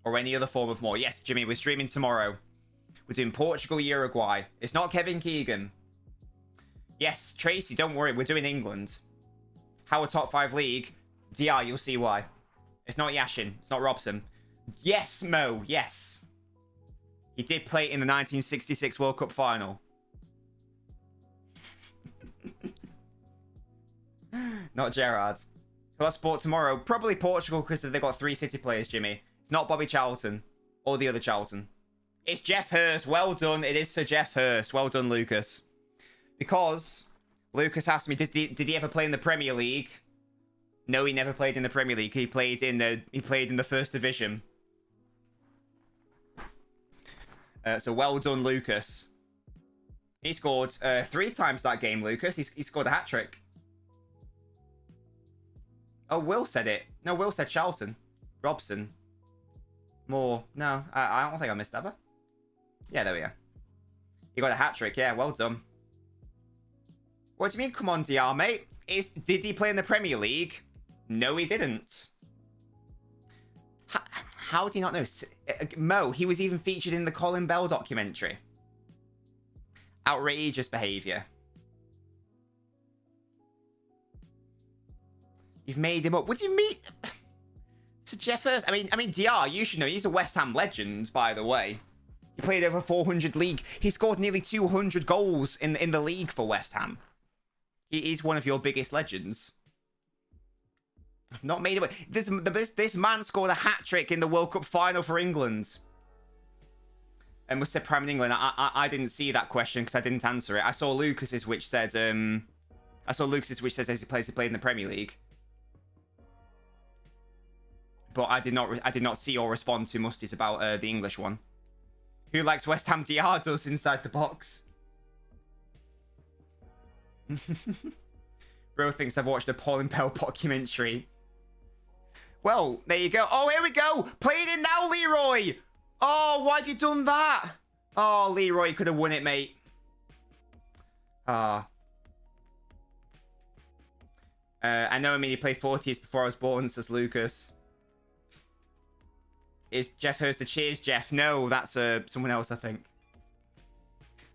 Or any other form of Moore. Yes, Jimmy, we're streaming tomorrow. We're doing Portugal, Uruguay. It's not Kevin Keegan. Yes, Tracy, don't worry. We're doing England. How a top 5 league. DR, you'll see why. It's not Yashin. It's not Robson. Yes, Mo. Yes. He did play in the 1966 World Cup final. Not Gerrard. Who else sport tomorrow? Probably Portugal because they've got 3 City players, Jimmy. It's not Bobby Charlton or the other Charlton. It's Jeff Hurst. Well done. It is Sir Jeff Hurst. Well done, Lucas. Because Lucas asked me, did he ever play in the Premier League? No, he never played in the Premier League. He played in the First Division. So well done, Lucas. He scored 3 times that game, Lucas. He scored a hat-trick. Oh, Will said it. No, Will said Charlton. Robson. Moore. No, I don't think I missed ever. Yeah, there we go. He got a hat-trick. Yeah, well done. What do you mean, come on, DR, mate? Did he play in the Premier League? No, he didn't. How do you not know? Mo, he was even featured in the Colin Bell documentary. Outrageous behaviour. You've made him up. What do you mean? To Jeff Hurst? I mean, DR, you should know. He's a West Ham legend, by the way. He played over 400 league. He scored nearly 200 goals in the league for West Ham. He is one of your biggest legends. I've not made it. This man scored a hat-trick in the World Cup final for England. And was said Prime in England. I didn't see that question because I didn't answer it. I saw Lucas's, which said says he played in the Premier League. But I did not see or respond to Musty's about the English one. Who likes West Ham DR does inside the box? Bro thinks I've watched a Colin Bell documentary. Well, there you go. Oh, here we go. Play it in now, Leroy. Oh, why have you done that? Oh, Leroy, you could have won it, mate. I know, he played 40s before I was born, says Lucas. Is Jeff Hurst the cheers, Jeff? No, that's someone else, I think.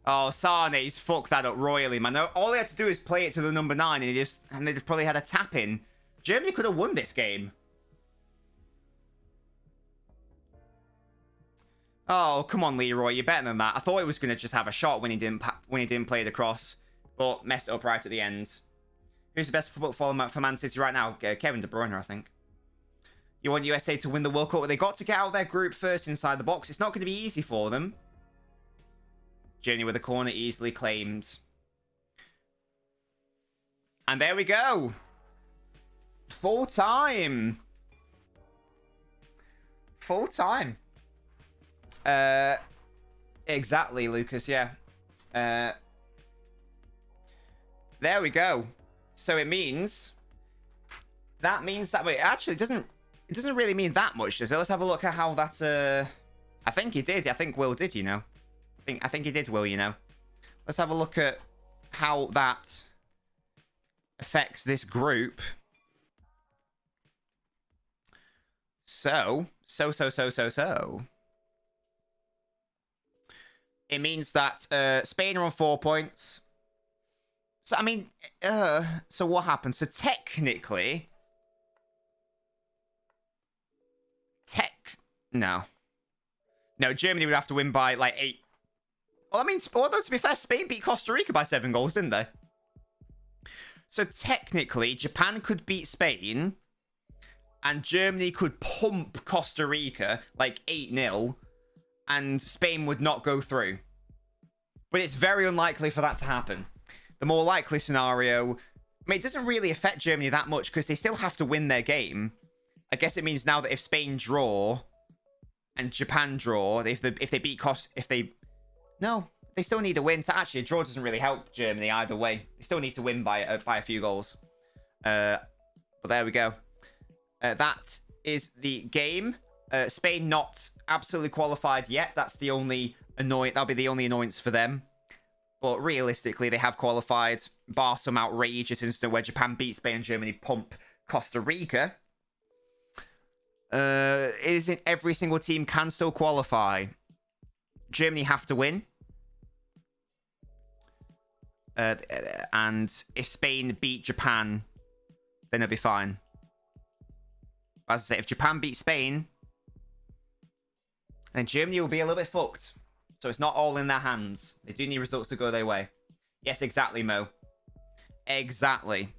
Oh, Sane's fucked that up royally, man. All they had to do is play it to the number 9, and they'd probably had a tap in. Germany could have won this game. Oh, come on, Leroy, you're better than that. I thought he was going to just have a shot when he didn't play the cross, but messed it up right at the end. Who's the best footballer for Man City right now? Kevin De Bruyne, I think. You want USA to win the World Cup? They got to get out of their group first inside the box. It's not going to be easy for them. Journey with a corner easily claimed. And there we go. Full time. Full time. Exactly, Lucas, yeah. There we go. So it means... That means that... Wait, actually, it doesn't really mean that much, does it? Let's have a look at how that... I think he did. I think Will did, you know. I think he did, Will, you know. Let's have a look at how that affects this group. So. It means that Spain are on 4 points. So, I mean, so what happens? So technically... No, Germany would have to win by, like, 8. Well, I mean, although, to be fair, Spain beat Costa Rica by 7 goals, didn't they? So, technically, Japan could beat Spain, and Germany could pump Costa Rica, like, 8-0, and Spain would not go through. But it's very unlikely for that to happen. The more likely scenario... I mean, it doesn't really affect Germany that much, because they still have to win their game. I guess it means now that if Spain draw... and Japan draw, if they beat No, they still need to win. So actually, a draw doesn't really help Germany either way. They still need to win by a few goals. But there we go. That is the game. Spain not absolutely qualified yet. That's the only that'll be the only annoyance for them. But realistically, they have qualified, bar some outrageous incident where Japan beat Spain and Germany pump Costa Rica. Isn't every single team can still qualify? Germany have to win. And if Spain beat Japan, then it'll be fine. As I say, if Japan beat Spain, then Germany will be a little bit fucked. So it's not all in their hands. They do need results to go their way. Yes, exactly, Mo. Exactly.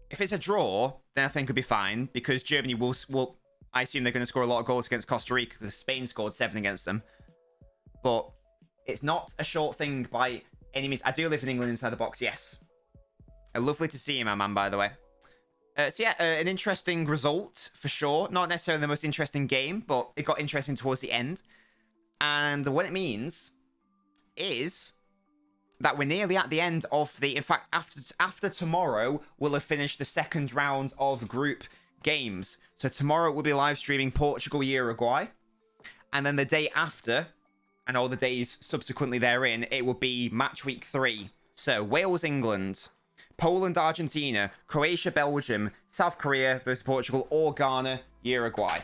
If it's a draw, then I think it'll be fine, because Germany will I assume they're going to score a lot of goals against Costa Rica, because Spain scored 7 against them. But it's not a short thing by any means. I do live in England inside the box, yes. Lovely to see you, my man, by the way. So yeah, an interesting result, for sure. Not necessarily the most interesting game, but it got interesting towards the end. And what it means is that we're nearly at the end of the... In fact, after tomorrow, we'll have finished the second round of group games. So tomorrow we'll be live streaming Portugal-Uruguay. And then the day after, and all the days subsequently therein, it will be match week 3. So Wales-England, Poland-Argentina, Croatia-Belgium, South Korea versus Portugal, or Ghana-Uruguay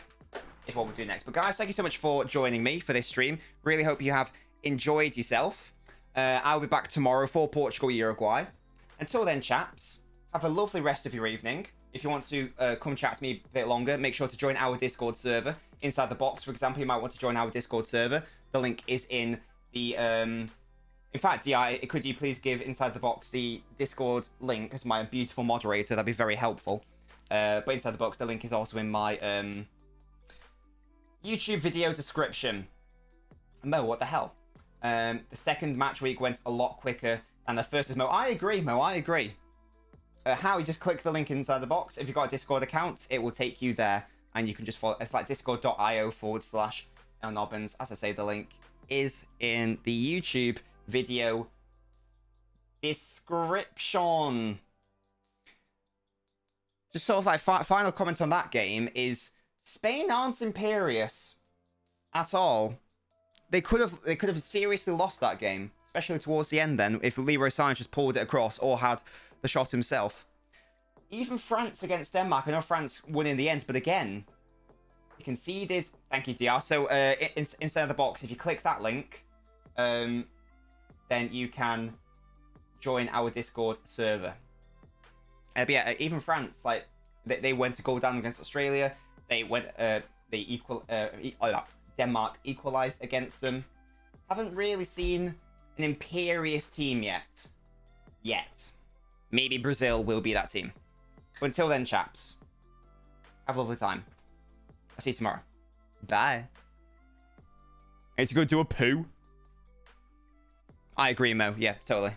is what we'll do next. But guys, thank you so much for joining me for this stream. Really hope you have enjoyed yourself. I'll be back tomorrow for Portugal-Uruguay. Until then, chaps, have a lovely rest of your evening. If you want to come chat to me a bit longer, make sure to join our Discord server. Inside the box, for example, you might want to join our Discord server. The link is in the... In fact, DI, could you please give Inside the Box the Discord link as my beautiful moderator? That'd be very helpful. But Inside the Box, the link is also in my YouTube video description. Mo, what the hell? The second match week went a lot quicker than the first. Mo, I agree, Mo, I agree. How? You just click the link inside the box. If you've got a Discord account, it will take you there. And you can just follow. It's like discord.io/LNobbins. As I say, the link is in the YouTube video description. Just sort of like final comment on that game is Spain aren't imperious at all. They could have seriously lost that game, especially towards the end then, if Leroy Sané just pulled it across or had the shot himself. Even France against Denmark, I know France won in the end, but again, he conceded. Thank you, DR. So inside of the box, if you click that link, then you can join our Discord server. But yeah, even France, like they went to go down against Australia. They went, Denmark equalized against them. Haven't really seen an imperious team yet. Maybe Brazil will be that team. But until then, chaps, have a lovely time. I'll see you tomorrow. Bye. I need to go do a poo. I agree, Mo. Yeah, totally.